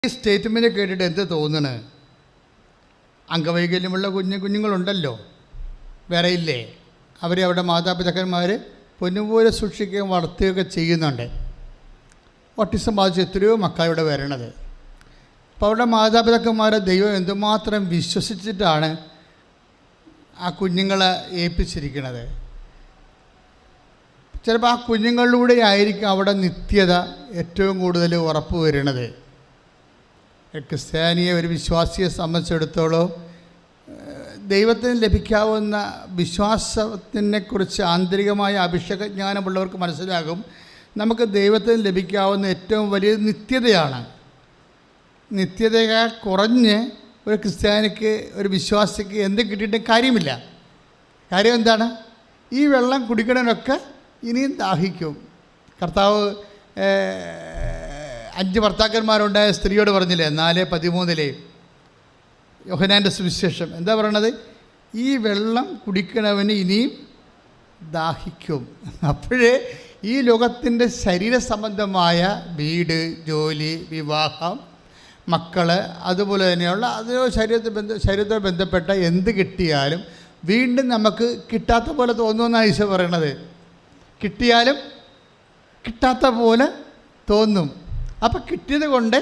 ഈ സ്റ്റേറ്റ്മെൻറ്റ് കേട്ടിട്ട് എന്ത് തോന്നണ്? അംഗവൈകല്യമുള്ള കുഞ്ഞുങ്ങളുണ്ടല്ലോ, വേറെ ഇല്ലേ? അവരെ അവിടെ മാതാപിതാക്കന്മാർ പൊന്നുപോലെ സൂക്ഷിക്കുകയും വളർത്തുകയൊക്കെ ചെയ്യുന്നുണ്ട്. ഓട്ടിസം ബാധിച്ച എത്രയോ മക്കളിവിടെ വരണത്. അപ്പോൾ അവരുടെ മാതാപിതാക്കന്മാരെ ദൈവം എന്തുമാത്രം വിശ്വസിച്ചിട്ടാണ് ആ കുഞ്ഞുങ്ങളെ ഏൽപ്പിച്ചിരിക്കുന്നത്. ചിലപ്പോൾ ആ കുഞ്ഞുങ്ങളിലൂടെ ആയിരിക്കും അവിടെ നിത്യത ഏറ്റവും കൂടുതൽ ഉറപ്പ് വരുന്നത്. ക്രിസ്ത്യാനിയെ ഒരു വിശ്വാസിയെ സംബന്ധിച്ചിടത്തോളം ദൈവത്തിന് ലഭിക്കാവുന്ന വിശ്വാസത്തിനെക്കുറിച്ച് ആന്തരികമായ അഭിഷേകജ്ഞാനമുള്ളവർക്ക് മനസ്സിലാകും, നമുക്ക് ദൈവത്തിന് ലഭിക്കാവുന്ന ഏറ്റവും വലിയ നിത്യതയാണ്. നിത്യതയേക്കാൾ കുറഞ്ഞ് ഒരു ക്രിസ്ത്യാനിക്ക്, ഒരു വിശ്വാസിക്ക് എന്ത് കിട്ടിയിട്ടും കാര്യമില്ല. കാര്യം എന്താണ്? ഈ വെള്ളം കുടിക്കണതിനൊക്കെ ഇനിയും ദാഹിക്കും. കർത്താവ് 5 ഭർത്താക്കന്മാരുണ്ടായ സ്ത്രീയോട് പറഞ്ഞില്ലേ, 4:13 യോഹന്നാൻ്റെ സുവിശേഷം എന്താ പറയണത്? ഈ വെള്ളം കുടിക്കണവന് ഇനിയും ദാഹിക്കും. അപ്പോഴേ ഈ ലോകത്തിൻ്റെ ശരീര സംബന്ധമായ വീട്, ജോലി, വിവാഹം, മക്കൾ, അതുപോലെ തന്നെയുള്ള അതിനോ ശരീരത്തോട് ബന്ധപ്പെട്ട എന്ത് കിട്ടിയാലും വീണ്ടും നമുക്ക് കിട്ടാത്ത പോലെ തോന്നുമെന്നാണ് ഈശോ പറയണത്. കിട്ടിയാലും കിട്ടാത്ത പോലെ തോന്നും. അപ്പോൾ കിട്ടിയത് കൊണ്ട്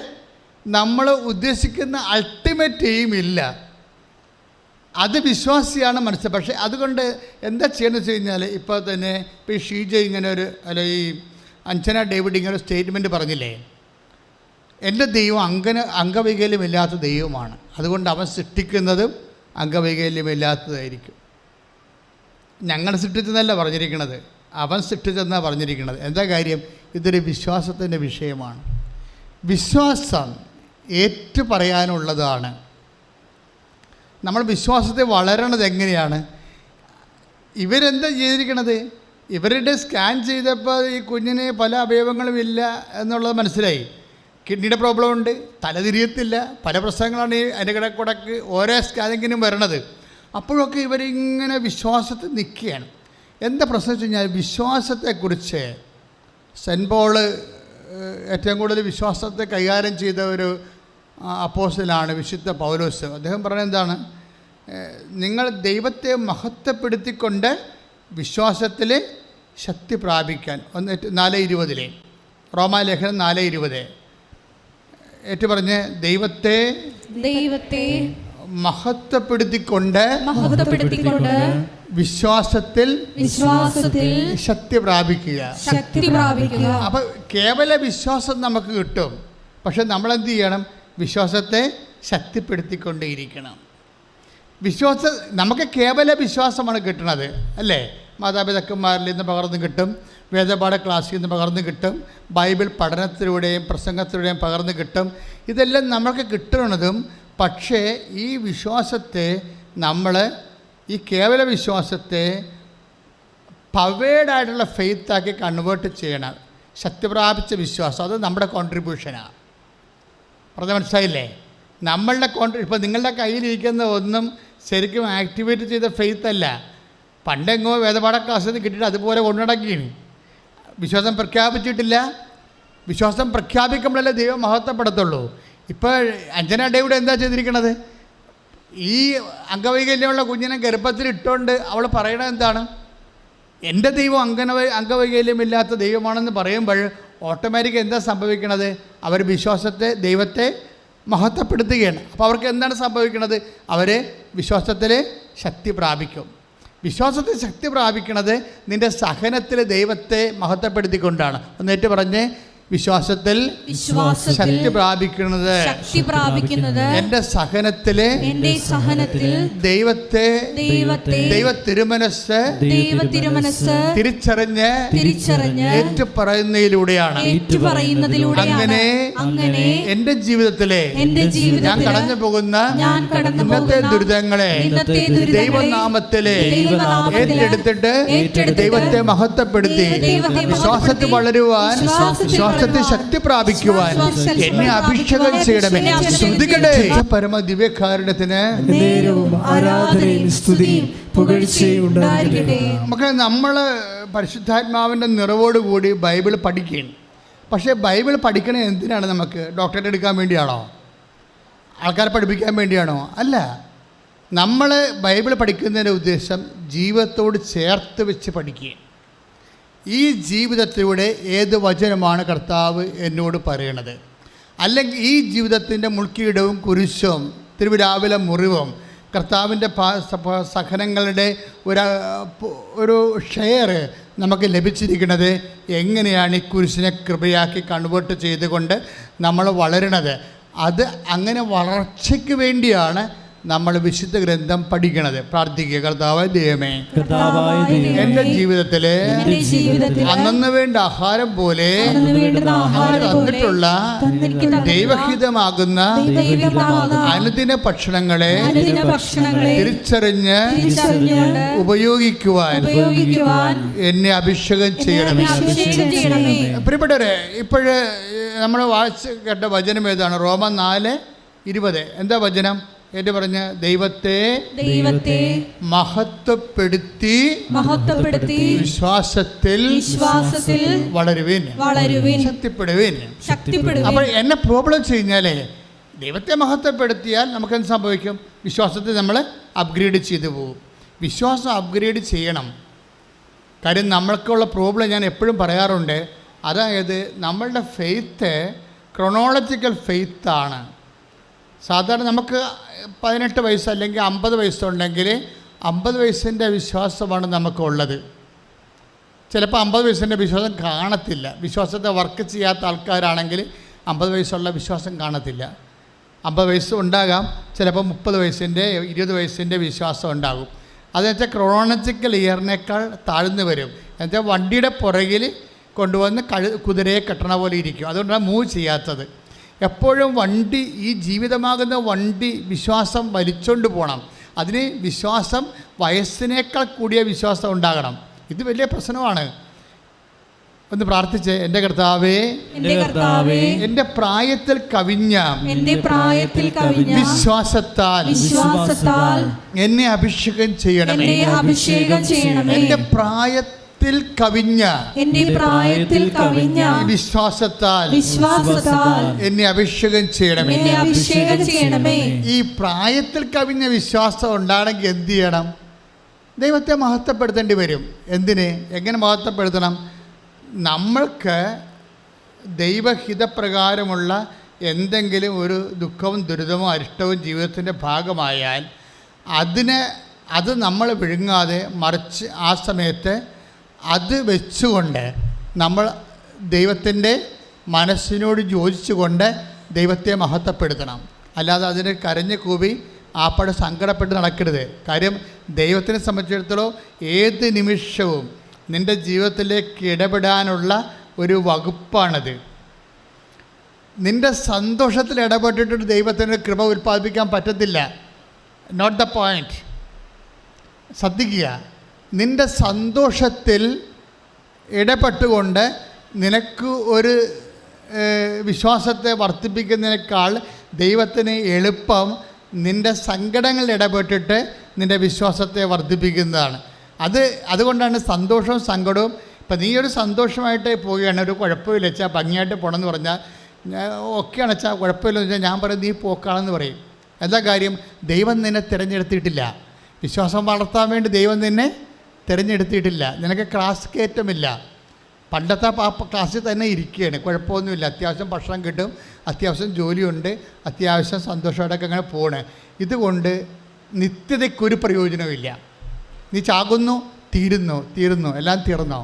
നമ്മൾ ഉദ്ദേശിക്കുന്ന അൾട്ടിമേറ്റ് എയിം ഇല്ല. അത് വിശ്വാസിയാണ് മനസ്സിൽ. പക്ഷേ അതുകൊണ്ട് എന്താ ചെയ്യണമെന്ന് വെച്ച് കഴിഞ്ഞാൽ, ഇപ്പോൾ തന്നെ ഇപ്പോൾ ഈ ഷീജ ഇങ്ങനെ ഒരു, അല്ല ഈ അഞ്ജന ഡേവിഡ് ഇങ്ങനെ ഒരു സ്റ്റേറ്റ്മെൻറ്റ് പറഞ്ഞില്ലേ, എൻ്റെ ദൈവം അംഗവൈകല്യമില്ലാത്ത ദൈവമാണ്, അതുകൊണ്ട് അവൻ സൃഷ്ടിക്കുന്നതും അംഗവൈകല്യമില്ലാത്തതായിരിക്കും. ഞങ്ങൾ സൃഷ്ടിച്ചെന്നല്ല പറഞ്ഞിരിക്കുന്നത്, അവൻ സൃഷ്ടിച്ചെന്നാണ് പറഞ്ഞിരിക്കുന്നത്. എന്താ കാര്യം? ഇതൊരു വിശ്വാസത്തിൻ്റെ വിഷയമാണ്. വിശ്വാസം ഏറ്റു പറയാനുള്ളതാണ്. നമ്മൾ വിശ്വാസത്തെ വളരണത് എങ്ങനെയാണ്? ഇവരെന്താ ചെയ്തിരിക്കണത്? ഇവരുടെ സ്കാൻ ചെയ്തപ്പോൾ ഈ കുഞ്ഞിന് പല അവയവങ്ങളും ഇല്ല എന്നുള്ളത് മനസ്സിലായി. കിഡ്നിയുടെ പ്രോബ്ലം ഉണ്ട്, തലതിരിയത്തില്ല, പല പ്രശ്നങ്ങളാണ് അതിൻ്റെ കിടക്കുടക്ക് ഓരോ സ്കാനിങ്ങിനും വരണത്. അപ്പോഴൊക്കെ ഇവരിങ്ങനെ വിശ്വാസത്തിൽ നിൽക്കുകയാണ്. എന്താ പ്രശ്നം വെച്ച് കഴിഞ്ഞാൽ, വിശ്വാസത്തെക്കുറിച്ച് സെൻറ്റ് പോള് ഏറ്റവും കൂടുതൽ വിശ്വാസത്തെ കൈകാര്യം ചെയ്ത ഒരു അപ്പോസ്തലനാണ് വിശുദ്ധ പൗലോസ്. അദ്ദേഹം പറയുന്നത് എന്താണ്? നിങ്ങൾ ദൈവത്തെ മഹത്വപ്പെടുത്തിക്കൊണ്ട് വിശ്വാസത്തിൽ ശക്തി പ്രാപിക്കാൻ. 4:20 റോമാലേഖനം 4:20 ഏറ്റു പറഞ്ഞ് ദൈവത്തെ മഹത്വപ്പെടുത്തിക്കൊണ്ട് വിശ്വാസത്തിൽ ശക്തി പ്രാപിക്കുക. അപ്പോൾ കേവല വിശ്വാസം നമുക്ക് കിട്ടും, പക്ഷെ നമ്മളെന്ത് ചെയ്യണം? വിശ്വാസത്തെ ശക്തിപ്പെടുത്തിക്കൊണ്ടേയിരിക്കണം. നമുക്ക് കേവല വിശ്വാസമാണ് കിട്ടുന്നത്, അല്ലേ? മാതാപിതാക്കന്മാരിൽ നിന്ന് പകർന്നു കിട്ടും, വേദപാഠ ക്ലാസ്സിൽ നിന്ന് പകർന്നു കിട്ടും, ബൈബിൾ പഠനത്തിലൂടെയും പ്രസംഗത്തിലൂടെയും പകർന്നു കിട്ടും. ഇതെല്ലാം നമുക്ക് കിട്ടുന്നതും, പക്ഷേ ഈ വിശ്വാസത്തെ നമ്മൾ, ഈ കേവല വിശ്വാസത്തെ പവേഡായിട്ടുള്ള ഫെയ്ത്താക്കി കൺവേർട്ട് ചെയ്യണം. ശക്തി പ്രാപിച്ച വിശ്വാസം, അത് നമ്മുടെ കോൺട്രിബ്യൂഷനാണ്. പറഞ്ഞ മനസ്സിലായില്ലേ? നമ്മളുടെ ഇപ്പോൾ നിങ്ങളുടെ കയ്യിലിരിക്കുന്ന ഒന്നും ശരിക്കും ആക്ടിവേറ്റ് ചെയ്ത ഫെയ്ത്ത് അല്ല. പണ്ടെങ്ങോ വേദപാഠ ക്ലാസ്സിൽ നിന്ന് കിട്ടിയിട്ട് അതുപോലെ കൊണ്ടുനടക്കുകയാണ്. വിശ്വാസം പ്രഖ്യാപിച്ചിട്ടില്ല. വിശ്വാസം പ്രഖ്യാപിക്കുമ്പോഴല്ലേ ദൈവം മഹത്വപ്പെടുത്തുള്ളൂ. ഇപ്പോൾ അഞ്ജന ഡേവിഡ് എന്താ ചെയ്തിരിക്കണത്? ഈ അംഗവൈകല്യമുള്ള കുഞ്ഞിനെ ഗർഭത്തിലിട്ടുകൊണ്ട് അവൾ പറയണത് എന്താണ്? എൻ്റെ ദൈവം അംഗവൈകല്യമില്ലാത്ത ദൈവമാണെന്ന് പറയുമ്പോൾ ഓട്ടോമാറ്റിക് എന്താ സംഭവിക്കണത്? അവർ ദൈവത്തെ മഹത്വപ്പെടുത്തുകയാണ്. അപ്പോൾ അവർക്ക് എന്താണ് സംഭവിക്കുന്നത്? അവർ വിശ്വാസത്തിൽ ശക്തി പ്രാപിക്കും. വിശ്വാസത്തിൽ ശക്തി പ്രാപിക്കുന്നത് നിൻ്റെ സഹനത്തിൽ ദൈവത്തെ മഹത്വപ്പെടുത്തിക്കൊണ്ടാണ്. ഒന്നേറ്റ് പറഞ്ഞ്, വിശ്വാസത്തിൽ ശക്തി പ്രാപിക്കുന്നത് എൻ്റെ സഹനത്തില് ദൈവത്തെ ദൈവ തിരുമനസ് തിരിച്ചറിഞ്ഞ് ഏറ്റുപറയുന്നതിലൂടെയാണ്. അങ്ങനെ എൻ്റെ ജീവിതത്തിലെ ഞാൻ കടന്നു പോകുന്ന ഇന്നത്തെ ദുരിതങ്ങളെ ദൈവനാമത്തിലെ ഏറ്റെടുത്തിട്ട് ദൈവത്തെ മഹത്വപ്പെടുത്തി വിശ്വാസത്തിൽ വളരുവാൻ, ശക്തി പ്രാപിക്കുവാൻ എന്നെ അഭിഷേകം ചെയ്യണമേ. ശ്രുതികടെ പരമ ദിവ്യകാരുണ്യത്തിന് നമുക്ക് നമ്മൾ പരിശുദ്ധാത്മാവിൻ്റെ നിറവോടുകൂടി ബൈബിൾ പഠിക്കുകയാണ്. പക്ഷേ ബൈബിൾ പഠിക്കണത് എന്തിനാണ്? നമുക്ക് ഡോക്ടറേറ്റ് എടുക്കാൻ വേണ്ടിയാണോ? ആൾക്കാരെ പഠിപ്പിക്കാൻ വേണ്ടിയാണോ? അല്ല. നമ്മൾ ബൈബിൾ പഠിക്കുന്നതിൻ്റെ ഉദ്ദേശം ജീവിതത്തോട് ചേർത്ത് വെച്ച് പഠിക്കുക. ഈ ജീവിതത്തിലൂടെ ഏത് വചനമാണ് കർത്താവ് എന്നോട് പറയണത്, അല്ലെങ്കിൽ ഈ ജീവിതത്തിൻ്റെ മുൾക്കീടവും കുരിശും തിരുവിരാവിലെ മുറിവും കർത്താവിൻ്റെ സഹനങ്ങളുടെ ഒരു ഷെയർ നമുക്ക് ലഭിച്ചിരിക്കുന്നത് എങ്ങനെയാണ് ഈ കുരിശിനെ കൃപയാക്കി കൺവേർട്ട് ചെയ്തുകൊണ്ട് നമ്മൾ വളരണത്. അത് അങ്ങനെ വളർച്ചയ്ക്ക് വേണ്ടിയാണ് നമ്മൾ വിശുദ്ധ ഗ്രന്ഥം പഠിക്കണത്. പ്രാർത്ഥിക്കുക, കർത്താവായ ദൈവമേ, എൻ്റെ ജീവിതത്തില് അന്നു വേണ്ട ആഹാരം പോലെ തന്നിട്ടുള്ള ദൈവഹിതമാകുന്ന അനുദിന ഭക്ഷണങ്ങളെ തിരിച്ചറിഞ്ഞ് ഉപയോഗിക്കുവാൻ എന്നെ അഭിഷേകം ചെയ്യണമേ. പ്രിയപ്പെട്ടവരെ, ഇപ്പോഴ് നമ്മൾ വായിച്ച് കേട്ട വചനം ഏതാണ്? റോമ 4:20. എന്താ വചനം? എന്ന് പറഞ്ഞ ദൈവത്തെ മഹത്വപ്പെടുത്തി വിശ്വാസത്തിൽ വളരുവേൻ, ശക്തിപ്പെടുവേൻ. അപ്പോൾ എന്നെ പ്രോബ്ലം കഴിഞ്ഞാലേ ദൈവത്തെ മഹത്വപ്പെടുത്തിയാൽ നമുക്കെന്ത് സംഭവിക്കും? വിശ്വാസത്തെ നമ്മൾ അപ്ഗ്രേഡ് ചെയ്തു പോകും. വിശ്വാസം അപ്ഗ്രേഡ് ചെയ്യണം. കാര്യം നമ്മൾക്കുള്ള പ്രോബ്ലം ഞാൻ എപ്പോഴും പറയാറുണ്ട്. അതായത് നമ്മളുടെ ഫെയ്ത്ത് ക്രൊണോളജിക്കൽ ഫെയ്ത്താണ്. സാധാരണ നമുക്ക് 18 വയസ്സ് അല്ലെങ്കിൽ 50 വയസ്സുണ്ടെങ്കിൽ 50 വയസ്സിൻ്റെ വിശ്വാസമാണ് നമുക്കുള്ളത്. ചിലപ്പോൾ 50 വയസ്സിൻ്റെ വിശ്വാസം കാണത്തില്ല. വിശ്വാസത്തെ വർക്ക് ചെയ്യാത്ത ആൾക്കാരാണെങ്കിൽ 50 വയസ്സുള്ള വിശ്വാസം കാണത്തില്ല. 50 വയസ്സ് ഉണ്ടാകാം, ചിലപ്പോൾ 30 വയസ്സിൻ്റെ 20 വയസ്സിൻ്റെ വിശ്വാസം ഉണ്ടാകും. അതെന്ന് വെച്ചാൽ ക്രോണോളജിക്കൽ ഇയറിനേക്കാൾ താഴ്ന്നു വരും. എന്നുവെച്ചാൽ വണ്ടിയുടെ പുറകിൽ കൊണ്ടുവന്ന് കുതിരയെ കെട്ടണ പോലെ ഇരിക്കും. അതുകൊണ്ടാണ് മൂവ് ചെയ്യാത്തത്. എപ്പോഴും വണ്ടി, ഈ ജീവിതമാകുന്ന വണ്ടി വിശ്വാസം വലിച്ചുകൊണ്ട് പോകണം. അതിന് വിശ്വാസം വയസ്സിനേക്കാൾ കൂടിയ വിശ്വാസം ഉണ്ടാകണം. ഇത് വലിയ പ്രശ്നമാണ്. ഒന്ന് പ്രാർത്ഥിച്ച്, എൻ്റെ കർത്താവേ, എൻ്റെ പ്രായത്തിൽ കവിഞ്ഞ വിശ്വാസത്താൽ എന്നെ അഭിഷേകം ചെയ്യണമേ. എൻ്റെ പ്രായത്തിൽ കവിഞ്ഞ വിശ്വാസത്താൽ എന്നെ അഭിഷേകം ചെയ്യണമേ. ഈ പ്രായത്തിൽ കവിഞ്ഞ വിശ്വാസം ഉണ്ടാകണമെങ്കിൽ എന്ത് ചെയ്യണം? ദൈവത്തെ മഹത്വപ്പെടുത്തേണ്ടി വരും. എന്തിന്? എങ്ങനെ മഹത്വപ്പെടുത്തണം? നമ്മൾക്ക് ദൈവഹിതപ്രകാരമുള്ള എന്തെങ്കിലും ഒരു ദുഃഖവും ദുരിതമോ അരിഷ്ടവും ജീവിതത്തിൻ്റെ ഭാഗമായാൽ അത് നമ്മൾ വിഴുങ്ങാതെ, മറിച്ച് ആ സമയത്ത് അത് വെച്ചുകൊണ്ട് നമ്മൾ ദൈവത്തിൻ്റെ മനസ്സിനോട് യോജിച്ചുകൊണ്ട് ദൈവത്തെ മഹത്വപ്പെടുത്തണം. അല്ലാതെ അതിന് കരഞ്ഞ് കൂവി ആപ്പടെ സങ്കടപ്പെട്ട് നടക്കരുത്. കാര്യം ദൈവത്തിനെ സംബന്ധിച്ചിടത്തോളം ഏത് നിമിഷവും നിൻ്റെ ജീവിതത്തിലേക്ക് ഇടപെടാനുള്ള ഒരു വകുപ്പാണത്. നിൻ്റെ സന്തോഷത്തിൽ ഇടപെട്ടിട്ട് ദൈവത്തിൻ്റെ കൃപ ഉൽപ്പാദിപ്പിക്കാൻ പറ്റത്തില്ല. Note the point. ശ്രദ്ധിക്കുക, നിൻ്റെ സന്തോഷത്തിൽ ഇടപെട്ടുകൊണ്ട് നിനക്ക് ഒരു വിശ്വാസത്തെ വർദ്ധിപ്പിക്കുന്നതിനേക്കാൾ ദൈവത്തിന് എളുപ്പം നിൻ്റെ സങ്കടങ്ങളിൽ ഇടപെട്ടിട്ട് നിൻ്റെ വിശ്വാസത്തെ വർദ്ധിപ്പിക്കുന്നതാണ്. അതുകൊണ്ടാണ് സന്തോഷവും സങ്കടവും. ഇപ്പം നീ ഒരു സന്തോഷമായിട്ട് പോവുകയാണ്, ഒരു കുഴപ്പമില്ല വെച്ചാൽ ഭംഗിയായിട്ട് പോകണമെന്ന് പറഞ്ഞാൽ ഒക്കെയാണ് വെച്ചാൽ കുഴപ്പമില്ലെന്ന് വെച്ചാൽ ഞാൻ പറയും നീ പോക്കാണെന്ന് പറയും. എന്താ കാര്യം? ദൈവം നിന്നെ തിരഞ്ഞെടുത്തിട്ടില്ല. വിശ്വാസം വളർത്താൻ വേണ്ടി ദൈവം നിന്നെ തിരഞ്ഞെടുത്തിട്ടില്ല. നിനക്ക് ക്ലാസ് കയറ്റമില്ല. പണ്ടത്തെ ക്ലാസ്സിൽ തന്നെ ഇരിക്കുകയാണ്, കുഴപ്പമൊന്നുമില്ല. അത്യാവശ്യം ഭക്ഷണം കിട്ടും, അത്യാവശ്യം ജോലിയുണ്ട്, അത്യാവശ്യം സന്തോഷമായിട്ടൊക്കെ അങ്ങനെ പോകണേ. ഇതുകൊണ്ട് നിത്യതയ്ക്കൊരു പ്രയോജനമില്ല. നീ ചാകുന്നു, തീരുന്നു, എല്ലാം തീർന്നോ?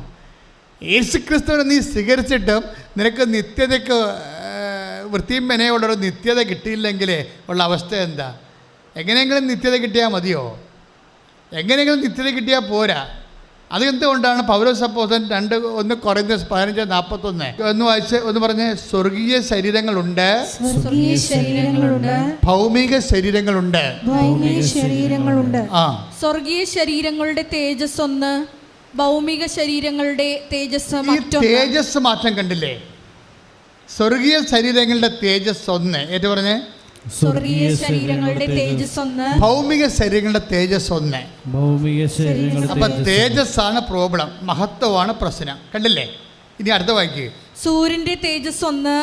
യേശുക്രിസ്തുവിനെ നീ സ്വീകരിച്ചിട്ടും നിനക്ക് നിത്യതയ്ക്ക് വൃത്തിയും മെനയുള്ളൊരു നിത്യത കിട്ടിയില്ലെങ്കിൽ ഉള്ള അവസ്ഥ എന്താ? എങ്ങനെയെങ്കിലും നിത്യത കിട്ടിയാൽ മതിയോ? എങ്ങനെയെങ്കിലും നിത്യത കിട്ടിയാൽ പോരാ. അതെന്തുകൊണ്ടാണ് പൗലോസ് അപ്പോസ്തലൻ 1 കൊരിന്ത്യർ 15:41 ഒന്ന് വായിച്ച് ഒന്ന് പറഞ്ഞ്, സ്വർഗീയ ശരീരങ്ങളുണ്ട്, ഭൗമിക ശരീരങ്ങളുണ്ട്. സ്വർഗീയ ശരീരങ്ങളുടെ തേജസ് ഒന്ന്, ഭൗമിക ശരീരങ്ങളുടെ തേജസ് മറ്റൊന്ന്. തേജസ് മാറ്റം കണ്ടില്ലേ? സ്വർഗീയ ശരീരങ്ങളുടെ തേജസ് ഒന്ന്, ഏറ്റു പറഞ്ഞേ. സ്വർഗീയ ശരീരങ്ങളുടെ തേജസ് ഒന്ന്, ഭൗമിക ശരീരങ്ങളുടെ തേജസ് ഒന്ന്. അപ്പൊ തേജസ്സാണ് പ്രോബ്ലം, മഹത്വമാണ് പ്രശ്നം. കണ്ടില്ലേ? ഇനി അടുത്ത വായിക്കുക. സൂര്യന്റെ തേജസ് ഒന്ന്,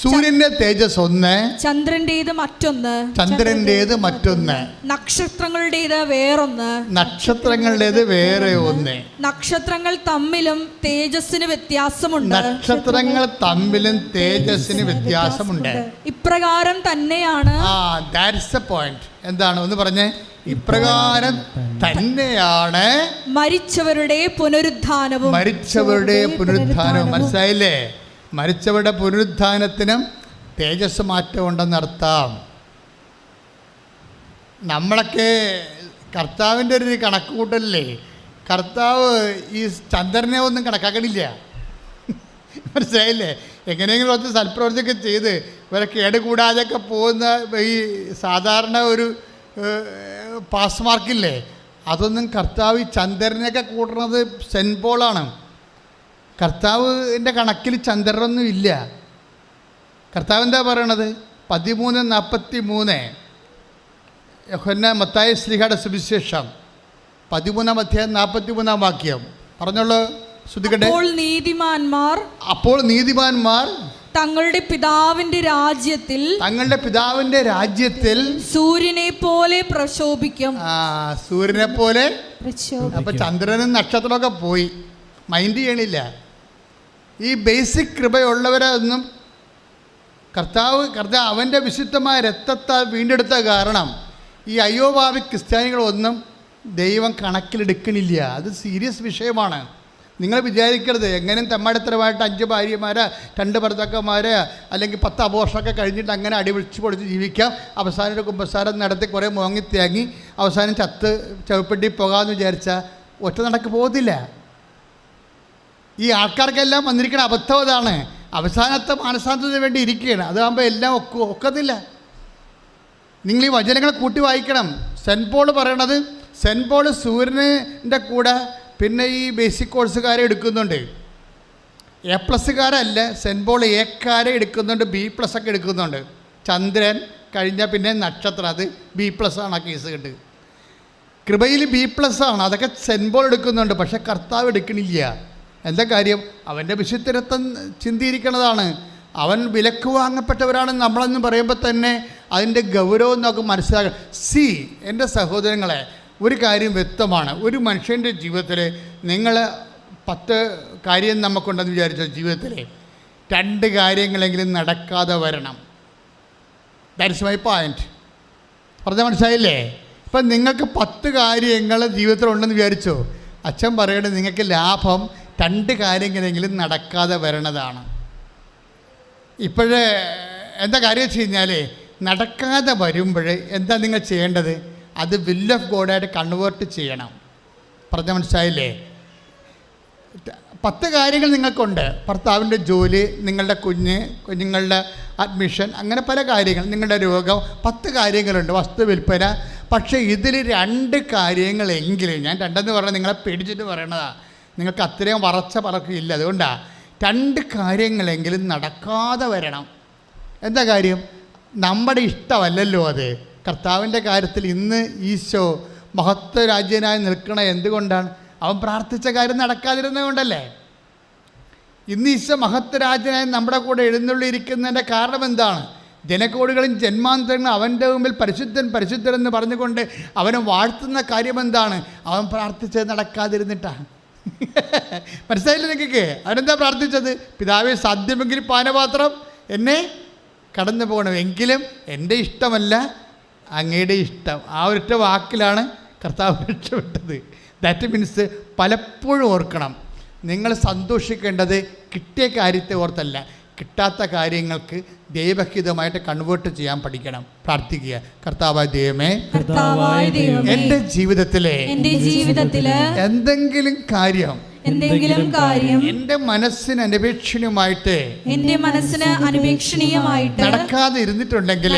സൂര്യന്റെ തേജസ് ഒന്ന്, ചന്ദ്രന്റേത് മറ്റൊന്ന്, ചന്ദ്രന്റേത് മറ്റൊന്ന്, നക്ഷത്രങ്ങളുടേത് വേറൊന്ന്, നക്ഷത്രങ്ങളുടേത് വേറെ ഒന്ന്. നക്ഷത്രങ്ങൾ തമ്മിലും തേജസ്സിന് വ്യത്യാസമുണ്ട്. നക്ഷത്രങ്ങൾ തമ്മിലും തേജസ്സിന് വ്യത്യാസമുണ്ട്. ഇപ്രകാരം തന്നെയാണ്. That's the point. എന്താണ് ഒന്ന് പറഞ്ഞേ? ഇപ്രകാരം തന്നെയാണ് മരിച്ചവരുടെ പുനരുത്ഥാനവും. മരിച്ചവരുടെ പുനരുത്ഥാനവും. മനസ്സിലായില്ലേ? മരിച്ചവരുടെ പുനരുത്ഥാനത്തിനും തേജസ് മാറ്റം ഉണ്ടെന്നർത്ഥം. നമ്മളൊക്കെ കർത്താവിൻ്റെ ഒരു കണക്ക് കൂട്ടല്ലേ. കർത്താവ് ഈ ചന്ദ്രനെ ഒന്നും കണക്കാക്കണില്ല. മനസ്സിലായില്ലേ? എങ്ങനെയെങ്കിലും ഒന്ന് സൽപ്രവൃത്തിയൊക്കെ ചെയ്ത് ഇവരെ കേടുകൂടാതെയൊക്കെ പോകുന്ന ഈ സാധാരണ ഒരു പാസ് മാർക്കില്ലേ, അതൊന്നും കർത്താവ് ഈ ചന്ദ്രനെയൊക്കെ കൂട്ടുന്നത് സെൻറ്റ് പോളാണ്. കർത്താവിൻ്റെ കണക്കിൽ ചന്ദ്രനൊന്നും ഇല്ല. കർത്താവ് എന്താ പറയണത്? 13:43 യോഹന്നാൻ മത്തായി ശ്ലീഹയുടെ സുവിശേഷം 13:43 പറഞ്ഞോളൂ, ശ്രദ്ധിക്കട്ടെ. അപ്പോൾ നീതിമാന്മാർ തങ്ങളുടെ പിതാവിന്റെ രാജ്യത്തിൽ സൂര്യനെ പോലെ പ്രശോഭിക്കും. സൂര്യനെ പോലെ. അപ്പൊ ചന്ദ്രനും നക്ഷത്രമൊക്കെ പോയി, മൈൻഡ് ചെയ്യണില്ല. ഈ ബേസിക് കൃപയുള്ളവരെ ഒന്നും കർത്താവ് അവൻ്റെ വിശുദ്ധമായ രക്തത്താൽ വീണ്ടെടുത്ത കാരണം ഈ അയോഭാവി ക്രിസ്ത്യാനികളൊന്നും ദൈവം കണക്കിലെടുക്കണില്ല. അത് സീരിയസ് വിഷയമാണ്. നിങ്ങൾ വിചാരിക്കരുത് എങ്ങനെയും തെമ്മാടിത്തരമായിട്ട് 5 ഭാര്യമാരെ 2 ഭർത്താക്കന്മാരെ അല്ലെങ്കിൽ 10 അബോർഷനൊക്കെ കഴിഞ്ഞിട്ട് അങ്ങനെ അടിവിളിച്ച് പൊളിച്ച് ജീവിക്കാം, അവസാനം ഒരു കുമ്പസാരം നടത്തി കുറേ മോങ്ങി തേങ്ങി അവസാനം ചത്ത് ചവിപ്പെട്ടി പോകാമെന്ന് വിചാരിച്ചാൽ ഒറ്റ നടക്ക് പോകത്തില്ല. ഈ ആൾക്കാർക്കെല്ലാം വന്നിരിക്കുന്ന അബദ്ധം അതാണ്. അവസാനത്തെ മാനസാന്തത്തിന് വേണ്ടി ഇരിക്കുകയാണ്. അതാകുമ്പോൾ എല്ലാം ഒക്കത്തില്ല. നിങ്ങൾ ഈ വചനങ്ങൾ കൂട്ടി വായിക്കണം. സെൻറ്റ് പോൾ പറയണത്, സെൻറ്റ് പോൾ സൂര്യൻ്റെ കൂടെ പിന്നെ ഈ ബേസിക് കോഴ്സുകാരെ എടുക്കുന്നുണ്ട്. A+കാരല്ല, സെൻറ്റ് പോൾ എക്കാരെ എടുക്കുന്നുണ്ട്, B+ ഒക്കെ എടുക്കുന്നുണ്ട്. ചന്ദ്രൻ കഴിഞ്ഞാൽ പിന്നെ നക്ഷത്രം, അത് B+ ആണ്. ആ കേസ് കിട്ടുക കൃപയിൽ B+ ആണ്. അതൊക്കെ സെൻറ്റ് പോൾ എടുക്കുന്നുണ്ട്, പക്ഷെ കർത്താവ് എടുക്കണില്ല. എന്താ കാര്യം? അവൻ്റെ വിശുദ്ധരത്വം ചിന്തിയിരിക്കുന്നതാണ്. അവൻ വിലക്ക് വാങ്ങപ്പെട്ടവരാണ് നമ്മളെന്ന് പറയുമ്പോൾ തന്നെ അതിൻ്റെ ഗൗരവം നമുക്ക് മനസ്സിലാക്കണം. എൻ്റെ സഹോദരങ്ങളെ, ഒരു കാര്യം വ്യക്തമാണ്. ഒരു മനുഷ്യൻ്റെ ജീവിതത്തിൽ നിങ്ങൾ 10 കാര്യം നമുക്കുണ്ടെന്ന് വിചാരിച്ച ജീവിതത്തിൽ 2 കാര്യങ്ങളെങ്കിലും നടക്കാതെ വരണം. That's my point. പറഞ്ഞാൽ മനസ്സിലായില്ലേ? ഇപ്പം നിങ്ങൾക്ക് 10 കാര്യങ്ങൾ ജീവിതത്തിലുണ്ടെന്ന് വിചാരിച്ചോ, അച്ഛൻ പറയണത് നിങ്ങൾക്ക് ലാഭം 2 കാര്യങ്ങളെങ്കിലും നടക്കാതെ വരണതാണ്. ഇപ്പോഴേ എന്താ കാര്യം വെച്ച് കഴിഞ്ഞാൽ, നടക്കാതെ വരുമ്പോൾ എന്താ നിങ്ങൾ ചെയ്യേണ്ടത്? അത് വിൽ ഓഫ് ഗോഡായിട്ട് കൺവേർട്ട് ചെയ്യണം. പറഞ്ഞാൽ മനസ്സിലായില്ലേ? 10 കാര്യങ്ങൾ നിങ്ങൾക്കുണ്ട്. ഭർത്താവിൻ്റെ ജോലി, നിങ്ങളുടെ കുഞ്ഞുങ്ങളുടെ അഡ്മിഷൻ, അങ്ങനെ പല കാര്യങ്ങൾ, നിങ്ങളുടെ രോഗം, 10 കാര്യങ്ങളുണ്ട്, വസ്തു വിൽപ്പന. പക്ഷേ ഇതിൽ 2 കാര്യങ്ങളെങ്കിലും, ഞാൻ 2 പറഞ്ഞാൽ നിങ്ങളെ പേടിച്ചിട്ട് പറയണതാണ്, നിങ്ങൾക്ക് അത്രയും വറച്ച പറക്കില്ല. അതുകൊണ്ടാണ് 2 കാര്യങ്ങളെങ്കിലും നടക്കാതെ വരണം. എന്താ കാര്യം? നമ്മുടെ ഇഷ്ടമല്ലല്ലോ അത്. കർത്താവിൻ്റെ കാര്യത്തിൽ ഇന്ന് ഈശോ മഹത്വരാജ്യനായി നിൽക്കണ എന്തുകൊണ്ടാണ്? അവൻ പ്രാർത്ഥിച്ച കാര്യം നടക്കാതിരുന്നത് കൊണ്ടല്ലേ. ഇന്ന് ഈശോ മഹത്വരാജ്യനായി നമ്മുടെ കൂടെ എഴുന്നള്ളിയിരിക്കുന്നതിൻ്റെ കാരണം എന്താണ്? ജനകോടികളും ജന്മാന്തരങ്ങളും അവൻ്റെ മുമ്പിൽ പരിശുദ്ധൻ പരിശുദ്ധൻ എന്ന് പറഞ്ഞുകൊണ്ട് അവനെ വാഴ്ത്തുന്ന കാര്യം എന്താണ്? അവൻ പ്രാർത്ഥിച്ചത് നടക്കാതിരുന്നിട്ടാണ്. മനസ്സിലായില്ല നിങ്ങൾക്ക്? അവനെന്താ പ്രാർത്ഥിച്ചത്? പിതാവേ, സാധ്യമെങ്കിൽ പാനപാത്രം എന്നെ കടന്നു പോകണം, എങ്കിലും എൻ്റെ ഇഷ്ടമല്ല അങ്ങയുടെ ഇഷ്ടം. ആ ഒരൊറ്റ വാക്കിലാണ് കർത്താവ് രക്ഷപ്പെട്ടത്. ദാറ്റ് മീൻസ് പലപ്പോഴും ഓർക്കണം, നിങ്ങൾ സന്തോഷിക്കേണ്ടത് കിട്ടിയ കാര്യത്തെ ഓർത്തല്ല, കിട്ടാത്ത കാര്യങ്ങൾക്ക് ദൈവഹിതമായിട്ട് കൺവേർട്ട് ചെയ്യാൻ പഠിക്കണം. പ്രാർത്ഥിക്കുക. കർത്താവായ ദൈവമേ, എൻ്റെ ജീവിതത്തിലെ എന്തെങ്കിലും കാര്യം എന്റെ മനസ്സിന് അനപേക്ഷണീയമായിട്ട് നടക്കാതെ ഇരുന്നിട്ടുണ്ടെങ്കിൽ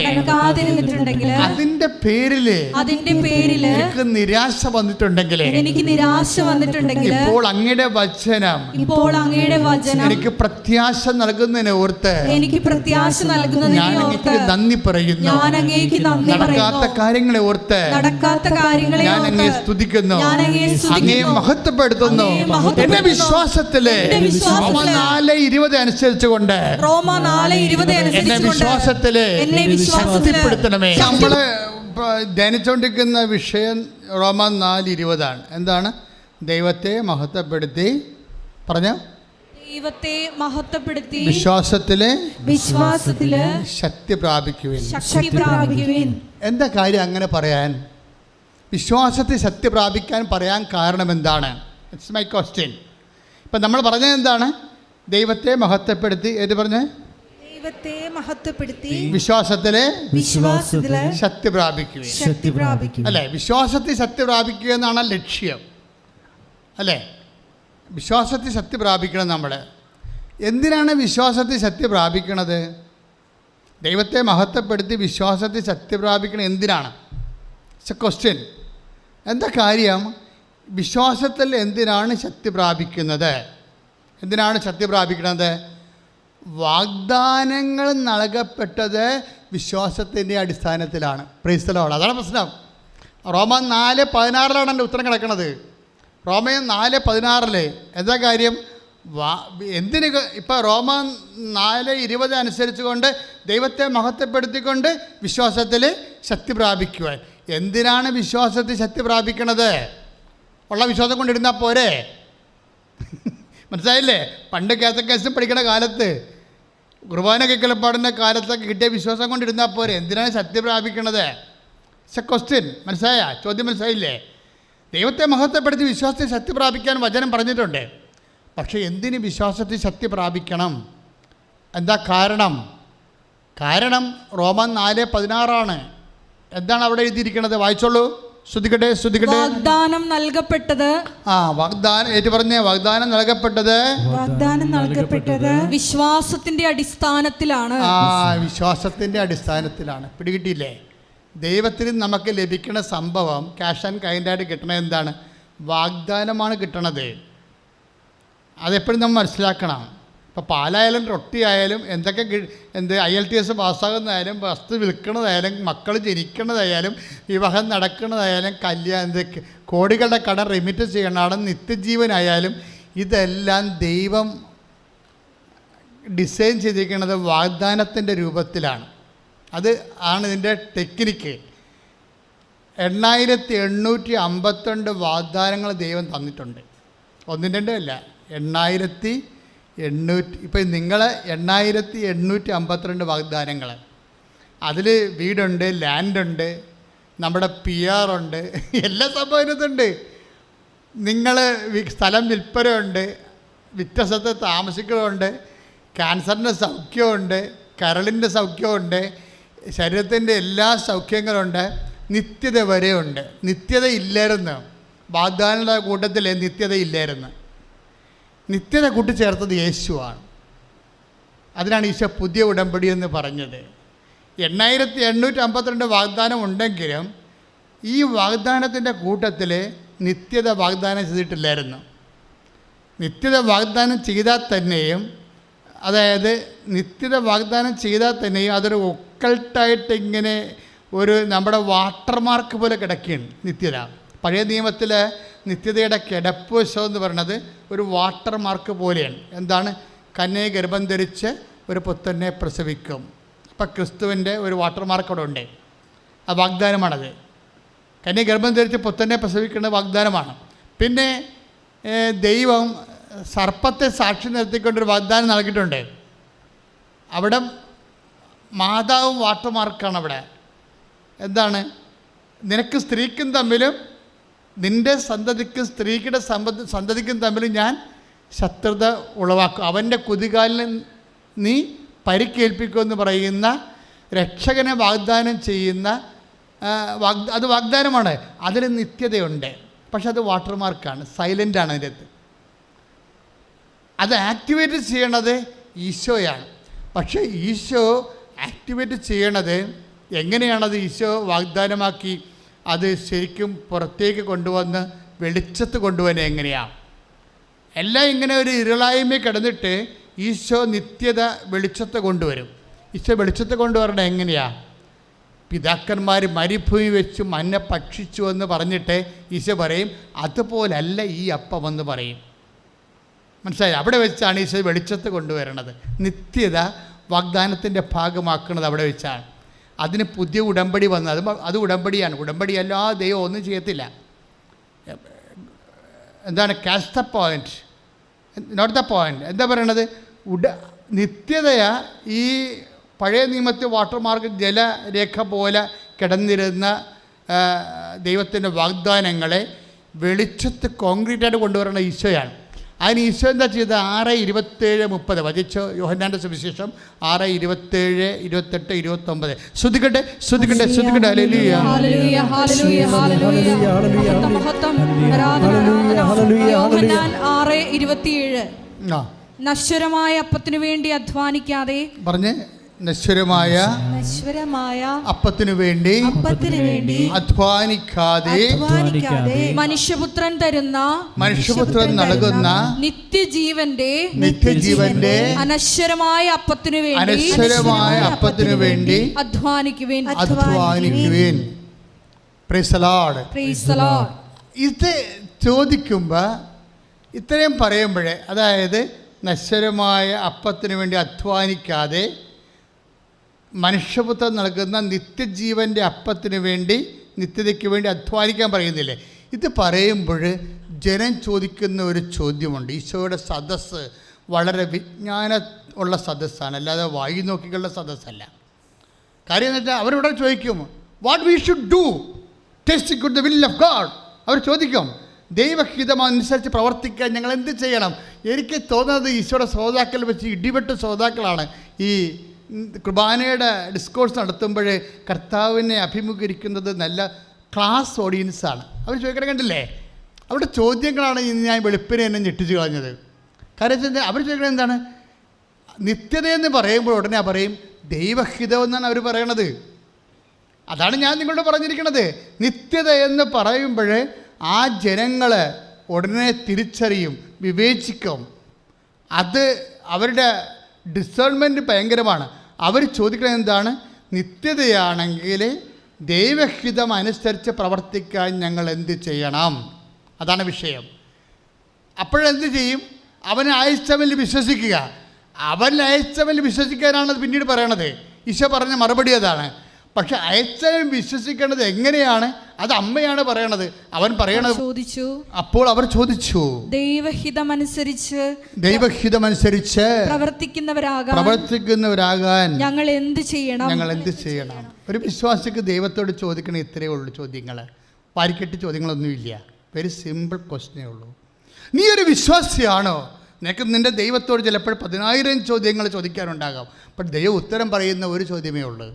അതിന്റെ പേരില് എനിക്ക് നിരാശ വന്നിട്ടുണ്ടെങ്കിൽ ഇപ്പോൾ അങ്ങയുടെ വചനം എനിക്ക് പ്രത്യാശ നൽകുന്നതിനെ ഓർത്ത് ഞാൻ അങ്ങേക്ക് നന്ദി പറയുന്നു. നടക്കാത്ത കാര്യങ്ങളെ ഓർത്ത് ഞാൻ അങ്ങയെ സ്തുതിക്കുന്നു, അങ്ങയെ മഹത്വപ്പെടുത്തുന്നു. എന്റെ വിശ്വാസത്തില് റോമ 4:20 അനുസരിച്ചുകൊണ്ട് റോമ 4:20 എന്നെ വിശ്വാസത്തില് ശക്തിപ്പെടുത്തണമേ. നമ്മള് ധ്യാനിച്ചുകൊണ്ടിരിക്കുന്ന വിഷയം റോമ 4:20 എന്താണ്? ദൈവത്തെ മഹത്വപ്പെടുത്തി പറഞ്ഞോ, ദൈവത്തെ മഹത്വപ്പെടുത്തി വിശ്വാസത്തില് ശക്തി പ്രാപിക്കുവിൻ. എന്താ കാര്യം അങ്ങനെ പറയാൻ? വിശ്വാസത്തിൽ ശക്തി പ്രാപിക്കാൻ പറയാൻ കാരണം എന്താണ്? It's my question. ഇപ്പം നമ്മൾ പറഞ്ഞത് എന്താണ്? ദൈവത്തെ മഹത്വപ്പെടുത്തി. ഏത് പറഞ്ഞ്? ദൈവത്തെ മഹത്വപ്പെടുത്തി വിശ്വാസത്തിലെ ശക്തി പ്രാപിക്കുക അല്ലേ? വിശ്വാസത്തിൽ ശക്തി പ്രാപിക്കുക എന്നാണ് ലക്ഷ്യം അല്ലേ? വിശ്വാസത്തിൽ ശക്തി പ്രാപിക്കണം. നമ്മൾ എന്തിനാണ് വിശ്വാസത്തിൽ ശക്തി പ്രാപിക്കണത്? ദൈവത്തെ മഹത്വപ്പെടുത്തി വിശ്വാസത്തിൽ ശക്തി പ്രാപിക്കണം എന്തിനാണ്? It's a question. എന്താ കാര്യം? വിശ്വാസത്തിൽ എന്തിനാണ് ശക്തി പ്രാപിക്കുന്നത്? എന്തിനാണ് ശക്തി പ്രാപിക്കുന്നത്? വാഗ്ദാനങ്ങൾ നൽകപ്പെട്ടത് വിശ്വാസത്തിൻ്റെ അടിസ്ഥാനത്തിലാണ്. Praise the Lord. അതാണ് പ്രശ്നം. റോമ 4:16 എൻ്റെ ഉത്തരം കിടക്കുന്നത്. റോമ 4:16 എന്താ കാര്യം? എന്തിന്? ഇപ്പോൾ റോമ 4:20 അനുസരിച്ചുകൊണ്ട് ദൈവത്തെ മഹത്വപ്പെടുത്തിക്കൊണ്ട് വിശ്വാസത്തിൽ ശക്തി പ്രാപിക്കുവാൻ. എന്തിനാണ് വിശ്വാസത്തിൽ ശക്തി പ്രാപിക്കണത്? ഉള്ള വിശ്വാസം കൊണ്ടിരുന്നാൽ പോരെ? മനസ്സിലായില്ലേ? പണ്ട് കാത്തക്കേസും പഠിക്കുന്ന കാലത്ത്, കുർബാന കേൾക്കലപ്പാടിൻ്റെ കാലത്തൊക്കെ കിട്ടിയ വിശ്വാസം കൊണ്ടിരുന്നാൽ പോരെ? എന്തിനാണ് ശക്തി പ്രാപിക്കണത്? It's a question. മനസ്സിലായ? ചോദ്യം മനസ്സിലായില്ലേ? ദൈവത്തെ മഹത്വപ്പെടുത്തി വിശ്വാസത്തിൽ ശക്തി പ്രാപിക്കാൻ വചനം പറഞ്ഞിട്ടുണ്ട്. പക്ഷേ എന്തിന് വിശ്വാസത്തിൽ ശക്തി പ്രാപിക്കണം? എന്താ കാരണം? കാരണം റോമ 4:16 എന്താണ് അവിടെ എഴുതിയിരിക്കുന്നത്? വായിച്ചോളൂ, ശ്രദ്ധിക്കട്ടെ. വാഗ്ദാനം നൽകപ്പെട്ടത്. വാഗ്ദാനം ഏറ്റു പറഞ്ഞേ. വാഗ്ദാനം നൽകപ്പെട്ടത് വിശ്വാസത്തിന്റെ അടിസ്ഥാനത്തിലാണ്. വിശ്വാസത്തിന്റെ അടിസ്ഥാനത്തിലാണ്. പിടികിട്ടിയില്ലേ? ദൈവത്തിന് നമുക്ക് ലഭിക്കുന്ന സംഭവം ക്യാഷ് ആൻഡ് കൈൻഡായിട്ട് കിട്ടണത് എന്താണ്? വാഗ്ദാനമാണ് കിട്ടണത്. അതെപ്പോഴും നമ്മൾ മനസ്സിലാക്കണം. ഇപ്പോൾ പാലായാലും റൊട്ടി ആയാലും എന്തൊക്കെ IELTS പാസ്സാകുന്നതായാലും വസ്തു വിൽക്കുന്നതായാലും മക്കൾ ജനിക്കുന്നതായാലും വിവാഹം നടക്കുന്നതായാലും കോടികളുടെ കടം റെമിറ്റ് ചെയ്യണം, നിത്യജീവനായാലും ഇതെല്ലാം ദൈവം ഡിസൈൻ ചെയ്തിരിക്കുന്നത് വാഗ്ദാനത്തിൻ്റെ രൂപത്തിലാണ്. അത് ആണ് ഇതിൻ്റെ ടെക്നിക്ക്. 8852 വാഗ്ദാനങ്ങൾ ദൈവം തന്നിട്ടുണ്ട്. 1-2 അല്ല, 8800. ഇപ്പം നിങ്ങൾ 8852 വാഗ്ദാനങ്ങൾ. അതിൽ വീടുണ്ട്, ലാൻഡുണ്ട്, നമ്മുടെ PR ഉണ്ട്, എല്ലാ സംഭവം ഇതിനകത്തുണ്ട്. നിങ്ങൾ സ്ഥലം വിൽപ്പനയുണ്ട്, വിറ്റ സ്ഥലത്ത് താമസിക്കുന്നുണ്ട്, ക്യാൻസറിൻ്റെ സൗഖ്യമുണ്ട്, കരളിൻ്റെ സൗഖ്യമുണ്ട്, ശരീരത്തിൻ്റെ എല്ലാ സൗഖ്യങ്ങളുണ്ട്, നിത്യത വരെയുണ്ട്. നിത്യത ഇല്ലായിരുന്നു. വാഗ്ദാനങ്ങളുടെ കൂട്ടത്തിൽ നിത്യത ഇല്ലായിരുന്നു. നിത്യത കൂട്ടിച്ചേർത്തത് യേശുവാണ്. അതിനാണ് ഈശോ പുതിയ ഉടമ്പടി എന്ന് പറഞ്ഞത്. 8852 വാഗ്ദാനം ഉണ്ടെങ്കിലും ഈ വാഗ്ദാനത്തിൻ്റെ കൂട്ടത്തിൽ നിത്യത വാഗ്ദാനം ചെയ്തിട്ടില്ലായിരുന്നു. നിത്യത വാഗ്ദാനം ചെയ്താൽ തന്നെയും, അതായത് നിത്യത വാഗ്ദാനം ചെയ്താൽ തന്നെയും അതൊരു ഒക്കൾട്ടായിട്ട് ഇങ്ങനെ ഒരു നമ്മുടെ വാട്ടർമാർക്ക് പോലെ കിടക്കുകയാണ് നിത്യത. പഴയ നിയമത്തിൽ നിത്യതയുടെ കിടപ്പ് വശം എന്ന് പറയുന്നത് ഒരു വാട്ടർമാർക്ക് പോലെയാണ്. എന്താണ്? കന്യക ഗർഭം ധരിച്ച് ഒരു പുത്രനെ പ്രസവിക്കും. അപ്പം ക്രിസ്തുവിൻ്റെ ഒരു വാട്ടർമാർക്ക് അവിടെ ഉണ്ട്. ആ വാഗ്ദാനമാണത്. കന്യക ഗർഭം ധരിച്ച് പുത്രനെ പ്രസവിക്കുന്ന വാഗ്ദാനമാണ്. പിന്നെ ദൈവം സർപ്പത്തെ സാക്ഷി നിർത്തിക്കൊണ്ടൊരു വാഗ്ദാനം നൽകിയിട്ടുണ്ട്. അവിടെ മാതാവും വാട്ടർമാർക്കാണ്. അവിടെ എന്താണ്? നിനക്ക് സ്ത്രീക്കും തമ്മിലും നിൻ്റെ സന്തതിക്കും സ്ത്രീയുടെ സന്തതിക്കും തമ്മിലും ഞാൻ ശത്രുത ഉളവാക്കും, അവൻ്റെ കുതികാലിന് നീ പരിക്കേൽപ്പിക്കുമെന്ന് പറയുന്ന രക്ഷകനെ വാഗ്ദാനം ചെയ്യുന്ന അത് വാഗ്ദാനമാണ്. അതിൽ നിത്യതയുണ്ട്. പക്ഷെ അത് വാട്ടർമാർക്കാണ്, സൈലൻ്റാണ്. അതിൻ്റെ അകത്ത് അത് ആക്ടിവേറ്റ് ചെയ്യണത് ഈശോയാണ്. പക്ഷേ ഈശോ ആക്ടിവേറ്റ് ചെയ്യണത് എങ്ങനെയാണത്? ഈശോ വാഗ്ദാനമാക്കി അത് ശരിക്കും പുറത്തേക്ക് കൊണ്ടുവന്ന് വെളിച്ചത്ത് കൊണ്ടുവരുന്നത് എങ്ങനെയാണ്? എല്ലാം ഇങ്ങനെ ഒരു ഇരുളായ്മ കിടന്നിട്ട് ഈശോ നിത്യത വെളിച്ചത്ത് കൊണ്ടുവരും. ഈശോ വെളിച്ചത്ത് കൊണ്ടുവരണം എങ്ങനെയാണ്? പിതാക്കന്മാർ മരുഭൂമി വെച്ച് മന്ന ഭക്ഷിച്ചു എന്ന് പറഞ്ഞിട്ട് ഈശോ പറയും അതുപോലല്ല ഈ അപ്പം എന്ന് പറയും. മനസ്സിലായി? അവിടെ വെച്ചാണ് ഈശോ വെളിച്ചത്ത് കൊണ്ടുവരണത്. നിത്യത വാഗ്ദാനത്തിൻ്റെ ഭാഗമാക്കുന്നത് അവിടെ വെച്ചാണ്. അതിന് പുതിയ ഉടമ്പടി വന്നത് അത് ഉടമ്പടിയാണ്. ഉടമ്പടി എല്ലാ ദൈവം ഒന്നും ചെയ്യത്തില്ല. എന്താണ് catch the point, note the point. എന്താ പറയണത്? നിത്യതയാ ഈ പഴയ നിയമത്തിൽ വാട്ടർമാർക്ക് ജലരേഖ പോലെ കിടന്നിരുന്ന ദൈവത്തിൻ്റെ വാഗ്ദാനങ്ങളെ വെളിച്ചത്ത് കോൺക്രീറ്റായിട്ട് കൊണ്ടുവരുന്ന ഈശോയാണ്. അതിന് ഈശോ എന്താ ചെയ്തത്? 6:27-30 വചിച്ചോ യോഹന്നാൻ്റെ സുവിശേഷം 6:27, 28, 29. ശ്രദ്ധിക്കട്ടെ ശ്രദ്ധിക്കട്ടെ ശ്രദ്ധിക്കട്ടെ. ഹല്ലേലൂയ ഹല്ലേലൂയ ഹല്ലേലൂയ ഹല്ലേലൂയ മഹത്വം ആരാധന. യോഹന്നാൻ 6:27. നശ്വരമായ അപ്പത്തിനു വേണ്ടി അധ്വാനിക്കാതെ പറഞ്ഞേ, നശ്വരമായ അപ്പത്തിനു വേണ്ടി അധ്വാനിക്കാതെ മനുഷ്യപുത്രൻ തരുന്ന മനുഷ്യപുത്രൻ നൽകുന്ന നിത്യജീവന്റെ അനശ്വരമായ അപ്പത്തിനു വേണ്ടി അധ്വാനിക്കുവേൻ. Praise the Lord. ഇത് ചോദിക്കുമ്പോൾ ഇത്രയും പറയുമ്പോഴേ, അതായത് നശ്വരമായ അപ്പത്തിനു വേണ്ടി അധ്വാനിക്കാതെ മനുഷ്യപുത്രൻ നൽകുന്ന നിത്യജീവൻ്റെ അപ്പത്തിന് വേണ്ടി, നിത്യതയ്ക്ക് വേണ്ടി അധ്വാനിക്കാൻ പറയുന്നില്ലേ? ഇത് പറയുമ്പോൾ ജനം ചോദിക്കുന്ന ഒരു ചോദ്യമുണ്ട്. ഈശോയുടെ സദസ്സ് വളരെ വിജ്ഞാന ഉള്ള സദസ്സാണ്, അല്ലാതെ വായി നോക്കിയുള്ള സദസ്സല്ല. കാര്യം എന്ന് വെച്ചാൽ അവരിവിടെ ചോദിക്കും, what we should do test good the will of God. അവർ ചോദിക്കും, ദൈവഹിതം അനുസരിച്ച് പ്രവർത്തിക്കാൻ ഞങ്ങൾ എന്ത് ചെയ്യണം? എനിക്ക് തോന്നുന്നത് ഈശോയുടെ ശ്രോതാക്കൾ വെച്ച് ഇടിവെട്ട് ശ്രോതാക്കളാണ്. ഈ കുർബാനയുടെ ഡിസ്കോഴ്സ് നടത്തുമ്പോൾ കർത്താവിനെ അഭിമുഖീകരിക്കുന്നത് നല്ല ക്ലാസ് ഓഡിയൻസാണ്. അവർ ചോദിക്കണം, കണ്ടില്ലേ? അവരുടെ ചോദ്യങ്ങളാണ് ഇന്ന് ഞാൻ വെളുപ്പിനെ എന്നെ ഞെട്ടിച്ച് കളഞ്ഞത്. കാര്യം അവർ ചോദിക്കുന്നത് എന്താണ്? നിത്യതയെന്ന് പറയുമ്പോൾ ഉടനെ പറയും ദൈവഹിതം എന്നാണ് അവർ പറയണത്. അതാണ് ഞാൻ നിങ്ങളോട് പറഞ്ഞിരിക്കുന്നത്. നിത്യത എന്ന് പറയുമ്പോൾ ആ ജനങ്ങൾ ഉടനെ തിരിച്ചറിയും, വിവേചിക്കും. അത് അവരുടെ ഡിസേൺമെൻറ്റ് ഭയങ്കരമാണ്. അവർ ചോദിക്കുന്നത് എന്താണ്? നിത്യതയാണെങ്കിൽ ദൈവഹിതം അനുസരിച്ച് പ്രവർത്തിക്കാൻ ഞങ്ങൾ എന്ത് ചെയ്യണം? അതാണ് വിഷയം. അപ്പോഴെന്ത് ചെയ്യും? അവൻ അയച്ചവനിൽ വിശ്വസിക്കുക. അവൻ അയച്ചവനിൽ വിശ്വസിക്കാനാണ് പിന്നീട് പറയണത്. ഈശോ പറഞ്ഞ മറുപടി അതാണ്. പക്ഷെ അയച്ചവൻ വിശ്വസിക്കേണ്ടത് എങ്ങനെയാണ്? അത് അമ്മയാണ് പറയണത്. അവൻ പറയണത് ചോദിച്ചു. അപ്പോൾ അവർ ചോദിച്ചു, ദൈവഹിതമനുസരിച്ച് പ്രവർത്തിക്കുന്നവരാകാൻ ഞങ്ങൾ എന്ത് ചെയ്യണം? ഒരു വിശ്വാസിക്ക് ദൈവത്തോട് ചോദിക്കണ ഇത്രയേ ഉള്ളൂ ചോദ്യങ്ങൾ. വാരിക്കെട്ടി ചോദ്യങ്ങളൊന്നുമില്ല. വെരി സിമ്പിൾ ക്വസ്റ്റ്യനേ ഉള്ളൂ. നീ ഒരു വിശ്വാസിയാണോ? നിനക്ക് നിൻ്റെ ദൈവത്തോട് ചിലപ്പോൾ 10,000 ചോദ്യങ്ങൾ ചോദിക്കാനുണ്ടാകാം. പക്ഷെ ദൈവം ഉത്തരം പറയുന്ന ഒരു ചോദ്യമേ ഉള്ളൂ,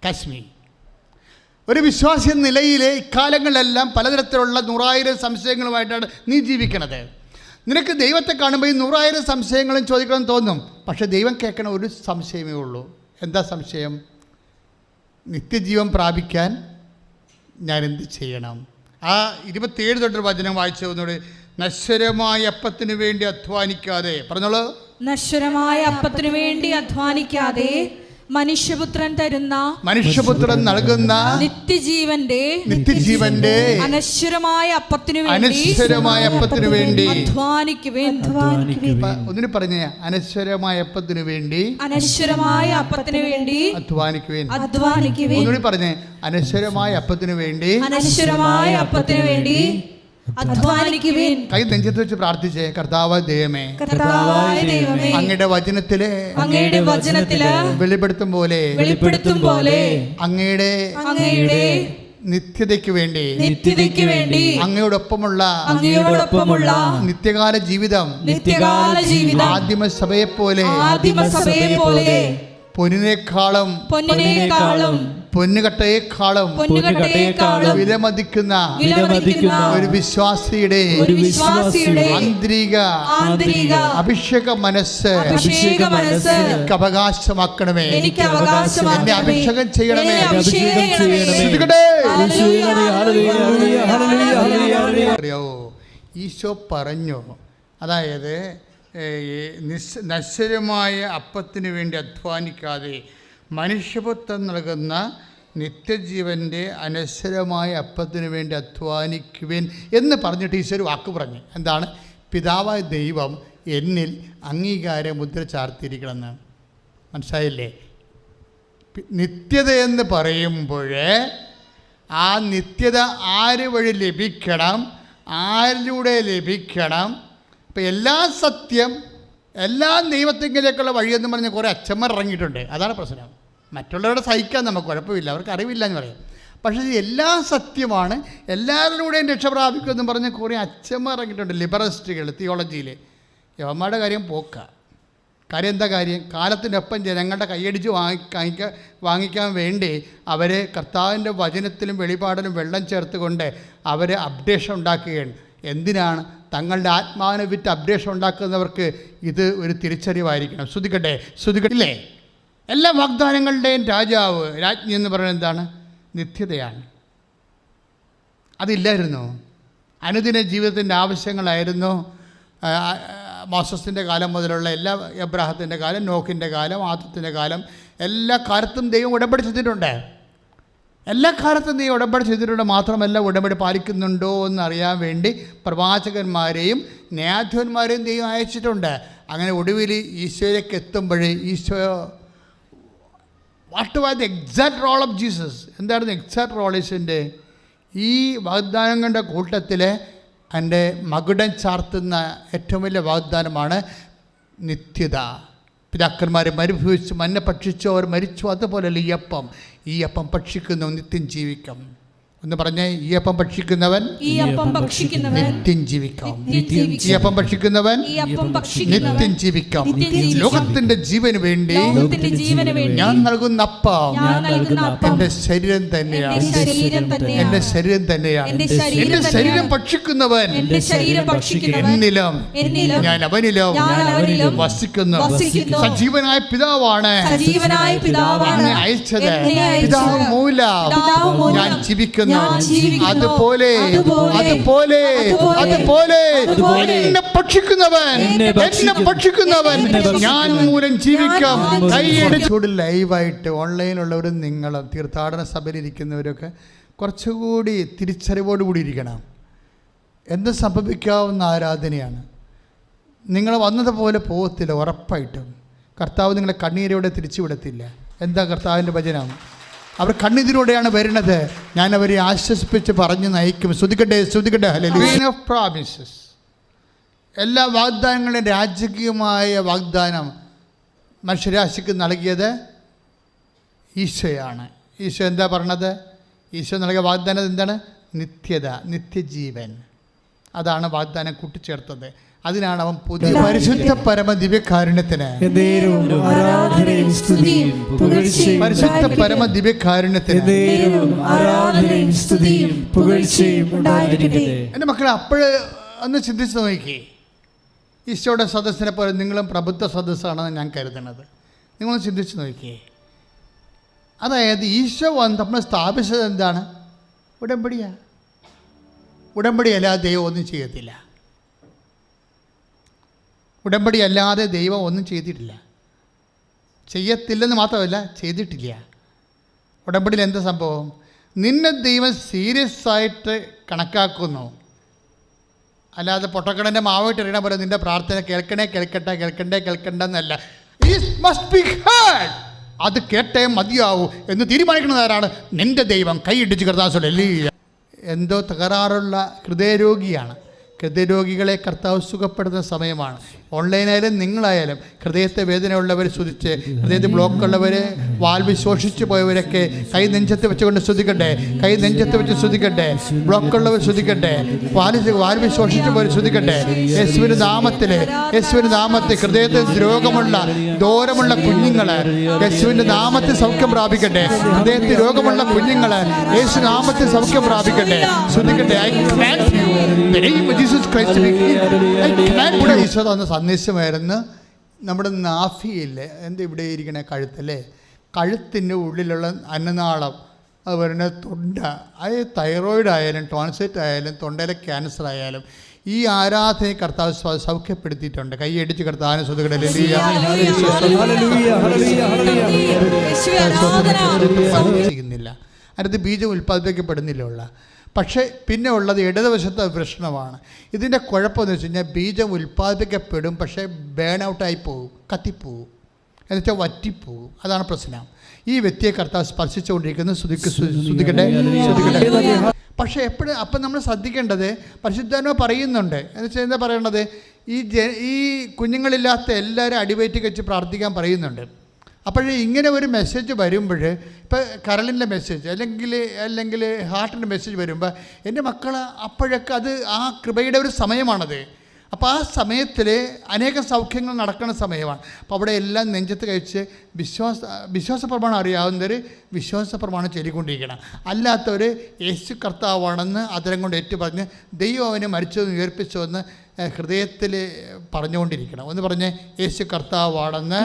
കാശ്മീർ. ഒരു വിശ്വാസി എന്ന നിലയിൽ ഇക്കാലങ്ങളിലെല്ലാം പലതരത്തിലുള്ള 100,000 സംശയങ്ങളുമായിട്ടാണ് നീ ജീവിക്കണത്. നിനക്ക് ദൈവത്തെ കാണുമ്പോൾ ഈ 100,000 സംശയങ്ങളും ചോദിക്കണം തോന്നും. പക്ഷേ ദൈവം കേൾക്കണ ഒരു സംശയമേ ഉള്ളൂ. എന്താ സംശയം? നിത്യജീവൻ പ്രാപിക്കാൻ ഞാൻ എന്ത് ചെയ്യണം? ആ 27 തൊട്ടൊരു വചനം വായിച്ചു ഒന്നുകൂടി. നശ്വരമായ അപ്പത്തിനു വേണ്ടി അധ്വാനിക്കാതെ, പറഞ്ഞോളൂ. നശ്വരമായ അപ്പത്തിനു വേണ്ടി അധ്വാനിക്കാതെ മനുഷ്യപുത്രൻ നൽകുന്ന നിത്യജീവന്റെ അനശ്വരമായ അപ്പത്തിനു വേണ്ടി അധ്വാനിക്കുവേൻ. ഒന്നിനു പറഞ്ഞേ, അനശ്വരമായ അപ്പത്തിനു വേണ്ടി അധ്വാനിക്കുവേൻ. ഒന്നുകൂടി പറഞ്ഞേ, അനശ്വരമായ അപ്പത്തിനു വേണ്ടി അധ്വാനിക്കുവേൻ. കൈ നെഞ്ചത്ത് വെച്ച് പ്രാർത്ഥിച്ചേ, കർത്താവായ ദൈവമേ, അങ്ങയുടെ വചനത്തില് വെളിപ്പെടുത്തും പോലെ അങ്ങയുടെ നിത്യതയ്ക്ക് വേണ്ടി അങ്ങയോടൊപ്പമുള്ള നിത്യകാല ജീവിതം ആദിമസഭയെ പോലെ പൊന്നിനേക്കാളും പൊന്നുകട്ടയേക്കാളും വിലമതിക്കുന്ന ഒരു വിശ്വാസിയുടെ ആന്തരിക അഭിഷേക മനസ്സ് എനിക്ക് അവകാശമാക്കണമേ. എന്നെ അഭിഷേകം ചെയ്യണമേ. അറിയാവോ, ഈശോ പറഞ്ഞു, അതായത് നശ്വരമായ അപ്പത്തിന് വേണ്ടി അധ്വാനിക്കാതെ മനുഷ്യപുത്രൻ നൽകുന്ന നിത്യജീവൻ്റെ അനശ്വരമായ അപ്പത്തിന് വേണ്ടി അധ്വാനിക്കുവേൻ എന്ന് പറഞ്ഞിട്ട് ഈശോ ഒരു വാക്ക് പറഞ്ഞു. എന്താണ്? പിതാവായ ദൈവം എന്നിൽ അംഗീകാര മുദ്ര ചാർത്തിയിരിക്കണമെന്ന്. മനസ്സിലായില്ലേ? നിത്യതയെന്ന് പറയുമ്പോൾ ആ നിത്യത ആര് വഴി ലഭിക്കണം, ആരിലൂടെ ലഭിക്കണം? ഇപ്പം എല്ലാ സത്യം, എല്ലാ ദൈവത്തിങ്കിലേക്കുള്ള വഴിയെന്ന് പറഞ്ഞ് കുറേ അച്ഛന്മാർ ഇറങ്ങിയിട്ടുണ്ട്. അതാണ് പ്രശ്നം. മറ്റുള്ളവരുടെ സഹിക്കാൻ നമുക്ക് കുഴപ്പമില്ല, അവർക്ക് അറിവില്ല എന്ന് പറയും. പക്ഷേ എല്ലാ സത്യമാണ്, എല്ലാവരിലൂടെയും രക്ഷ പ്രാപിക്കുമെന്ന് പറഞ്ഞ് കുറേ അച്ഛന്മാർ ഇറങ്ങിയിട്ടുണ്ട്, ലിബറലിസ്റ്റുകൾ തിയോളജിയിൽ. യവന്മാരുടെ കാര്യം പോക്ക. കാര്യം എന്താ കാര്യം? കാലത്തിനൊപ്പം ജനങ്ങളുടെ കൈയടിച്ച് വാങ്ങിക്കാൻ വേണ്ടി അവർ കർത്താവിൻ്റെ വചനത്തിലും വെളിപാടിലും വെള്ളം ചേർത്തുകൊണ്ട് അവർ അപ്ഡേഷൻ ഉണ്ടാക്കുകയാണ്. എന്തിനാണ്? തങ്ങളുടെ ആത്മാവിനെ വിറ്റ് അപ്ഡേഷൻ ഉണ്ടാക്കുന്നവർക്ക് ഇത് ഒരു തിരിച്ചറിവായിരിക്കണം. ശ്രദ്ധിക്കട്ടെ. എല്ലാ വാഗ്ദാനങ്ങളുടെയും രാജാവ്, രാജ്ഞി എന്ന് പറയുന്നത് എന്താണ്? നിത്യതയാണ്. അതില്ലായിരുന്നു. അനുദിന ജീവിതത്തിൻ്റെ ആവശ്യങ്ങളായിരുന്നു. മോസസിൻ്റെ കാലം മുതലുള്ള എല്ലാ, എബ്രാഹത്തിൻ്റെ കാലം, നോഹിൻ്റെ കാലം, ആദത്തിൻ്റെ കാലം, എല്ലാ കാലത്തും ദൈവം ഉടമ്പടി ചെയ്തിട്ടുണ്ട്. എല്ലാ കാലത്തും ദൈവം ഉടമ്പടി ചെയ്തിട്ടുണ്ട്. മാത്രമല്ല, ഉടമ്പടി പാലിക്കുന്നുണ്ടോ എന്നറിയാൻ വേണ്ടി പ്രവാചകന്മാരെയും ന്യായാധിപന്മാരെയും ദൈവം അയച്ചിട്ടുണ്ട്. അങ്ങനെ ഒടുവിൽ ഈശോയിലേക്ക് എത്തുമ്പോൾ Isho, what was the exact role of Jesus? എന്തായിരുന്നു എക്സാക്ട് റോൾ ഈശോൻ്റെ? ഈ വാഗ്ദാനങ്ങളുടെ കൂട്ടത്തിൽ എൻ്റെ മകുടം ചാർത്തുന്ന ഏറ്റവും വലിയ വാഗ്ദാനമാണ് നിത്യത. പിതാക്കന്മാരെ മരുഭവിച്ചു, മന്ന ഭക്ഷിച്ചു, അവർ മരിച്ചു. അതുപോലെയല്ല ഈ അപ്പം ഭക്ഷിക്കുന്നു നിത്യം ജീവിക്കും എന്ന് പറഞ്ഞേ. ഈ അപ്പം ഭക്ഷിക്കുന്നവൻ നിത്യം ജീവിക്കാം. ഈ അപ്പം ഭക്ഷിക്കുന്നവൻ നിത്യം ജീവിക്കാം. ലോകത്തിന്റെ ജീവന് വേണ്ടി ഞാൻ നൽകുന്ന അപ്പം എന്റെ ശരീരം തന്നെയാണ്. എന്റെ ശരീരം തന്നെയാണ്. എന്റെ ശരീരം ഭക്ഷിക്കുന്നവൻ എന്നിലും ഞാൻ അവനിലും വസിക്കുന്നു. സജീവനായ പിതാവാണ് എന്നെ അയച്ചത്. പിതാവ് മൂലം ഞാൻ ജീവിക്കുന്നു. അതുപോലെ എന്നെ ഭക്ഷിക്കുന്നവൻ ഞാൻ മൂലം ജീവിക്കാം. കൈയടിച്ചോട് ലൈവായിട്ട് ഓൺലൈനുള്ളവരും നിങ്ങളും തീർത്ഥാടന സഭയിലിരിക്കുന്നവരൊക്കെ കുറച്ചുകൂടി തിരിച്ചറിവോടുകൂടി ഇരിക്കണം. എന്ത് സംഭവിക്കാവുന്ന ആരാധനയാണ്. നിങ്ങൾ വന്നതുപോലെ പോകത്തില്ല. ഉറപ്പായിട്ടും കർത്താവ് നിങ്ങളെ കണ്ണീരോടെ തിരിച്ചുവിടത്തില്ല. എന്താ കർത്താവിൻ്റെ വചനം? അവർ കണ്ണീരിലൂടെയാണ് വരുന്നത്. ഞാൻ അവരെ ആശ്വസിപ്പിച്ച് പറഞ്ഞു നയിക്കും. ശ്രദ്ധിക്കട്ടെ. ഹല്ലേലൂയ. ഓഫ് പ്രോമിസസ്, എല്ലാ വാഗ്ദാനങ്ങളും രാജകീയമായ വാഗ്ദാനം മനുഷ്യരാശിക്ക് നൽകിയത് ഈശോയാണ്. ഈശോ എന്താ പറഞ്ഞത്? ഈശോ നൽകിയ വാഗ്ദാനം എന്താണ്? നിത്യത, നിത്യജീവൻ. അതാണ് വാഗ്ദാനം കൂട്ടിച്ചേർത്തത്. അതിനാണ് അവൻ പുതിയ പരിശുദ്ധ പരമ ദിവ്യകാരുണ്യത്തിന്, പരിശുദ്ധ പരമ ദിവ്യകാരുണ്യത്തിന്. എൻ്റെ മക്കളെ, അപ്പോഴ് ഒന്ന് ചിന്തിച്ച് നോക്കി. ഈശോയുടെ സദസ്സിനെ പോലെ നിങ്ങളും പ്രബുദ്ധ സദസ്സാണെന്ന് ഞാൻ കരുതുന്നത്. നിങ്ങളൊന്ന് ചിന്തിച്ച് നോക്കിയേ. അതായത് ഈശോ വന്ന് നമ്മൾ സ്ഥാപിച്ചത് എന്താണ്? ഉടമ്പടിയാണ്. ഉടമ്പടിയല്ലാതെ ദൈവം ഒന്നും ചെയ്യത്തില്ല. ഉടമ്പടി അല്ലാതെ ദൈവം ഒന്നും ചെയ്തിട്ടില്ല. ചെയ്യത്തില്ലെന്ന് മാത്രമല്ല, ചെയ്തിട്ടില്ല. ഉടമ്പടിയിൽ എന്താ സംഭവം? നിന്നെ ദൈവം സീരിയസ് ആയിട്ട് കണക്കാക്കുന്നു. അല്ലാതെ പൊട്ടക്കടൻ്റെ മാവായിട്ട് എറിയണ പോലെ നിൻ്റെ പ്രാർത്ഥന കേൾക്കണ്ടെന്നല്ല. It must be heard. അത് കേട്ടേ മതിയാവൂ എന്ന് തീരുമാനിക്കുന്നത് ആരാണ്? നിൻ്റെ ദൈവം. കൈയിടിച്ച് കർത്താവ്. എന്തോ തകരാറുള്ള ഹൃദയരോഗിയാണ്. ഹൃദയരോഗികളെ കർത്താവ് സുഖപ്പെടുത്തുന്ന സമയമാണ്. ഓൺലൈനായാലും നിങ്ങളായാലും ഹൃദയത്തെ വേദനയുള്ളവർ സ്തുതിച്ച്, ഹൃദയത്തിൽ ബ്ലോക്കുള്ളവർ, വാൽവ് ശോഷിച്ചു പോയവരൊക്കെ കൈ നെഞ്ചത്ത് വെച്ചുകൊണ്ട് സ്തുതിക്കട്ടെ. കൈ നെഞ്ചത്ത് വെച്ച് സ്തുതിക്കട്ടെ. ബ്ലോക്കുള്ളവർ സ്തുതിക്കട്ടെ. വാൽവ് ശോഷിച്ചു പോയവർ സ്തുതിക്കട്ടെ. യേശുവിൻ്റെ നാമത്തിൽ ഹൃദയത്തിൽ രോഗമുള്ള ദൂരമുള്ള കുഞ്ഞുങ്ങൾ യേശുവിൻ്റെ നാമത്തിൽ സൗഖ്യം പ്രാപിക്കട്ടെ. ഹൃദയത്തിൽ രോഗമുള്ള കുഞ്ഞുങ്ങൾ യേശു നാമത്തിൽ സൗഖ്യം പ്രാപിക്കട്ടെ. സ്തുതിക്കട്ടെ. ഈശോ തന്ന സന്ദേശമായിരുന്നു നമ്മുടെ നാഭിയില്ലേ, എന്താ ഇവിടെ ഇരിക്കണ കഴുത്തല്ലേ, കഴുത്തിൻ്റെ ഉള്ളിലുള്ള അന്നനാളം, അതുപോലെ തൊണ്ട, അത് തൈറോയിഡ് ആയാലും ടോൺസൈറ്റ് ആയാലും തൊണ്ടയിലെ ക്യാൻസർ ആയാലും ഈ ആരാധനയെ കർത്താവ് സൗഖ്യപ്പെടുത്തിയിട്ടുണ്ട്. കൈയടിച്ച് കർത്താവിനെ ചെയ്യുന്നില്ല. അതിനകത്ത് ബീജം ഉൽപ്പാദിപ്പിക്കപ്പെടുന്നില്ല. പക്ഷേ പിന്നെ ഉള്ളത് ഇടതുവശത്തെ പ്രശ്നമാണ്. ഇതിൻ്റെ കുഴപ്പമെന്ന് വെച്ച് കഴിഞ്ഞാൽ ബീജം ഉൽപ്പാദിപ്പിക്കപ്പെടും, പക്ഷേ ബേൺ ഔട്ടായി പോകും, കത്തിപ്പോവും, എന്നുവെച്ചാൽ വറ്റിപ്പോവും. അതാണ് പ്രശ്നം. ഈ വ്യക്തിയെ കർത്താവ് സ്പർശിച്ചുകൊണ്ടിരിക്കുന്നത് ശ്രദ്ധിക്കട്ടെ. പക്ഷേ എപ്പോഴും അപ്പം നമ്മൾ ശ്രദ്ധിക്കേണ്ടത്, പരിശുദ്ധാത്മാവ് പറയുന്നുണ്ട് എന്ന് വെച്ചാൽ എന്താ പറയേണ്ടത്, ഈ കുഞ്ഞുങ്ങളില്ലാത്ത എല്ലാവരും അടിവയറ്റി വെച്ച് പ്രാർത്ഥിക്കാൻ പറയുന്നുണ്ട്. അപ്പോഴേ ഇങ്ങനെ ഒരു മെസ്സേജ് വരുമ്പോൾ, ഇപ്പോൾ കരളിൻ്റെ മെസ്സേജ് അല്ലെങ്കിൽ ഹാർട്ടിൻ്റെ മെസ്സേജ് വരുമ്പോൾ, എൻ്റെ മക്കൾ അപ്പോഴൊക്കെ അത് ആ കൃപയുടെ ഒരു സമയമാണത്. അപ്പോൾ ആ സമയത്തിൽ അനേകം സൗഖ്യങ്ങൾ നടക്കുന്ന സമയമാണ്. അപ്പോൾ അവിടെ എല്ലാം നെഞ്ചത്ത് കഴിച്ച് വിശ്വാസ പ്രമാണം അറിയാവുന്നവർ വിശ്വാസ പ്രമാണം ചൊല്ലിക്കൊണ്ടിരിക്കണം. അല്ലാത്തവർ യേശു കർത്താവാണെന്ന് അതരം കൊണ്ട് ഏറ്റുപറഞ്ഞ് ദൈവം അവനെ മരിച്ചതെന്ന് ഉയർപ്പിച്ചുവെന്ന് ഹൃദയത്തിൽ പറഞ്ഞുകൊണ്ടിരിക്കണം. ഒന്ന് പറഞ്ഞ്, യേശു കർത്താവാണെന്ന്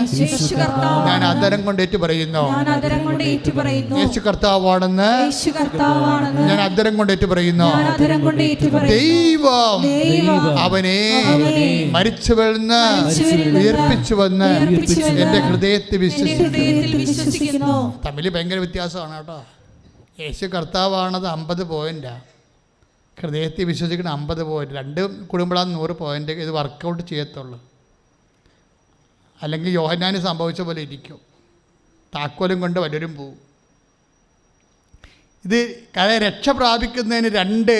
ഞാൻ അതരം കൊണ്ട് ഏറ്റു പറയുന്നു. യേശു കർത്താവാണെന്ന് ഞാൻ അതരം കൊണ്ട് ഏറ്റു പറയുന്നു. ദൈവം അവനെ മരിച്ചുവെന്ന് ഉയർപ്പിച്ചുവെന്ന് എൻ്റെ ഹൃദയത്തിൽ വിശ്വസിക്കുന്നു. തമ്മിൽ ഭയങ്കര വ്യത്യാസമാണ് കേട്ടോ. യേശു കർത്താവാണത് 50 പോയിൻ്റാണ്, ഹൃദയത്തിൽ വിശ്വസിക്കണം 50 പോയിൻ്റ്. 2 കുടുംബങ്ങളാണ് 100 പോയിൻ്റ്. ഇത് വർക്കൗട്ട് ചെയ്യത്തുള്ളൂ. അല്ലെങ്കിൽ യോഹന്നാന് സംഭവിച്ച പോലെ ഇരിക്കും, താക്കോലും കൊണ്ട് വല്ലവരും പോവും. ഇത് രക്ഷ പ്രാപിക്കുന്നതിന് 2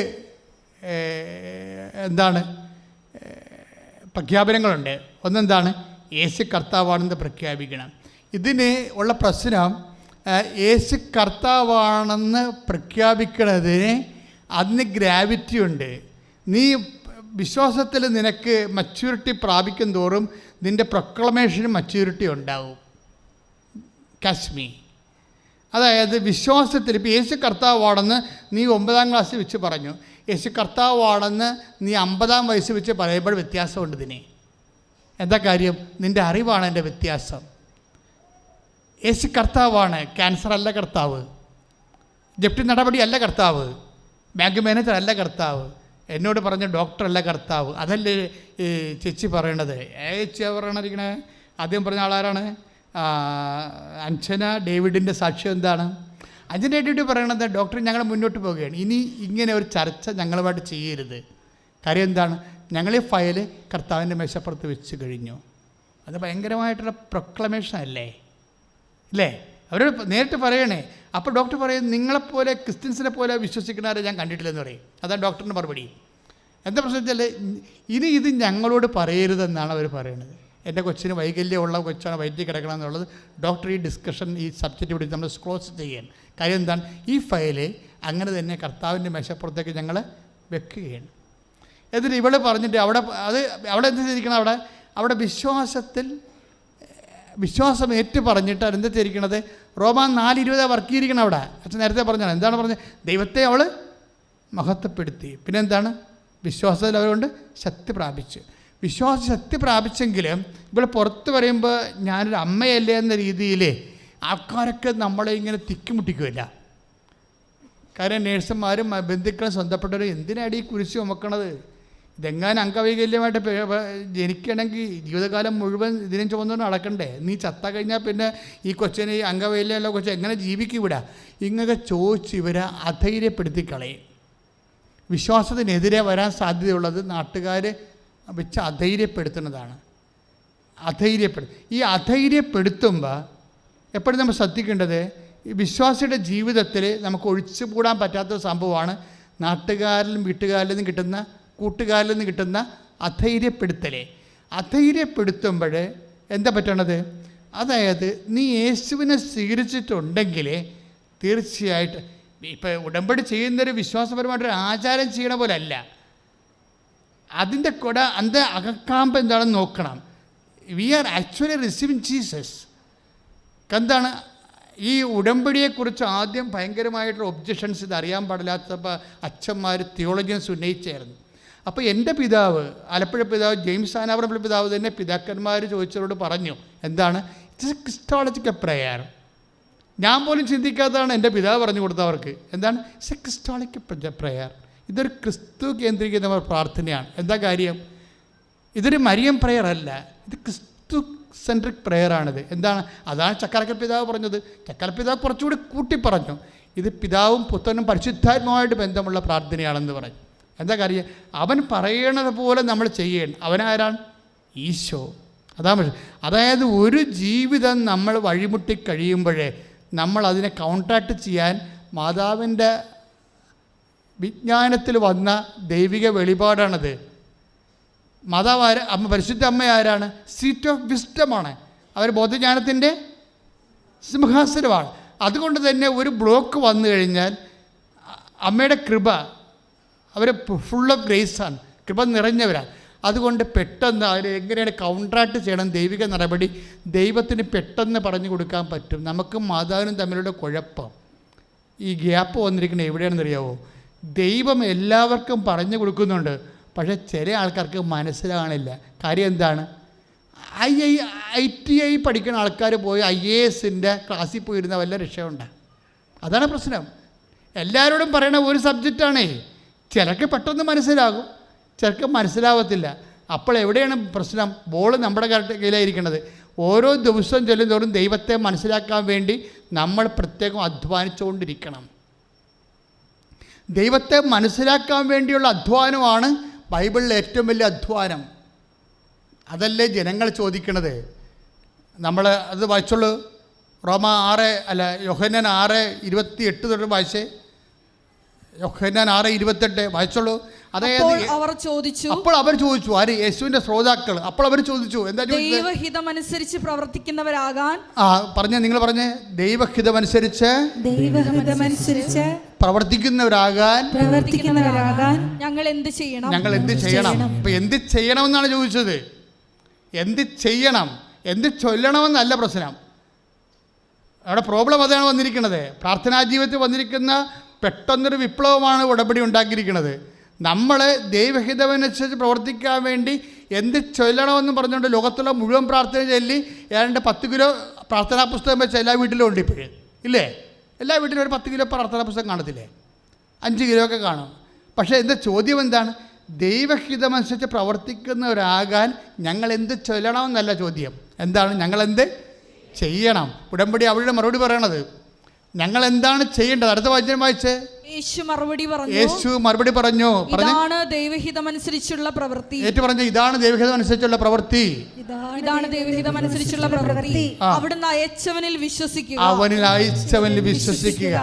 പ്രഖ്യാപനങ്ങളുണ്ട്. ഒന്നെന്താണ്, യേശു കർത്താവാണെന്ന് പ്രഖ്യാപിക്കണം. ഇതിന് ഉള്ള പ്രശ്നം, യേശു കർത്താവാണെന്ന് പ്രഖ്യാപിക്കുന്നതിന് അതിന് ഗ്രാവിറ്റി ഉണ്ട്. നീ വിശ്വാസത്തിൽ നിനക്ക് മച്യൂരിറ്റി പ്രാപിക്കും തോറും നിൻ്റെ പ്രൊക്ലമേഷനും മച്യൂരിറ്റി ഉണ്ടാവും. കാശ്മി, അതായത് വിശ്വാസത്തിൽ ഇപ്പോൾ യേശു കർത്താവാണെന്ന് നീ 9ാം ക്ലാസ്സിൽ വെച്ച് പറഞ്ഞു, യേശു കർത്താവാണെന്ന് നീ 50ാം വയസ്സ് വെച്ച് പറയുമ്പോൾ വ്യത്യാസമുണ്ട്. ഇതിന് എന്താ കാര്യം? നിൻ്റെ അറിവാണ് എൻ്റെ വ്യത്യാസം. യേശു കർത്താവാണ്, ക്യാൻസർ അല്ല കർത്താവ്, ജപ്തി നടപടി അല്ല കർത്താവ്, ബാങ്ക് മാനേജർ അല്ല കർത്താവ്, എന്നോട് പറഞ്ഞ ഡോക്ടറല്ല കർത്താവ്. അതല്ലേ ചേച്ചി പറയണത്. ചേച്ചിയാണ് പറയണിരിക്കണേ. ആദ്യം പറഞ്ഞ ആളാരാണ്? അഞ്ജന ഡേവിഡിൻ്റെ സാക്ഷ്യം എന്താണ്? അഞ്ജന ഡേവിഡ് പറയണത്, ഡോക്ടർ ഞങ്ങൾ മുന്നോട്ട് പോവുകയാണ്, ഇനി ഇങ്ങനെ ഒരു ചർച്ച ഞങ്ങളുമായിട്ട് ചെയ്യരുത്. കാര്യം എന്താണ്? ഞങ്ങൾ ഈ ഫയൽ കർത്താവിൻ്റെ മേശപ്പുറത്ത് വെച്ച് കഴിഞ്ഞു. അത് ഭയങ്കരമായിട്ടുള്ള പ്രൊക്ലമേഷൻ അല്ലേ? അവരോട് നേരിട്ട് പറയണേ. അപ്പോൾ ഡോക്ടർ പറയും, നിങ്ങളെപ്പോലെ ക്രിസ്ത്യൻസിനെ പോലെ വിശ്വസിക്കുന്നവരെ ഞാൻ കണ്ടിട്ടില്ലെന്ന് പറയും. അതാണ് ഡോക്ടറിൻ്റെ മറുപടി. എന്താ പ്രശ്നം വെച്ചാൽ, ഇനി ഇത് ഞങ്ങളോട് പറയരുതെന്നാണ് അവർ പറയുന്നത്. എൻ്റെ കൊച്ചിന് വൈകല്യമുള്ള കൊച്ചാണ് വയറ്റിൽ കിടക്കണം എന്നുള്ളത് ഡോക്ടർ ഈ ഡിസ്കഷൻ, ഈ സബ്ജക്റ്റ് ഇവിടെ നമ്മൾ ക്ലോസ് ചെയ്യാൻ. കാര്യം എന്താണ്? ഈ ഫയല് അങ്ങനെ തന്നെ കർത്താവിൻ്റെ മേശപ്പുറത്തേക്ക് ഞങ്ങൾ വെക്കുകയാണ്. എന്നിട്ട് ഇവള് പറഞ്ഞിട്ട് അവിടെ എന്ത് ചെയ്തിരിക്കണം? അവിടെ വിശ്വാസം ഏറ്റു പറഞ്ഞിട്ട് അതെന്താ ചെയ്തിരിക്കണത്? റോമാ 4:20 വർക്ക് ചെയ്തിരിക്കണം. അവിടെ അച്ഛൻ നേരത്തെ പറഞ്ഞാണ്. എന്താണ് പറഞ്ഞത്? ദൈവത്തെ അവൾ മഹത്വപ്പെടുത്തി. പിന്നെ എന്താണ്? വിശ്വാസത്തിൽ അവരുകൊണ്ട് ശക്തി പ്രാപിച്ചു. ശക്തി പ്രാപിച്ചെങ്കിലും ഇവിടെ പുറത്ത് പറയുമ്പോൾ ഞാനൊരു അമ്മയല്ലേ എന്ന രീതിയിൽ ആൾക്കാരൊക്കെ നമ്മളെ ഇങ്ങനെ തിക്കിമുട്ടിക്കുമല്ല. കാര്യം നേഴ്സുമാരും ബന്ധുക്കളും സ്വന്തപ്പെട്ടവരും എന്തിനാണ് ഈ കുരിശ് ചുമക്കണത്? ഇതെങ്ങാനും അംഗവൈകല്യമായിട്ട് ജനിക്കണമെങ്കിൽ ജീവിതകാലം മുഴുവൻ ഇതിനും ചുമന്നുകൊണ്ട് നടക്കണ്ടേ? നീ ചത്ത കഴിഞ്ഞാൽ പിന്നെ ഈ കൊച്ചിന് ഈ അംഗവൈകല്യമുള്ള കൊച്ചു എങ്ങനെ ജീവിക്കും ഇവിടെ? ഇങ്ങനെ ചോദിച്ച് ഇവരെ അധൈര്യപ്പെടുത്തി കളയും. വിശ്വാസത്തിനെതിരെ വരാൻ സാധ്യതയുള്ളത് നാട്ടുകാർ വെച്ച് അധൈര്യപ്പെടുത്തുന്നതാണ്. ഈ അധൈര്യപ്പെടുത്തുമ്പോൾ എപ്പോഴും നമ്മൾ ശ്രദ്ധിക്കേണ്ടത്, ഈ വിശ്വാസിയുടെ ജീവിതത്തിൽ നമുക്ക് ഒഴിച്ചുകൂടാൻ പറ്റാത്ത സംഭവമാണ് നാട്ടുകാരിലും വീട്ടുകാരിൽ നിന്നും കിട്ടുന്ന കൂട്ടുകാരിൽ നിന്ന് കിട്ടുന്ന അധൈര്യപ്പെടുത്തുമ്പോൾ എന്താ പറ്റണത്? അതായത് നീ യേശുവിനെ സ്വീകരിച്ചിട്ടുണ്ടെങ്കിൽ തീർച്ചയായിട്ടും ഇപ്പോൾ ഉടമ്പടി ചെയ്യുന്നൊരു വിശ്വാസപരമായിട്ടൊരു ആചാരം ചെയ്യണ പോലെ അല്ല. അതിൻ്റെ കൂടെ അതിൻ്റെ അകക്കാമ്പ് എന്താണെന്ന് നോക്കണം. We are actually receiving Jesus. എന്താണ് ഈ ഉടമ്പടിയെക്കുറിച്ച് ആദ്യം ഭയങ്കരമായിട്ടുള്ള ഒബ്ജക്ഷൻസ്, ഇത് അറിയാൻ പാടില്ലാത്തപ്പോൾ അച്ഛന്മാർ തിയോളജിയൻസ് ഉന്നയിച്ചായിരുന്നു. അപ്പോൾ എൻ്റെ പിതാവ്, ആലപ്പുഴ പിതാവ് ജെയിംസ് ആനാവറമ്പള്ളി പിതാവ് തന്നെ പിതാക്കന്മാർ ചോദിച്ചവരോട് പറഞ്ഞു, എന്താണ് ഇറ്റ്സ് എ ക്രിസ്റ്റോളജിക്കൽ പ്രയർ. ഞാൻ പോലും ചിന്തിക്കാത്തതാണ് എൻ്റെ പിതാവ് പറഞ്ഞു കൊടുത്തവർക്ക്. എന്താണ് ഇറ്റ്സ് എ ക്രിസ്റ്റോളജിക്കൽ പ്രയർ. ഇതൊരു ക്രിസ്തു കേന്ദ്രീകൃത പ്രാർത്ഥനയാണ്. എന്താ കാര്യം? ഇതൊരു മരിയം പ്രയർ അല്ല, ഇത് ക്രിസ്തു സെൻട്രിക് പ്രെയറാണിത്. എന്താണ്? അതാണ് ചക്കാലക്കൽ പിതാവ് പറഞ്ഞത്. ചക്കാലക്കൽ പിതാവ് കുറച്ചുകൂടി കൂട്ടി പറഞ്ഞു, ഇത് പിതാവും പുത്രനും പരിശുദ്ധാത്മാവുമായിട്ട് ബന്ധമുള്ള പ്രാർത്ഥനയാണെന്ന് പറഞ്ഞു. എന്താ കാര്യം? അവൻ പറയണത് പോലെ നമ്മൾ ചെയ്യണം. അവനാരാണ്? ഈശോ. അതായത് ഒരു ജീവിതം നമ്മൾ വഴിമുട്ടി കഴിയുമ്പോഴേ നമ്മൾ അതിനെ കൗണ്ടറാക്ട് ചെയ്യാൻ മാതാവിൻ്റെ വിജ്ഞാനത്തിൽ വന്ന ദൈവിക വെളിപാടാണത്. മാതാവ് അമ്മ, പരിശുദ്ധ അമ്മ ആരാണ്? സീറ്റ് ഓഫ് വിസ്ഡമാണ്. അവർ ബോധജ്ഞാനത്തിൻ്റെ സിംഹാസനമാണ്. അതുകൊണ്ട് തന്നെ ഒരു ബ്ലോക്ക് വന്നു കഴിഞ്ഞാൽ അമ്മയുടെ കൃപ, അവർ ഫുൾ ഓഫ് ഗ്രേസാണ്, കൃപ നിറഞ്ഞവരാണ്. അതുകൊണ്ട് പെട്ടെന്ന് അവർ എങ്ങനെയാണ് കൗണ്ടറാക്ട് ചെയ്യണം ദൈവിക നടപടി ദൈവത്തിന് പെട്ടെന്ന് പറഞ്ഞു കൊടുക്കാൻ പറ്റും. നമുക്കും മാതാവിനും തമ്മിലുള്ള കുഴപ്പം, ഈ ഗ്യാപ്പ് വന്നിരിക്കുന്നത് എവിടെയാണെന്നറിയാവോ? ദൈവം എല്ലാവർക്കും പറഞ്ഞു കൊടുക്കുന്നുണ്ട്, പക്ഷേ ചില ആൾക്കാർക്ക് മനസ്സിലാകണില്ല. കാര്യം എന്താണ്? ITI പഠിക്കുന്ന ആൾക്കാർ പോയി IASൻ്റെ ക്ലാസ്സിൽ പോയിരുന്ന വല്ല രക്ഷയുണ്ട്. അതാണ് പ്രശ്നം. എല്ലാവരോടും പറയണ ഒരു സബ്ജക്റ്റാണേ. ചിലർക്ക് പെട്ടെന്ന് മനസ്സിലാകും, ചിലർക്ക് മനസ്സിലാവത്തില്ല. അപ്പോൾ എവിടെയാണ് പ്രശ്നം? ബോൾ നമ്മുടെ കയ്യിലായിരിക്കണത്. ഓരോ ദിവസവും ചെല്ലുന്തോറും ദൈവത്തെ മനസ്സിലാക്കാൻ വേണ്ടി നമ്മൾ പ്രത്യേകം അധ്വാനിച്ചുകൊണ്ടിരിക്കണം. ദൈവത്തെ മനസ്സിലാക്കാൻ വേണ്ടിയുള്ള അധ്വാനമാണ് ബൈബിളിലെ ഏറ്റവും വലിയ അധ്വാനം. അതല്ലേ ജനങ്ങൾ ചോദിക്കണത്. നമ്മൾ അത് വായിച്ചോളൂ. യോഹന്നാൻ 6:28 തൊട്ട് വായിച്ചേ. യോഹന്നാൻ 6:28 വായിച്ചോളൂ. അതായത് അപ്പോൾ അവർ ചോദിച്ചു, ആര്? യേശുവിൻ്റെ ശ്രോതാക്കൾ. അപ്പോൾ അവർ ചോദിച്ചു, എന്താ? ദൈവഹിതമനുസരിച്ച് പ്രവർത്തിക്കുന്നവരാകാൻ. നിങ്ങൾ പറഞ്ഞേ, ദൈവഹിതമനുസരിച്ച് പ്രവർത്തിക്കുന്നവരാകാൻ ഞങ്ങൾ എന്ത് ചെയ്യണം? ഇപ്പം എന്ത് ചെയ്യണമെന്നാണ് ചോദിച്ചത്. എന്ത് ചെയ്യണം, എന്ത് ചൊല്ലണമെന്നല്ല പ്രശ്നം. അവിടെ പ്രോബ്ലം അതാണ് വന്നിരിക്കുന്നത്. പ്രാർത്ഥനാ ജീവിതത്തിൽ വന്നിരിക്കുന്ന പെട്ടെന്നൊരു വിപ്ലവമാണ് ഉടമ്പടി ഉണ്ടാക്കിയിരിക്കുന്നത്. നമ്മൾ ദൈവഹിതമനുസരിച്ച് പ്രവർത്തിക്കാൻ വേണ്ടി എന്ത് ചൊല്ലണമെന്ന് പറഞ്ഞുകൊണ്ട് ലോകത്തുള്ള മുഴുവൻ പ്രാർത്ഥന ചൊല്ലി ഏതാണ്ട് 10 കിലോ പ്രാർത്ഥനാ പുസ്തകം വെച്ച് എല്ലാ വീട്ടിലും ഉണ്ട് ഇപ്പോഴും, ഇല്ലേ? എല്ലാ വീട്ടിലും ഒരു 10 കിലോ പ്രാർത്ഥനാ പുസ്തകം കാണത്തില്ലേ? 5 കിലോ ഒക്കെ കാണും. പക്ഷേ എൻ്റെ ചോദ്യം എന്താണ്? ദൈവഹിതമനുസരിച്ച് പ്രവർത്തിക്കുന്നവരാകാൻ ഞങ്ങൾ എന്ത് ചൊല്ലണമെന്നല്ല ചോദ്യം. എന്താണ്? ഞങ്ങളെന്ത് ചെയ്യണം? ഉടമ്പടി അവരുടെ മറുപടി പറയണത്. ഞങ്ങൾ എന്താണ് ചെയ്യേണ്ടത്? അടുത്ത വചനം വായിച്ചേ. യേശു മറുപടി പറഞ്ഞു, ഇതാണ് ദൈവഹിതമനുസരിച്ചുള്ള പ്രവൃത്തി. ഏറ്റു പറഞ്ഞു, ഇതാണ് ദൈവഹിതമനുസരിച്ചുള്ള പ്രവൃത്തി. അവിടുന്ന് അയച്ചവനിൽ വിശ്വസിക്കുക. അവനിൽ അയച്ചവനിൽ വിശ്വസിക്കുക.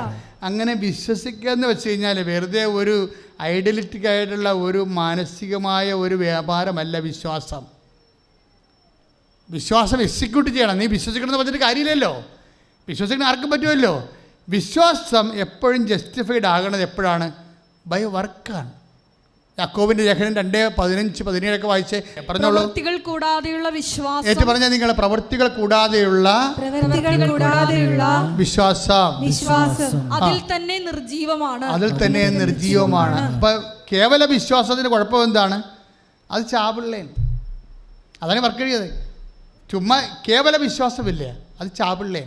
അങ്ങനെ വിശ്വസിക്കുക എന്ന് വെച്ച് കഴിഞ്ഞാൽ വെറുതെ ഒരു ഐഡലിറ്റിക് ആയിട്ടുള്ള ഒരു മാനസികമായ ഒരു വ്യാപാരമല്ല വിശ്വാസം. വിശ്വാസം എക്സിക്യൂട്ട് ചെയ്യണം. നീ വിശ്വസിക്കണമെന്ന് പറഞ്ഞിട്ട് കാര്യമില്ലല്ലോ. വിശ്വസിക്കണം ആർക്കും പറ്റുമല്ലോ. വിശ്വാസം എപ്പോഴും ജസ്റ്റിഫൈഡ് ആകണത് എപ്പോഴാണ്? ബൈ വർക്കാണ്. യാക്കോബിന്റെ ലേഖനം 2:15-17 വായിച്ചേ. പറഞ്ഞോളൂ. പ്രവൃത്തികൾ കൂടാതെയുള്ള വിശ്വാസം. ഏറ്റു പറഞ്ഞാൽ നിങ്ങൾ പ്രവൃത്തികൾ കൂടാതെയുള്ള വിശ്വാസം അതിൽ തന്നെ നിർജീവമാണ്. അപ്പൊ കേവല വിശ്വാസത്തിന്റെ കുഴപ്പം എന്താണ്? അത് ചാപിള്ളേ. അതാണ് വർക്ക് കഴിയത്. ചുമ്മാ കേവല വിശ്വാസമില്ലേ, അത് ചാപിള്ളേ.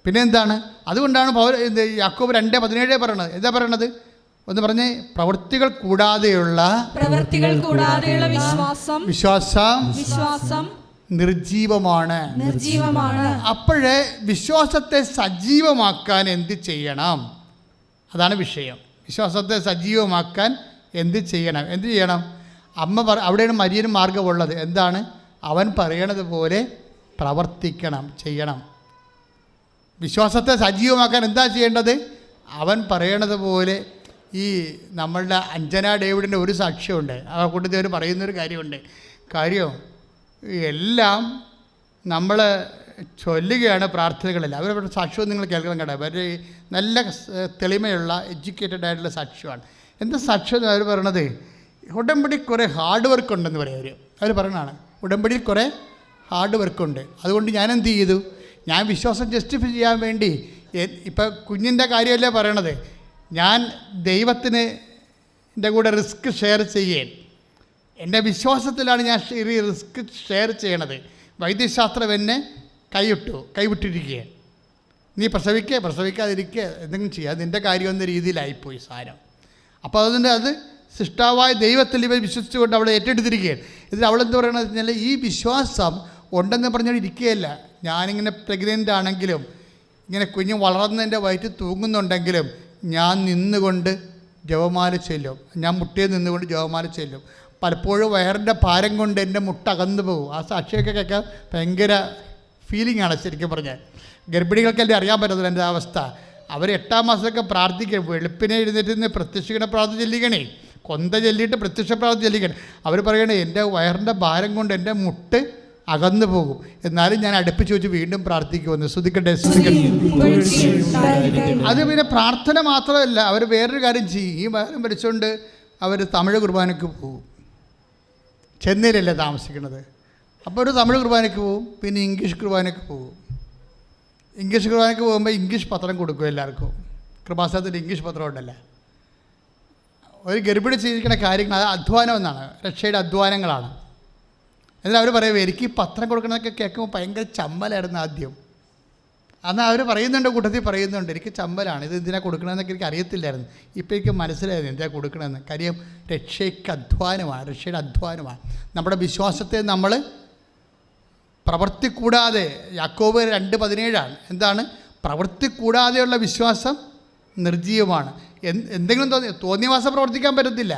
പിന്നെ എന്താണ്? അതുകൊണ്ടാണ് യാക്കോബ് 2:17 പറയണത്. എന്താ പറയണത്? ഒന്ന് പറഞ്ഞേ. പ്രവൃത്തികൾ കൂടാതെയുള്ള വിശ്വാസം നിർജീവമാണ്. അപ്പോഴേ വിശ്വാസത്തെ സജീവമാക്കാൻ എന്ത് ചെയ്യണം? അതാണ് വിഷയം. വിശ്വാസത്തെ സജീവമാക്കാൻ എന്ത് ചെയ്യണം? അവിടെയാണ് മരിയന് മാർഗമുള്ളത്. എന്താണ്? അവൻ പറയണത് പോലെ പ്രവർത്തിക്കണം, ചെയ്യണം. വിശ്വാസത്തെ സജീവമാക്കാൻ എന്താ ചെയ്യേണ്ടത്? അവൻ പറയണത് പോലെ. ഈ നമ്മളുടെ അഞ്ജന ഡേവിഡിൻ്റെ ഒരു സാക്ഷ്യമുണ്ട്. ആ കൂട്ടത്തിൽ പറയുന്നൊരു കാര്യമുണ്ട്. എല്ലാം നമ്മൾ ചൊല്ലുകയാണ് പ്രാർത്ഥനകളിൽ. അവരുടെ സാക്ഷ്യം നിങ്ങൾ കേൾക്കണം കേട്ടോ. അവരുടെ നല്ല തെളിമയുള്ള എഡ്യൂക്കേറ്റഡ് ആയിട്ടുള്ള സാക്ഷ്യമാണ്. എന്താ സാക്ഷ്യം എന്ന് അവർ പറയണത്? ഉടമ്പടി കുറേ ഹാർഡ് വർക്ക് ഉണ്ടെന്ന് പറയും അവർ പറയണതാണ്. ഉടമ്പടിയിൽ കുറേ ഹാർഡ് വർക്കുണ്ട്. അതുകൊണ്ട് ഞാൻ എന്ത് ചെയ്തു? ഞാൻ വിശ്വാസം ജസ്റ്റിഫൈ ചെയ്യാൻ വേണ്ടി, ഇപ്പം കുഞ്ഞിൻ്റെ കാര്യമല്ലേ പറയണത്, ഞാൻ ദൈവത്തിന് എൻ്റെ കൂടെ റിസ്ക് ഷെയർ ചെയ്യേ. എൻ്റെ വിശ്വാസത്തിലാണ് ഞാൻ ഈ റിസ്ക് ഷെയർ ചെയ്യണത്. വൈദ്യശാസ്ത്രം എന്നെ കൈവിട്ടിരിക്കുക. നീ പ്രസവിക്കാതിരിക്കുക, എന്തെങ്കിലും ചെയ്യുക, നിൻ്റെ കാര്യം എന്ന രീതിയിലായിപ്പോയി സാരം. അപ്പോൾ അതിൻ്റെ അത് സൃഷ്ടാവായ ദൈവത്തിൽ ഇവർ വിശ്വസിച്ചുകൊണ്ട് അവളെ ഏറ്റെടുത്തിരിക്കുകയാണ്. ഇതിൽ അവളെന്ത് പറയണമെന്ന് വെച്ചാൽ ഈ വിശ്വാസം ഉണ്ടെന്ന് പറഞ്ഞാൽ ഇരിക്കുകയല്ല. ഞാനിങ്ങനെ പ്രഗ്നൻ്റ് ആണെങ്കിലും ഇങ്ങനെ കുഞ്ഞ് വളർന്നതിൻ്റെ വയറ്റിൽ തൂങ്ങുന്നുണ്ടെങ്കിലും ഞാൻ നിന്നുകൊണ്ട് ജപമാല ചെല്ലും. ഞാൻ മുട്ടിയെ നിന്നുകൊണ്ട് ജപമാല ചെല്ലും. പലപ്പോഴും വയറിൻ്റെ ഭാരം കൊണ്ട് എൻ്റെ മുട്ട അകന്നു പോകും. ആ സാക്ഷിയൊക്കെ കേൾക്കാൻ ഭയങ്കര ഫീലിംഗാണ് ശരിക്കും പറഞ്ഞാൽ. ഗർഭിണികൾക്കല്ലേ അറിയാൻ പറ്റത്തില്ല എൻ്റെ അവസ്ഥ. അവർ 8-ാം മാസമൊക്കെ പ്രാർത്ഥിക്കും. വെളുപ്പിനെ എഴുന്നേറ്റ് പ്രത്യക്ഷ പ്രാർത്ഥന ചെല്ലിക്കണേ, കൊന്ത ചെല്ലിയിട്ട് പ്രത്യക്ഷ പ്രാർത്ഥന ചെല്ലിക്കണം. അവർ പറയണേ എൻ്റെ വയറിൻ്റെ ഭാരം കൊണ്ട് എൻ്റെ മുട്ട് അകന്നു പോകും, എന്നാലും ഞാൻ അടുപ്പിച്ച് വെച്ച് വീണ്ടും പ്രാർത്ഥിക്കുമെന്ന്. ശ്രദ്ധിക്കട്ടെ. അത് പിന്നെ പ്രാർത്ഥന മാത്രമല്ല, അവർ വേറൊരു കാര്യം ചെയ്യും. ഈ വയറും വലിച്ചുകൊണ്ട് അവർ തമിഴ് കുർബാനയ്ക്ക് പോകും. ചെന്നൈയിലല്ലേ താമസിക്കുന്നത്. അപ്പോൾ ഒരു തമിഴ് കുർബാനയ്ക്ക് പോകും, പിന്നെ ഇംഗ്ലീഷ് കുർബാനയ്ക്ക് പോകും. ഇംഗ്ലീഷ് കുർബാനയ്ക്ക് പോകുമ്പോൾ ഇംഗ്ലീഷ് പത്രം കൊടുക്കും എല്ലാവർക്കും. കൃപാസനത്തിൽ ഇംഗ്ലീഷ് പത്രം ഉണ്ടല്ലോ. ഒരു ഗർഭിണി ചെയ്തിരിക്കുന്ന കാര്യങ്ങൾ അത് അധ്വാനം എന്നാണ്, രക്ഷയുടെ അധ്വാനങ്ങളാണ്. എന്നാൽ അവർ പറയുമ്പോൾ എനിക്ക് ഈ പത്രം കൊടുക്കണമെന്നൊക്കെ കേൾക്കുമ്പോൾ ഭയങ്കര ചമ്മലായിരുന്നു ആദ്യം. എന്നാൽ അവർ പറയുന്നുണ്ട്, കൂട്ടത്തിൽ പറയുന്നുണ്ട്, എനിക്ക് ചമ്മലാണ്, ഇത് എന്തിനാണ് കൊടുക്കണമെന്നൊക്കെ എനിക്ക് അറിയത്തില്ലായിരുന്നു. ഇപ്പോൾ എനിക്ക് മനസ്സിലായിരുന്നു എന്തിനാണ് കൊടുക്കണമെന്ന്. കാര്യം രക്ഷയ്ക്ക് അധ്വാനമാണ്, രക്ഷയുടെ അധ്വാനമാണ്. നമ്മുടെ വിശ്വാസത്തെ നമ്മൾ പ്രവൃത്തി കൂടാതെ, യാക്കോബ് 2:17 എന്താണ്? പ്രവൃത്തി കൂടാതെയുള്ള വിശ്വാസം നിർജ്ജീവമാണ്. എന്തെങ്കിലും തോന്നിയ മാസം പ്രവർത്തിക്കാൻ പറ്റത്തില്ല.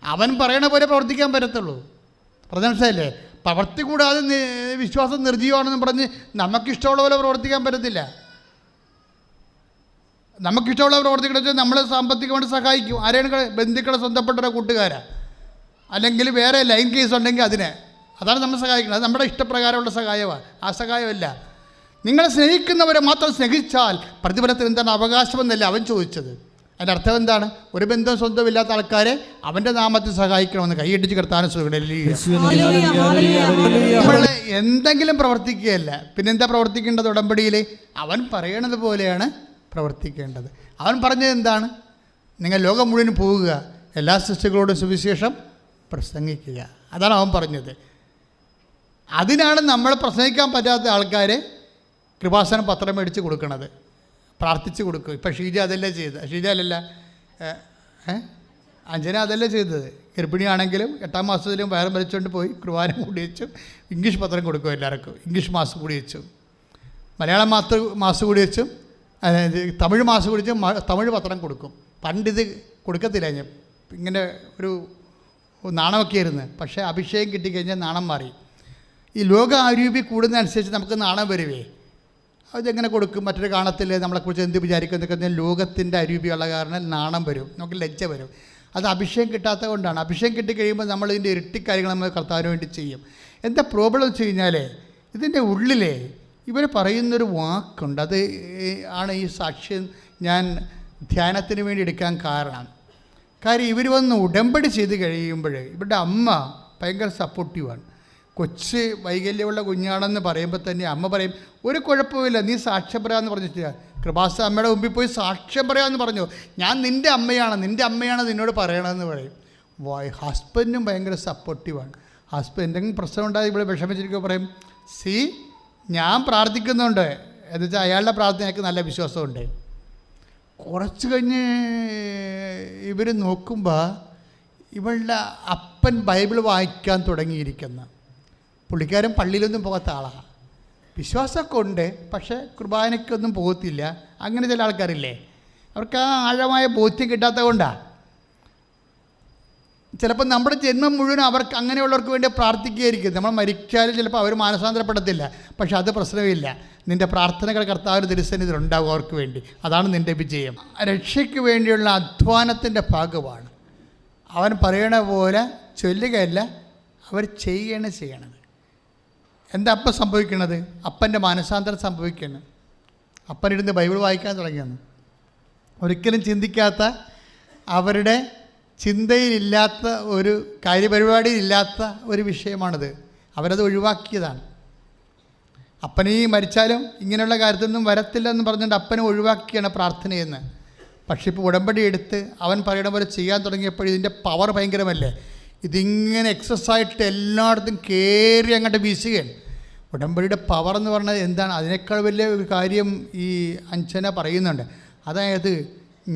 അവൻ പറയണ പോലെ പ്രവർത്തിക്കാൻ പറ്റത്തുള്ളൂ. പ്രധാനമല്ലേ? പ്രവൃത്തി കൂടാതെ വിശ്വാസം നിർജ്ജീവമാണെന്ന് പറഞ്ഞ് നമുക്കിഷ്ടമുള്ള പോലെ പ്രവർത്തിക്കാൻ പറ്റത്തില്ല. നമുക്കിഷ്ടമുള്ള പ്രവർത്തിക്കണമെന്ന് വെച്ചാൽ നമ്മൾ സാമ്പത്തികമായിട്ട് സഹായിക്കും. ആരെയാണ്? ബന്ധുക്കളെ, സ്വന്തപ്പെട്ട കൂട്ടുകാരാ, അല്ലെങ്കിൽ വേറെ ലൈൻ കേസ് ഉണ്ടെങ്കിൽ അതിനെ, അതാണ് നമ്മൾ സഹായിക്കുന്നത്. അത് നമ്മുടെ ഇഷ്ടപ്രകാരമുള്ള സഹായമാണ്. ആ സഹായമല്ല. നിങ്ങളെ സ്നേഹിക്കുന്നവരെ മാത്രം സ്നേഹിച്ചാൽ പ്രതിഫലത്തിൽ എന്താണ് അവകാശമെന്നല്ല അവൻ ചോദിച്ചത്. അതിൻ്റെ അർത്ഥം എന്താണ്? ഒരു ബന്ധം സ്വന്തമില്ലാത്ത ആൾക്കാരെ അവൻ്റെ നാമത്തിൽ സഹായിക്കണമെന്ന് കൈയടിച്ച് കർത്താവിനെ നമ്മൾ എന്തെങ്കിലും പ്രവർത്തിക്കുകയല്ല. പിന്നെന്താ പ്രവർത്തിക്കേണ്ടത്? ഉടമ്പടിയിൽ അവൻ പറയണത് പോലെയാണ് പ്രവർത്തിക്കേണ്ടത്. അവൻ പറഞ്ഞത് എന്താണ്? നിങ്ങൾ ലോകം മുഴുവൻ പോവുക, എല്ലാ സൃഷ്ടികളോടും സുവിശേഷം പ്രസംഗിക്കുക. അതാണ് അവൻ പറഞ്ഞത്. അതിനാണ് നമ്മൾ പ്രസംഗിക്കാൻ പറ്റാത്ത ആൾക്കാരെ കൃപാസനം പത്രം മേടിച്ച് കൊടുക്കണത്, പ്രാർത്ഥിച്ച് കൊടുക്കും. ഇപ്പം ഷീജ അതല്ലേ ചെയ്തത്. ഷീജ അല്ലല്ല, അഞ്ജന അതല്ലേ ചെയ്തത്. ഗർഭിണിയാണെങ്കിലും 8-ാം മാസത്തിലും വയറും വലിച്ചുകൊണ്ട് പോയി കുർബാന കൂടി വെച്ചു, ഇംഗ്ലീഷ് പത്രം കൊടുക്കും എല്ലാവർക്കും. ഇംഗ്ലീഷ് മാസം കൂടി വെച്ചു, മലയാളം മാസം കൂടി വെച്ചും, തമിഴ് മാസം കൂടി വെച്ചും തമിഴ് പത്രം കൊടുക്കും. പണ്ടിത് കൊടുക്കത്തില്ല. ഞാൻ ഇങ്ങനെ ഒരു നാണമൊക്കെ ആയിരുന്നു. പക്ഷേ അഭിഷേകം കിട്ടിക്കഴിഞ്ഞാൽ നാണം മാറി. ഈ ലോക ആരൂപി കൂടുന്നതനുസരിച്ച് നമുക്ക് നാണം വരുവേ. അതെങ്ങനെ കൊടുക്കും? മറ്റൊരു കാണത്തില്ലേ, നമ്മളെക്കുറിച്ച് എന്ത് വിചാരിക്കും എന്നൊക്കെ. ലോകത്തിൻ്റെ അരൂപിയുള്ള കാരണം നാണം വരും, നമുക്ക് ലജ്ജ വരും. അത് അഭിഷേകം കിട്ടാത്തത് കൊണ്ടാണ്. അഭിഷേകം കിട്ടിക്കഴിയുമ്പോൾ നമ്മൾ ഇതിൻ്റെ ഇരട്ടി കാര്യങ്ങൾ നമ്മൾ കർത്താവിന് വേണ്ടി ചെയ്യും. എന്താ പ്രോബ്ലം വെച്ച് കഴിഞ്ഞാൽ, ഇതിൻ്റെ ഉള്ളിലെ ഇവർ പറയുന്നൊരു വാക്കുണ്ട്. അത് ആണ് ഈ സാക്ഷ്യം ഞാൻ ധ്യാനത്തിന് വേണ്ടി എടുക്കാൻ കാരണം. കാര്യം ഇവർ വന്ന് ഉടമ്പടി ചെയ്ത് കഴിയുമ്പോൾ ഇവരുടെ അമ്മ ഭയങ്കര സപ്പോർട്ടീവാണ്. കൊച്ച് വൈകല്യമുള്ള കുഞ്ഞാണെന്ന് പറയുമ്പോൾ തന്നെ അമ്മ പറയും, ഒരു കുഴപ്പമില്ല, നീ സാക്ഷ്യം പറയാമെന്ന് പറഞ്ഞിട്ടില്ല. കൃപാസ അമ്മയുടെ മുമ്പിൽ പോയി സാക്ഷ്യം പറയാമെന്ന് പറഞ്ഞു. ഞാൻ നിൻ്റെ അമ്മയാണ് നിന്നോട് പറയണമെന്ന് പറയും. ഹസ്ബൻഡും ഭയങ്കര സപ്പോർട്ടീവാണ്. ഹസ്ബൻഡ് എന്തെങ്കിലും പ്രശ്നം ഉണ്ടായി ഇവിടെ വിഷമിച്ചിരിക്കുമ്പോൾ പറയും, ഞാൻ പ്രാർത്ഥിക്കുന്നുണ്ട് എന്ന് വെച്ചാൽ അയാളുടെ പ്രാർത്ഥന എനിക്ക് നല്ല വിശ്വാസമുണ്ട്. കുറച്ച് കഴിഞ്ഞ് ഇവർ നോക്കുമ്പോൾ ഇവളുടെ അപ്പൻ ബൈബിൾ വായിക്കാൻ തുടങ്ങിയിരിക്കുന്ന പുള്ളിക്കാരൻ പള്ളിയിലൊന്നും പോകാത്ത ആളാണ്. വിശ്വാസമൊക്കെ ഉണ്ട്, പക്ഷേ കുർബാനയ്ക്കൊന്നും പോകത്തില്ല. അങ്ങനെ ചില ആൾക്കാരില്ലേ, അവർക്ക് ആ ആഴമായ ബോധ്യം കിട്ടാത്തത് കൊണ്ടാണ്. ചിലപ്പോൾ നമ്മുടെ ജന്മം മുഴുവൻ അവർക്ക് അങ്ങനെയുള്ളവർക്ക് വേണ്ടി പ്രാർത്ഥിക്കുകയായിരിക്കും. നമ്മൾ മരിച്ചാലും ചിലപ്പോൾ അവർ മാനസാന്തരപ്പെടത്തില്ല. പക്ഷെ അത് പ്രശ്നമില്ല. നിൻ്റെ പ്രാർത്ഥനകൾ കർത്താവിൻ്റെ തിരുസന്നിധിയിൽ ഉണ്ടാകും അവർക്ക് വേണ്ടി. അതാണ് നിൻ്റെ വിജയം. രക്ഷയ്ക്ക് വേണ്ടിയുള്ള അധ്വാനത്തിൻ്റെ ഭാഗമാണ്. അവൻ പറയണ പോലെ ചൊല്ലുകയല്ല, അവർ ചെയ്യണത്. എന്താ അപ്പം സംഭവിക്കണത്? അപ്പൻ്റെ മാനസാന്തരം സംഭവിക്കണം. അപ്പനിരുന്ന് ബൈബിൾ വായിക്കാൻ തുടങ്ങിയെന്ന് ഒരിക്കലും ചിന്തിക്കാത്ത, അവരുടെ ചിന്തയിലില്ലാത്ത ഒരു കാര്യപരിപാടിയില്ലാത്ത ഒരു വിഷയമാണിത്. അവരത് ഒഴിവാക്കിയതാണ്. അപ്പനീ മരിച്ചാലും ഇങ്ങനെയുള്ള കാര്യത്തിലൊന്നും വരത്തില്ല എന്ന് പറഞ്ഞുകൊണ്ട് അപ്പനെ ഒഴിവാക്കിയാണ് പ്രാർത്ഥനയെന്ന്. പക്ഷെ ഇപ്പോൾ ഉടമ്പടി എടുത്ത് അവൻ പറയണ പോലെ ചെയ്യാൻ തുടങ്ങിയപ്പോൾ ഇതിൻ്റെ പവർ ഭയങ്കരമല്ലേ. ഇതിങ്ങനെ എക്സസൈസായിട്ട് എല്ലായിടത്തും കയറി അങ്ങോട്ട് വീശുകയാണ്. ഉടമ്പടിയുടെ പവർ എന്ന് പറഞ്ഞാൽ എന്താണ്? അതിനേക്കാൾ വലിയ ഒരു കാര്യം ഈ അഞ്ജന പറയുന്നുണ്ട്. അതായത്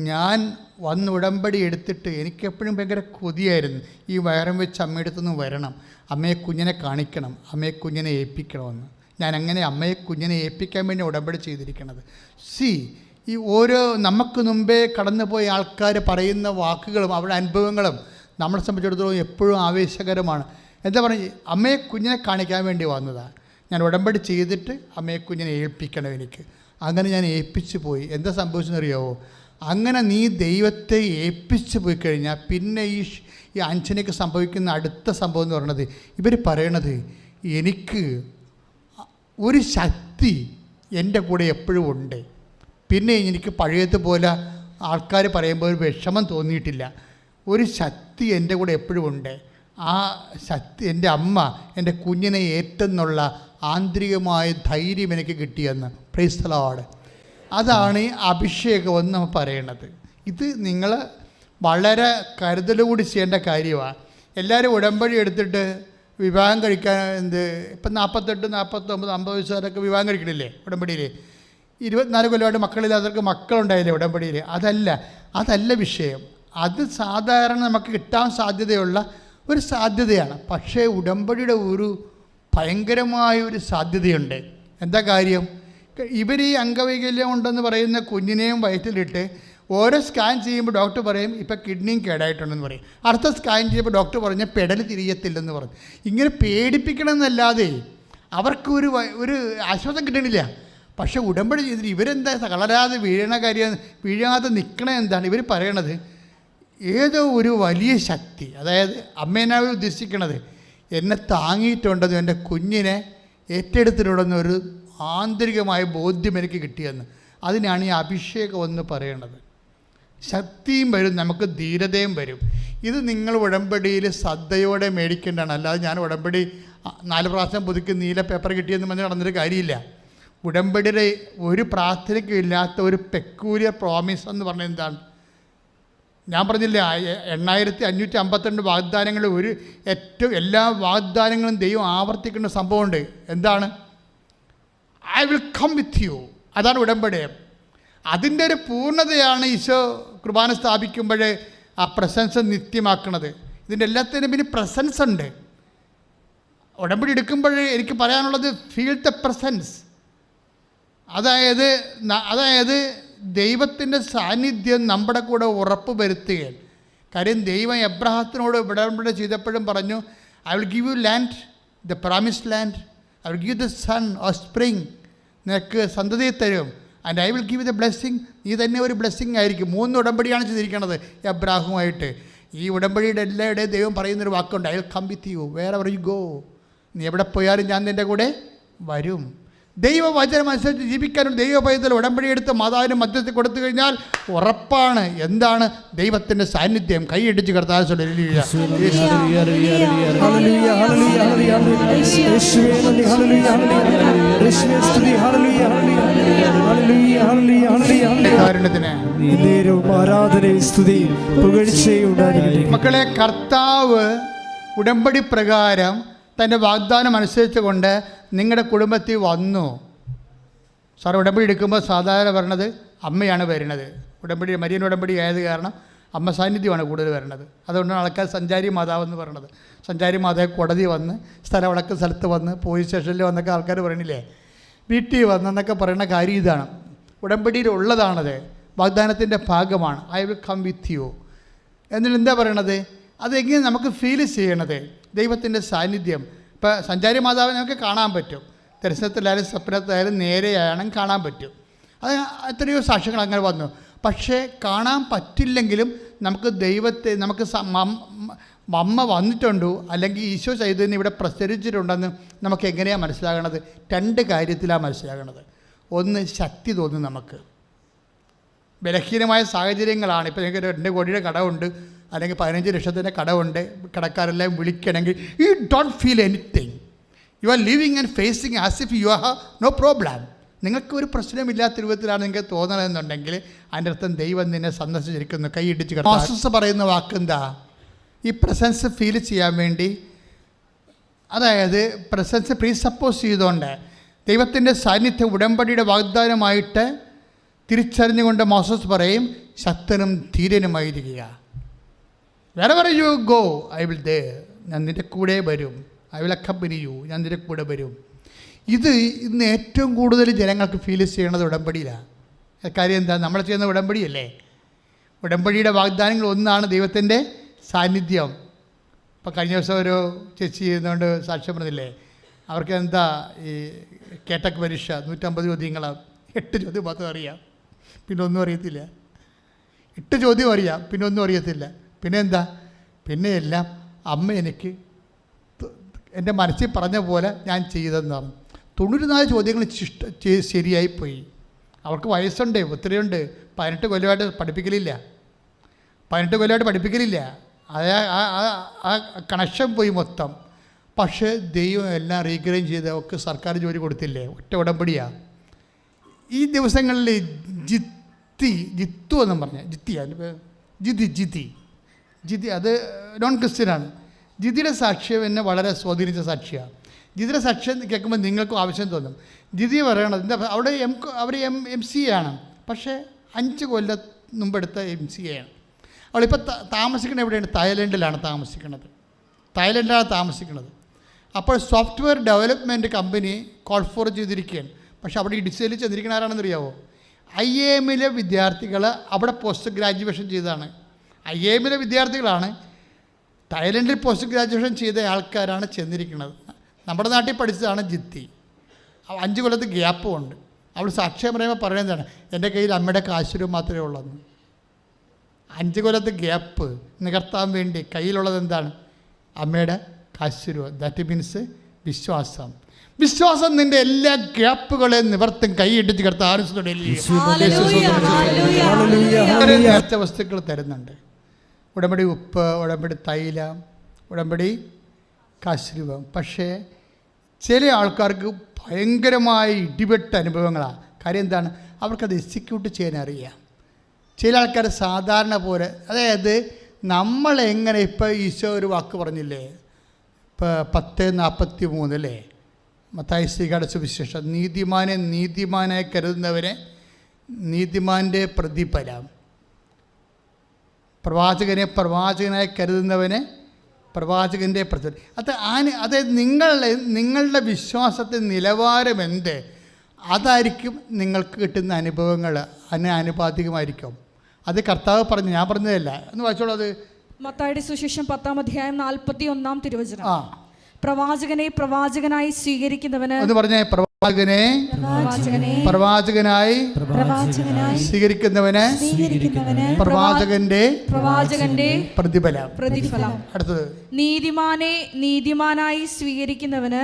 ഞാൻ വന്ന് ഉടമ്പടി എടുത്തിട്ട് എനിക്കെപ്പോഴും ഭയങ്കര കൊതിയായിരുന്നു, ഈ വയറും വെച്ച് അമ്മയടുത്തുനിന്ന് വരണം, അമ്മയെ കുഞ്ഞിനെ കാണിക്കണം, അമ്മയെ കുഞ്ഞിനെ ഏൽപ്പിക്കണമെന്ന്. ഞാൻ അങ്ങനെ അമ്മയെ കുഞ്ഞിനെ ഏൽപ്പിക്കാൻ വേണ്ടി ഉടമ്പടി ചെയ്തിരിക്കണത്. ഈ ഓരോ നമുക്ക് മുമ്പേ കടന്നുപോയ ആൾക്കാർ പറയുന്ന വാക്കുകളും അവരുടെ അനുഭവങ്ങളും നമ്മളെ സംബന്ധിച്ചിടത്തോളം എപ്പോഴും ആവേശകരമാണ്. എന്താ പറയുക, അമ്മയെ കുഞ്ഞിനെ കാണിക്കാൻ വേണ്ടി വന്നതാണ്. ഞാൻ ഉടമ്പടി ചെയ്തിട്ട് അമ്മയെ കുഞ്ഞിനെ ഏൽപ്പിക്കണം എനിക്ക്. അങ്ങനെ ഞാൻ ഏൽപ്പിച്ചു പോയി. എന്താ സംഭവിച്ചെന്നറിയാവോ? അങ്ങനെ നീ ദൈവത്തെ ഏൽപ്പിച്ച് പോയി കഴിഞ്ഞാൽ പിന്നെ ഈ അഞ്ചനയ്ക്ക് സംഭവിക്കുന്ന അടുത്ത സംഭവം എന്ന് പറയുന്നത്, ഇവർ പറയണത് എനിക്ക് ഒരു ശക്തി എൻ്റെ കൂടെ എപ്പോഴും ഉണ്ട്. പിന്നെ എനിക്ക് പഴയതുപോലെ ആൾക്കാർ പറയുമ്പോൾ ഒരു വിഷമം തോന്നിയിട്ടില്ല. ഒരു ശക്തി എൻ്റെ കൂടെ എപ്പോഴും ഉണ്ട്. ആ ശക്തി എൻ്റെ അമ്മ എൻ്റെ കുഞ്ഞിനെ ഏറ്റെന്നുള്ള ആന്തരികമായ ധൈര്യം എനിക്ക് കിട്ടിയെന്ന്. Praise the Lord. അതാണ് ഈ അഭിഷേകമെന്ന് നമ്മൾ പറയണത്. ഇത് നിങ്ങൾ വളരെ കരുതലോട് ചെയ്യേണ്ട കാര്യമാണ്. എല്ലാവരും ഉടമ്പടി എടുത്തിട്ട് വിവാഹം കഴിക്കാൻ ഇപ്പം 48, 49, 50 വയസ്സുകാരൊക്കെ വിവാഹം കഴിക്കണില്ലേ ഉടമ്പടിയിൽ? 24 കൊല്ലമായിട്ട് മക്കളില്ലാത്തവർക്ക് മക്കളുണ്ടായില്ലേ ഉടമ്പടിയിൽ? അതല്ല വിഷയം. അത് സാധാരണ നമുക്ക് കിട്ടാൻ സാധ്യതയുള്ള ഒരു സാധ്യതയാണ്. പക്ഷേ ഉടമ്പടിയുടെ ഒരു ഭയങ്കരമായ ഒരു സാധ്യതയുണ്ട്. എന്താ കാര്യം? ഇവർ ഈ അംഗവൈകല്യം ഉണ്ടെന്ന് പറയുന്ന കുഞ്ഞിനെയും വയറ്റിലിട്ട് ഓരോ സ്കാൻ ചെയ്യുമ്പോൾ ഡോക്ടർ പറയും ഇപ്പം കിഡ്നിയും കേടായിട്ടുണ്ടെന്ന് പറയും. അടുത്ത സ്കാൻ ചെയ്യുമ്പോൾ ഡോക്ടർ പറഞ്ഞ പെടൽ തിരിയത്തില്ലെന്ന് പറഞ്ഞു. ഇങ്ങനെ പേടിപ്പിക്കണമെന്നല്ലാതെ അവർക്ക് ഒരു ആശ്വാസം കിട്ടണില്ല. പക്ഷേ ഉടമ്പടി ചെയ്തിട്ട് ഇവരെന്താ കളരാതെ വീഴാതെ നിൽക്കണ എന്താണ് ഇവർ പറയണത്? ഏതോ ഒരു വലിയ ശക്തി, അതായത് അമ്മേനാവ് ഉദ്ദേശിക്കണത് എന്നെ താങ്ങിയിട്ടുണ്ടെന്നും എൻ്റെ കുഞ്ഞിനെ ഏറ്റെടുത്തിട്ടുണ്ടെന്നൊരു ആന്തരികമായ ബോധ്യം എനിക്ക് കിട്ടിയെന്ന്. അതിനാണ് ഈ അഭിഷേകം എന്ന് പറയണത്. ശക്തിയും വരും, നമുക്ക് ധീരതയും വരും. ഇത് നിങ്ങൾ ഉടമ്പടിയിൽ ശ്രദ്ധയോടെ മേടിക്കേണ്ടതാണ്. അല്ലാതെ ഞാൻ ഉടമ്പടി 4 പ്രാവശ്യം പുതുക്കി നീല പേപ്പർ കിട്ടിയെന്ന് പറഞ്ഞ് നടന്നൊരു കാര്യമില്ല. ഉടമ്പടിയുടെ ഒരു പ്രാർത്ഥനയ്ക്കും ഇല്ലാത്ത ഒരു പെക്കൂലിയർ പ്രോമിസ് എന്ന് പറഞ്ഞാൽ എന്താണ്? ഞാൻ പറഞ്ഞില്ലേ 8552 വാഗ്ദാനങ്ങൾ, എല്ലാ വാഗ്ദാനങ്ങളും ദൈവം ആവർത്തിക്കുന്ന സംഭവമുണ്ട്. എന്താണ്? I will come with you. അതാണ് ഉടമ്പടി. അതിൻ്റെ ഒരു പൂർണ്ണതയാണ് ഈശോ കുർബാന സ്ഥാപിക്കുമ്പോൾ ആ പ്രസൻസ് നിത്യമാക്കുന്നത്. ഇതിൻ്റെ എല്ലാത്തിനും പിന്നെ പ്രസൻസ് ഉണ്ട്. ഉടമ്പടി എടുക്കുമ്പോൾ എനിക്ക് പറയാനുള്ളത് ഫീൽ ദ പ്രസൻസ്. അതായത് ദൈവത്തിൻ്റെ സാന്നിധ്യം നമ്മുടെ കൂടെ ഉറപ്പ് വരുത്തുകയാണ്. കാര്യം ദൈവം എബ്രഹാത്തിനോട് ഉടമ്പടി ചെയ്തപ്പോഴും പറഞ്ഞു, I will give you land, the promised land, I will give the son or spring, നിനക്ക് സന്തതിയെ തരും, and I will give the blessing. നീ തന്നെ ഒരു ബ്ലെസ്സിങ് ആയിരിക്കും. 3 ഉടമ്പടിയാണ് ചെയ്തിരിക്കുന്നത് എബ്രാഹുമായിട്ട്. ഈ ഉടമ്പടിയുടെ എല്ലാവരുടെയും ദൈവം പറയുന്നൊരു വാക്കുണ്ട്, I will come with you wherever you go. നീ എവിടെ പോയാലും ഞാൻ നിൻ്റെ കൂടെ വരും. ദൈവവചനം അനുസരിച്ച് ജീവിക്കാനും ദൈവഭയത്തിൽ ഉടമ്പടിയെടുത്ത് മാതാവിന് മധ്യത്തിൽ കൊടുത്തു കഴിഞ്ഞാൽ ഉറപ്പാണ് എന്താണ് ദൈവത്തിൻ്റെ സാന്നിധ്യം. കൈയടിച്ച് കർത്താവ് മക്കളെ, കർത്താവ് ഉടമ്പടി പ്രകാരം തൻ്റെ വാഗ്ദാനം അനുസരിച്ച് കൊണ്ട് നിങ്ങളുടെ കുടുംബത്തിൽ വന്നു. സാർ ഉടമ്പടി എടുക്കുമ്പോൾ സാധാരണ വരണത് അമ്മയാണ് വരുന്നത്. മരിയൻ ഉടമ്പടി ആയത് കാരണം അമ്മ സാന്നിധ്യമാണ് കൂടുതൽ വരുന്നത്. അതുകൊണ്ടാണ് ആൾക്കാർ സഞ്ചാരി മാതാവ് എന്ന് പറയുന്നത്. സഞ്ചാരി മാതാവ് കോടതി വന്ന്, സ്ഥലവിളക്ക് സ്ഥലത്ത് വന്ന്, പോലീസ് സ്റ്റേഷനിൽ വന്നൊക്കെ ആൾക്കാർ പറയണില്ലേ, വീട്ടിൽ വന്നെന്നൊക്കെ പറയുന്ന കാര്യം ഇതാണ്. ഉടമ്പടിയിലുള്ളതാണത്, വാഗ്ദാനത്തിൻ്റെ ഭാഗമാണ്. I will come with you. എന്നിട്ട് എന്താ പറയണത്? അതെങ്ങനെ നമുക്ക് ഫീൽ ചെയ്യണത്? ദൈവത്തിൻ്റെ സാന്നിധ്യം. ഇപ്പോൾ സഞ്ചാരി മാതാവിനെ നമുക്ക് കാണാൻ പറ്റും, ദർശനത്തിലായാലും സ്വപ്നത്തിലായാലും നേരെയാണെങ്കിലും കാണാൻ പറ്റും. അത് എത്രയോ സാക്ഷ്യങ്ങൾ അങ്ങനെ വന്നു. പക്ഷേ കാണാൻ പറ്റില്ലെങ്കിലും നമുക്ക് ദൈവത്തെ, നമുക്ക് അമ്മ വന്നിട്ടുണ്ടോ അല്ലെങ്കിൽ ഈശോ ചൈതന്യം ഇവിടെ പ്രസരിച്ചിട്ടുണ്ടെന്ന് നമുക്ക് എങ്ങനെയാണ് മനസ്സിലാകണത്? 2 കാര്യത്തിലാണ് മനസ്സിലാകണത്. ഒന്ന്, ശക്തി തോന്നും നമുക്ക്. ബലഹീനമായ സാഹചര്യങ്ങളാണ്. ഇപ്പോൾ നിങ്ങൾക്ക് 2 കോടിയുടെ കടമുണ്ട്, അല്ലെങ്കിൽ 15 ലക്ഷത്തിൻ്റെ കടമുണ്ട്, കടക്കാരെല്ലാം വിളിക്കണമെങ്കിൽ you don't feel anything. You are living and facing as if you have no problem. നിങ്ങൾക്ക് ഒരു പ്രശ്നമില്ലാത്ത രൂപത്തിലാണ് നിങ്ങൾക്ക് തോന്നണമെന്നുണ്ടെങ്കിൽ അതിൻ്റെ അർത്ഥം ദൈവം നിന്നെ സന്ദർശിച്ചിരിക്കുന്നു. കൈയിടിച്ച് പ്രോസസ്സ് പറയുന്ന വാക്കെന്താ? ഈ പ്രസൻസ് ഫീൽ ചെയ്യാൻ വേണ്ടി, അതായത് പ്രസൻസ് പ്രീസപ്പോസ് ചെയ്തുകൊണ്ട് ദൈവത്തിൻ്റെ സാന്നിധ്യം ഉടമ്പടിയുടെ വാഗ്ദാനമായിട്ട് തിരിച്ചറിഞ്ഞുകൊണ്ട് മോസസ് പറയും, ശക്തനും ധീരനുമായിരിക്കുക. wherever you go I will there, ഞാൻ നിൻ്റെ കൂടെ വരും. I will accompany you, ഞാൻ നിൻ്റെ കൂടെ വരും. ഇത് ഇന്ന് ഏറ്റവും കൂടുതൽ ജനങ്ങൾക്ക് ഫീൽ ചെയ്യണത് ഉടമ്പടിയിലാണ്. കാര്യം എന്താ? നമ്മൾ ചെയ്യുന്ന ഉടമ്പടിയല്ലേ. ഉടമ്പടിയുടെ വാഗ്ദാനങ്ങൾ ഒന്നാണ് ദൈവത്തിൻ്റെ സാന്നിധ്യം. ഇപ്പോൾ കഴിഞ്ഞ ദിവസം ഒരു ചേച്ചി ചെയ്യുന്നതുകൊണ്ട് സാക്ഷ്യം പറഞ്ഞില്ലേ, അവർക്ക് എന്താ ഈ കേട്ടക്ക് പരീക്ഷ 150 ചോദ്യങ്ങളാണ്. 8 ചോദ്യം മാത്രം അറിയാം, പിന്നെ ഒന്നും അറിയത്തില്ല. 8 ചോദ്യം അറിയാം, പിന്നെ ഒന്നും അറിയത്തില്ല. പിന്നെ എന്താ? പിന്നെ എല്ലാം അമ്മ എനിക്ക് എൻ്റെ മനസ്സിൽ പറഞ്ഞ പോലെ ഞാൻ ചെയ്തതെന്നാണ്. 94 ചോദ്യങ്ങൾ ശരിയായിപ്പോയി. അവർക്ക് വയസ്സുണ്ട്, ഒത്തിരിയുണ്ട്. 18 കൊല്ലമായിട്ട് പഠിപ്പിക്കലില്ല. ആ കണക്ഷൻ പോയി മൊത്തം. പക്ഷേ ദൈവം എല്ലാം റീഗ്രൈൻ ചെയ്ത് അവർക്ക് സർക്കാർ ജോലി കൊടുത്തില്ലേ? ഒറ്റ ഉടമ്പടിയാണ്. ഈ ദിവസങ്ങളിൽ ജിത്തു എന്നും പറഞ്ഞ ജിതി അത് നോൺ ക്രിസ്ത്യനാണ്. ജിതിയുടെ സാക്ഷ്യം എന്നെ വളരെ സ്വാധീനിച്ച സാക്ഷിയാണ്. ജിതിയുടെ സാക്ഷ്യം കേൾക്കുമ്പോൾ നിങ്ങൾക്കും ആവശ്യം തോന്നും. ജിതി പറയണത് എന്താ, അവിടെ അവർ MCA ആണ്, പക്ഷേ 5 കൊല്ലം മുമ്പെടുത്ത MCA ആണ്. അവളിപ്പോൾ താമസിക്കുന്നത് എവിടെയാണ്? തായ്ലൻഡിലാണ് താമസിക്കുന്നത്. അപ്പോൾ software development company call for ചെയ്തിരിക്കുകയാണ്. പക്ഷേ അവിടെ ഇഡിസയിൽ ചെന്നിരിക്കുന്ന ആരാണെന്ന് അറിയാമോ? IIM-ലെ വിദ്യാർത്ഥികൾ അവിടെ പോസ്റ്റ് ഗ്രാജുവേഷൻ ചെയ്തതാണ്. IIM-ലെ വിദ്യാർത്ഥികളാണ്. തായ്ലൻഡിൽ പോസ്റ്റ് ഗ്രാജുവേഷൻ ചെയ്ത ആൾക്കാരാണ് ചെന്നിരിക്കുന്നത്. നമ്മുടെ നാട്ടിൽ പഠിച്ചതാണ് ജിത്തി. 5 കൊല്ലത്ത് ഗ്യാപ്പും ഉണ്ട്. അവൾ സാക്ഷ്യം പറയുമ്പോൾ പറയുന്നതാണ്, എൻ്റെ കയ്യിൽ അമ്മയുടെ കാശുരൂപം മാത്രമേ ഉള്ളൂ. 5 കൊല്ലത്ത് ഗ്യാപ്പ് നികർത്താൻ വേണ്ടി കയ്യിലുള്ളത് എന്താണ്? അമ്മയുടെ കാശുരൂപം. ദാറ്റ് മീൻസ് വിശ്വാസം. നിൻ്റെ എല്ലാ ഗ്യാപ്പുകളെയും നിവർത്തും. കൈയിട്ടിച്ച് കർത്താവിനെ നേർച്ച വസ്തുക്കൾ തരുന്നുണ്ട്. ഉടമ്പടി ഉപ്പ്, ഉടമ്പടി തൈലം, ഉടമ്പടി കാശുരൂപം. പക്ഷേ ചില ആൾക്കാർക്ക് ഭയങ്കരമായ ഇടിവെട്ട് അനുഭവങ്ങളാണ്. കാര്യം എന്താണ്? അവർക്കത് എക്സിക്യൂട്ട് ചെയ്യാൻ അറിയാം. ചില ആൾക്കാർ സാധാരണ പോലെ, അതായത് നമ്മളെങ്ങനെ, ഇപ്പോൾ ഈശോ ഒരു വാക്ക് പറഞ്ഞില്ലേ, ഇപ്പോൾ 10:43 അല്ലേ, മത്തായി ശ്രീകാട് സുവിശേഷം, നീതിമാനായി കരുതുന്നവരെ നീതിമാൻ്റെ പ്രതിഫലം, പ്രവാചകനായി കരുതുന്നവനെ പ്രവാചകൻ്റെ പ്രതിഫലം. അതായത് നിങ്ങളുടെ വിശ്വാസത്തിൻ്റെ നിലവാരം എന്ത്, അതായിരിക്കും നിങ്ങൾക്ക് കിട്ടുന്ന അനുഭവങ്ങൾ ആനുപാതികമായിരിക്കും. അത് കർത്താവ് പറഞ്ഞു, ഞാൻ പറഞ്ഞതല്ല. എന്ന് വായിച്ചോളൂ. അത് മത്തായിയുടെ സുവിശേഷം 10-ാം അധ്യായം 41-ാം തിരുവചനം. പ്രവാചകനായി സ്വീകരിക്കുന്നവന് എന്ന് പറഞ്ഞേ, പ്രവാചകനായി സ്വീകരിക്കുന്നവന് പ്രവാചകന്റെ പ്രതിഫലം. അടുത്തത്, നീതിമാനായി സ്വീകരിക്കുന്നവന്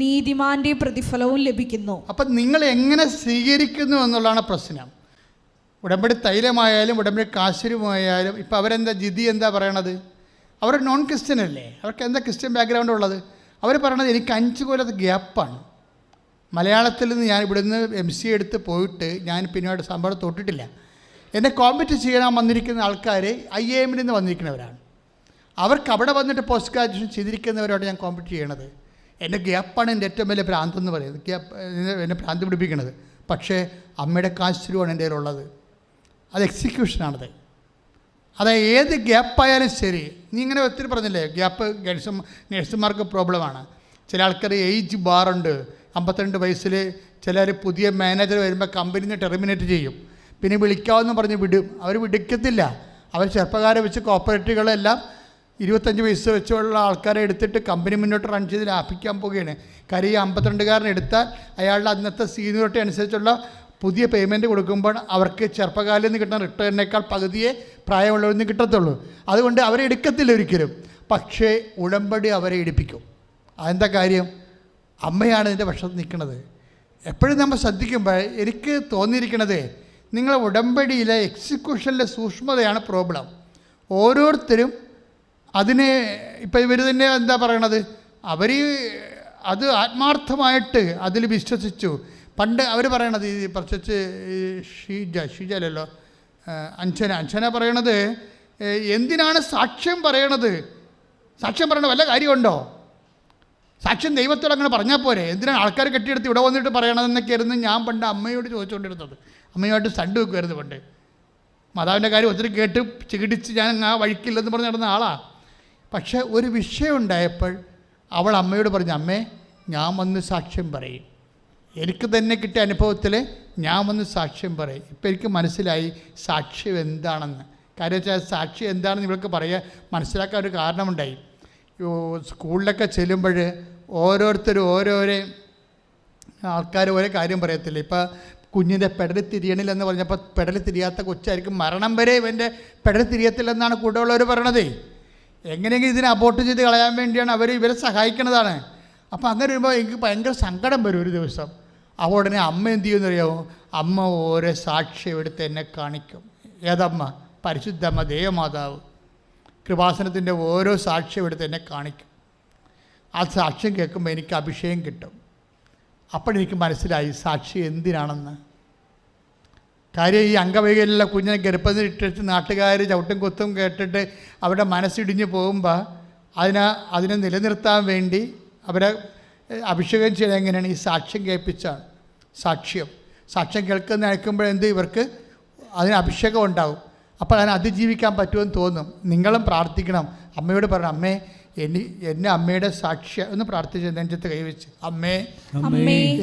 നീതിമാന്റെ പ്രതിഫലവും ലഭിക്കുന്നു. അപ്പം നിങ്ങൾ എങ്ങനെ സ്വീകരിക്കുന്നു എന്നുള്ളതാണ് പ്രശ്നം. ഉടമ്പടി തൈലമായാലും ഉടമ്പടി കാശുരൂപമായാലും ഇപ്പം അവരെന്താ ജിതി എന്താ പറയണത്? അവർ നോൺ ക്രിസ്ത്യൻ അല്ലേ? അവർക്ക് എന്താ ക്രിസ്ത്യൻ ബാക്ക്ഗ്രൗണ്ട് ഉള്ളത്? അവർ പറയണത് എനിക്ക് 5 കൊല്ലത്തെ ഗ്യാപ്പാണ്. മലയാളത്തിൽ നിന്ന് ഞാൻ ഇവിടുന്ന് MCA എടുത്ത് പോയിട്ട് ഞാൻ പിന്നീട് സംഭവം തൊട്ടിട്ടില്ല. എന്നെ കോമ്പറ്റ് ചെയ്യാൻ വന്നിരിക്കുന്ന ആൾക്കാർ IIM-ൽ നിന്ന് വന്നിരിക്കുന്നവരാണ്. അവർക്ക് അവിടെ വന്നിട്ട് പോസ്റ്റ് ഗ്രാജുവേഷൻ ചെയ്തിരിക്കുന്നവരോട് ഞാൻ കോമ്പറ്റ് ചെയ്യണത്. എൻ്റെ ഗ്യാപ്പാണ് എൻ്റെ ഏറ്റവും വലിയ ഭ്രാന്തെന്ന് പറയുന്നത്. എന്നെ ഭ്രാന്ത് പിടിപ്പിക്കണത്. പക്ഷേ അമ്മയുടെ കാശുരൂപമാണ് എൻ്റെ കയ്യിലുള്ളത്. അത് എക്സിക്യൂഷനാണത്. അതായത് ഏത് ഗ്യാപ്പായാലും ശരി. നീ ഇങ്ങനെ ഒത്തിരി പറഞ്ഞില്ലേ, ഗ്യാപ്പ് നഴ്സുമാർക്ക് പ്രോബ്ലമാണ്. ചില ആൾക്കാർ ഏജ് ബാറുണ്ട്. 52 വയസ്സിൽ ചിലർ പുതിയ മാനേജർ വരുമ്പോൾ കമ്പനിയിൽ നിന്ന് ടെർമിനേറ്റ് ചെയ്യും. പിന്നെ വിളിക്കാമെന്ന് പറഞ്ഞ് വിടും. അവർ വിളിക്കത്തില്ല. അവർ ചെറുപ്പക്കാരെ വെച്ച് കോപ്പറേറ്റീവുകളെല്ലാം 25 വയസ്സ് വെച്ചുള്ള ആൾക്കാരെ എടുത്തിട്ട് കമ്പനി മുന്നോട്ട് റൺ ചെയ്ത് ലാഭിക്കാൻ പോവുകയാണ്. കാര്യം ഈ 52കാരൻ എടുത്താൽ അയാളുടെ അന്നത്തെ സീനിയോറിറ്റി അനുസരിച്ചുള്ള പുതിയ പേയ്മെൻറ്റ് കൊടുക്കുമ്പോൾ അവർക്ക് ചെറുപ്പക്കാരിൽ നിന്ന് കിട്ടുന്ന റിട്ടേണിനേക്കാൾ പകുതിയെ പ്രായമുള്ളവരിൽ നിന്ന് കിട്ടത്തുള്ളൂ. അതുകൊണ്ട് അവരെ എടുക്കത്തില്ല ഒരിക്കലും. പക്ഷേ ഉടമ്പടി അവരെ എടുപ്പിക്കും. അതെന്താ കാര്യം? അമ്മയാണ് ഇതിൻ്റെ പക്ഷത്ത് നിൽക്കുന്നത്. എപ്പോഴും നമ്മൾ ശ്രദ്ധിക്കുമ്പോൾ എനിക്ക് തോന്നിയിരിക്കണത്, നിങ്ങളെ ഉടമ്പടിയിലെ എക്സിക്യൂഷനിലെ സൂക്ഷ്മതയാണ് പ്രോബ്ലം. ഓരോരുത്തരും അതിനെ ഇപ്പം ഇവർ തന്നെ എന്താ പറയണത്, അവർ അത് ആത്മാർത്ഥമായിട്ട് അതിൽ വിശ്വസിച്ചു. പണ്ട് അവർ പറയണത്, ഈ പ്രത്യേകിച്ച് ഷീജല്ലോ അഞ്ജന പറയണത്, എന്തിനാണ് സാക്ഷ്യം പറയണത്? സാക്ഷ്യം പറയണ വല്ല കാര്യമുണ്ടോ? സാക്ഷ്യം ദൈവത്തോട് അങ്ങനെ പറഞ്ഞാൽ പോരെ, എന്തിനാണ് ആൾക്കാർ കെട്ടിയെടുത്ത് ഇവിടെ വന്നിട്ട് പറയണമെന്നൊക്കെയായിരുന്നു ഞാൻ പണ്ട് അമ്മയോട് ചോദിച്ചുകൊണ്ടിരുന്നത്. അമ്മയുമായിട്ട് സണ്ട് വെക്കുമായിരുന്നു പണ്ട്. മാതാവിൻ്റെ കാര്യം ഒത്തിരി കേട്ട് ചികിടിച്ച് ഞാൻ ആ വഴിക്കില്ലെന്ന് പറഞ്ഞ് നടന്ന ആളാണ്. പക്ഷേ ഒരു വിഷയം ഉണ്ടായപ്പോൾ അവൾ അമ്മയോട് പറഞ്ഞു, അമ്മേ ഞാൻ വന്ന് സാക്ഷ്യം പറയും, എനിക്ക് തന്നെ കിട്ടിയ അനുഭവത്തിൽ ഞാൻ വന്ന് സാക്ഷ്യം പറയും. ഇപ്പം എനിക്ക് മനസ്സിലായി സാക്ഷ്യം എന്താണെന്ന്. കാര്യം വെച്ചാൽ സാക്ഷ്യം എന്താണെന്ന് ഇവൾക്ക് പറയാൻ മനസ്സിലാക്കാൻ ഒരു കാരണമുണ്ടായി. സ്കൂളിലൊക്കെ ചെല്ലുമ്പോൾ ഓരോരുത്തരും ഓരോരോ ആൾക്കാർ ഓരോ കാര്യം പറയത്തില്ല. ഇപ്പം കുഞ്ഞിൻ്റെ പെടൽ തിരിയണില്ലെന്ന് പറഞ്ഞപ്പോൾ പെടൽ തിരിയാത്ത കൊച്ചായിരിക്കും, മരണം വരെ ഇവൻ്റെ പെടൽ തിരിയത്തില്ലെന്നാണ് കൂടെയുള്ളവർ പറയണതേ. എങ്ങനെയെങ്കിലും ഇതിനെ അബോർട്ട് ചെയ്ത് കളയാൻ വേണ്ടിയാണ് അവർ ഇവരെ സഹായിക്കണതാണ്. അപ്പോൾ അങ്ങനെ വരുമ്പോൾ എനിക്ക് ഭയങ്കര സങ്കടം വരും ഒരു ദിവസം. അപ്പോൾ ഉടനെ അമ്മ എന്ത് ചെയ്യുമെന്ന് അറിയാമോ? അമ്മ ഓരോ സാക്ഷ്യം എടുത്ത് എന്നെ കാണിക്കും. ഏതമ്മ? പരിശുദ്ധമ്മ ദേവമാതാവ് കൃപാസനത്തിൻ്റെ ഓരോ സാക്ഷ്യം എടുത്ത് എന്നെ കാണിക്കും. ആ സാക്ഷ്യം കേൾക്കുമ്പോൾ എനിക്ക് അഭിഷേകം കിട്ടും. അപ്പോഴെനിക്ക് മനസ്സിലായി സാക്ഷി എന്തിനാണെന്ന്. കാര്യം ഈ അംഗവൈകല്യമുള്ള കുഞ്ഞിനെ ഗർഭത്തിൽ ഇട്ടിട്ട് നാട്ടുകാർ ചവിട്ടും കുത്തും കേട്ടിട്ട് അവരുടെ മനസ്സിടിഞ്ഞ് പോകുമ്പോൾ അതിനെ നിലനിർത്താൻ വേണ്ടി അവരെ അഭിഷേകം ചെയ്ത് എങ്ങനെയാണ്? ഈ സാക്ഷ്യം കേൾപ്പിച്ചാണ്. സാക്ഷ്യം കേൾക്കുന്ന അയക്കുമ്പോഴെന്ത് ഇവർക്ക് അതിന് അഭിഷേകം ഉണ്ടാവും. അപ്പോൾ അതിനെ അതിജീവിക്കാൻ പറ്റുമെന്ന് തോന്നും. നിങ്ങളും പ്രാർത്ഥിക്കണം. അമ്മയോട് പറയണം, അമ്മേ എന്നെ അമ്മയുടെ സാക്ഷ്യം എന്ന് പ്രാർത്ഥിച്ച് നെഞ്ചത്ത് കൈവച്ച്, അമ്മേ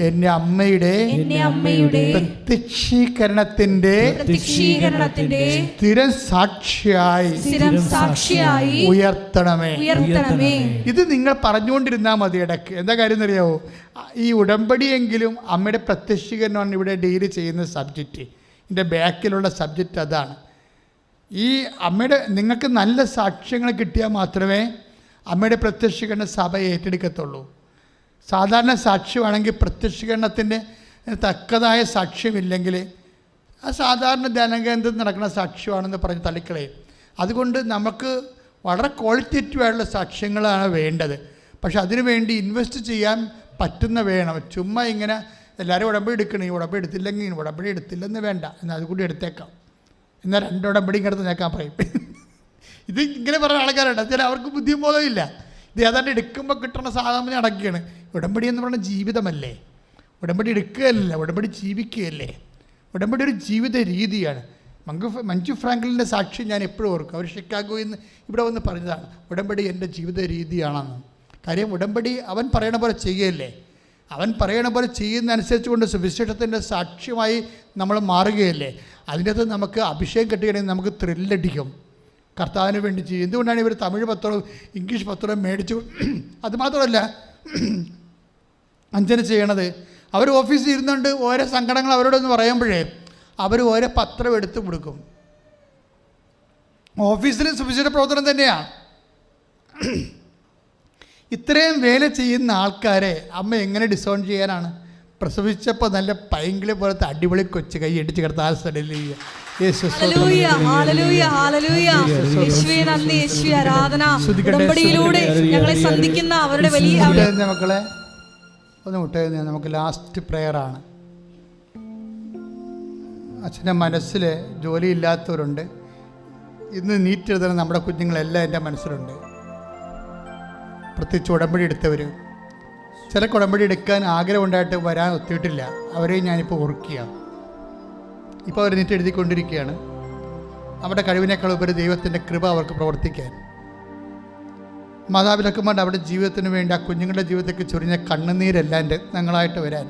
എന്നെ അമ്മയുടെ പ്രത്യക്ഷീകരണത്തിന്റെ സ്ഥിരം സാക്ഷിയായി ഉയർത്തണമേ. ഇത് നിങ്ങൾ പറഞ്ഞുകൊണ്ടിരുന്നാൽ മതി ഇടയ്ക്ക്. എന്താ കാര്യം എന്നറിയാവോ? ഈ ഉടമ്പടിയെങ്കിലും അമ്മയുടെ പ്രത്യക്ഷീകരണമാണ് ഇവിടെ ഡീൽ ചെയ്യുന്ന സബ്ജക്റ്റ്. ഇതിൻ്റെ ബാക്കിലുള്ള സബ്ജക്റ്റ് അതാണ്. ഈ അമ്മയുടെ നിങ്ങൾക്ക് നല്ല സാക്ഷ്യങ്ങൾ കിട്ടിയാൽ മാത്രമേ അമ്മയുടെ പ്രത്യക്ഷീകരണ സഭ ഏറ്റെടുക്കത്തുള്ളൂ. സാധാരണ സാക്ഷ്യമാണെങ്കിൽ പ്രത്യക്ഷീകരണത്തിൻ്റെ തക്കതായ സാക്ഷ്യമില്ലെങ്കിൽ ആ സാധാരണ ധ്യാനകേന്ദ്രത്തിൽ നടക്കുന്ന സാക്ഷ്യമാണെന്ന് പറഞ്ഞ് തള്ളിക്കളയും. അതുകൊണ്ട് നമുക്ക് വളരെ ക്വാളിറ്റേറ്റീവായിട്ടുള്ള സാക്ഷ്യങ്ങളാണ് വേണ്ടത്. പക്ഷെ അതിനുവേണ്ടി ഇൻവെസ്റ്റ് ചെയ്യാൻ പറ്റുന്ന വേണം. ചുമ്മാ ഇങ്ങനെ എല്ലാവരും ഉടമ്പടി എടുക്കണം, ഈ ഉടമ്പടി എടുത്തില്ലെങ്കിൽ ഉടമ്പടി എടുത്തില്ലെന്ന് വേണ്ട, എന്നാൽ അതുകൂടി എടുത്തേക്കാം, എന്നാൽ 2 ഉടമ്പടി ഇങ്ങനത്തെ നേക്കാൻ പറയും. ഇത് ഇങ്ങനെ പറയുന്ന ആൾക്കാരുണ്ട്. ചില അവർക്ക് ബുദ്ധിബോധമില്ല. ഇത് ഏതാണ്ട് എടുക്കുമ്പോൾ കിട്ടുന്ന സാധാരണ അടക്കുകയാണ്. ഉടമ്പടി എന്ന് പറയുന്ന ജീവിതമല്ലേ? ഉടമ്പടി എടുക്കുകയല്ല, ഉടമ്പടി ജീവിക്കുകയല്ലേ? ഉടമ്പടി ഒരു ജീവിത രീതിയാണ്. മഞ്ജു ഫ്രാങ്ക്ലിൻ്റെ സാക്ഷി ഞാൻ എപ്പോഴും ഓർക്കും. അവർ ഷിക്കാഗോയിൽ നിന്ന് ഇവിടെ വന്ന് പറഞ്ഞതാണ്, ഉടമ്പടി എൻ്റെ ജീവിത രീതിയാണെന്ന്. കാര്യം ഉടമ്പടി അവൻ പറയണ പോലെ ചെയ്യുകയല്ലേ? അവൻ പറയണ പോലെ ചെയ്യുന്നതനുസരിച്ച് കൊണ്ട് സുവിശേഷത്തിൻ്റെ സാക്ഷ്യമായി നമ്മൾ മാറുകയല്ലേ? അതിൻ്റെ അകത്ത് നമുക്ക് അഭിഷേകം കിട്ടുകയാണെങ്കിൽ നമുക്ക് ത്രില്ലടിക്കും. കർത്താവിന് വേണ്ടി ചെയ്യും. എന്തുകൊണ്ടാണ് ഇവർ തമിഴ് പത്രവും ഇംഗ്ലീഷ് പത്രവും മേടിച്ചു? അതുമാത്രമല്ല അഞ്ചന ചെയ്യണത്, അവർ ഓഫീസിൽ ഇരുന്നുകൊണ്ട് ഓരോ സങ്കടങ്ങൾ അവരോടൊന്ന് പറയുമ്പോഴേ അവർ ഓരോ പത്രം എടുത്ത് കൊടുക്കും. ഓഫീസിലും സുവിശേഷ പ്രവർത്തനം തന്നെയാണ്. ഇത്രയും വേല ചെയ്യുന്ന ആൾക്കാരെ അമ്മ എങ്ങനെ ഡിസോൺ ചെയ്യാനാണ്? പ്രസവിച്ചപ്പോൾ നല്ല പൈങ്കിളി പോലത്തെ അടിപൊളി കൊച്ചു കൈ ഇടിച്ച് കിടത്താൻ മക്കളെ ഒന്ന് മുട്ടേ. നമുക്ക് ലാസ്റ്റ് പ്രെയറാണ്. അച്ഛൻ്റെ മനസ്സിൽ ജോലിയില്ലാത്തവരുണ്ട്. ഇന്ന് നീറ്റ് എഴുതുന്ന നമ്മുടെ കുഞ്ഞുങ്ങളെല്ലാം എൻ്റെ മനസ്സിലുണ്ട്. പ്രത്യേകിച്ച് ഉടമ്പടി എടുത്തവർ. ചില ഉടമ്പടി എടുക്കാൻ ആഗ്രഹമുണ്ടായിട്ട് വരാൻ ഒത്തിയിട്ടില്ല. അവരെയും ഞാനിപ്പോൾ ഓർക്കുക. ഇപ്പോൾ അവർ നീറ്റ് എഴുതിക്കൊണ്ടിരിക്കുകയാണ്. അവരുടെ കഴിവിനേക്കാൾ ഉപരി ദൈവത്തിൻ്റെ കൃപ അവർക്ക് പ്രവർത്തിക്കാൻ. മാതാപിതാക്കന്മാരുടെ അവരുടെ ജീവിതത്തിന് വേണ്ടി ആ കുഞ്ഞുങ്ങളുടെ ജീവിതത്തേക്ക് ചൊരിഞ്ഞ കണ്ണുനീരെല്ലാം രത്നങ്ങളായിട്ട് വരാൻ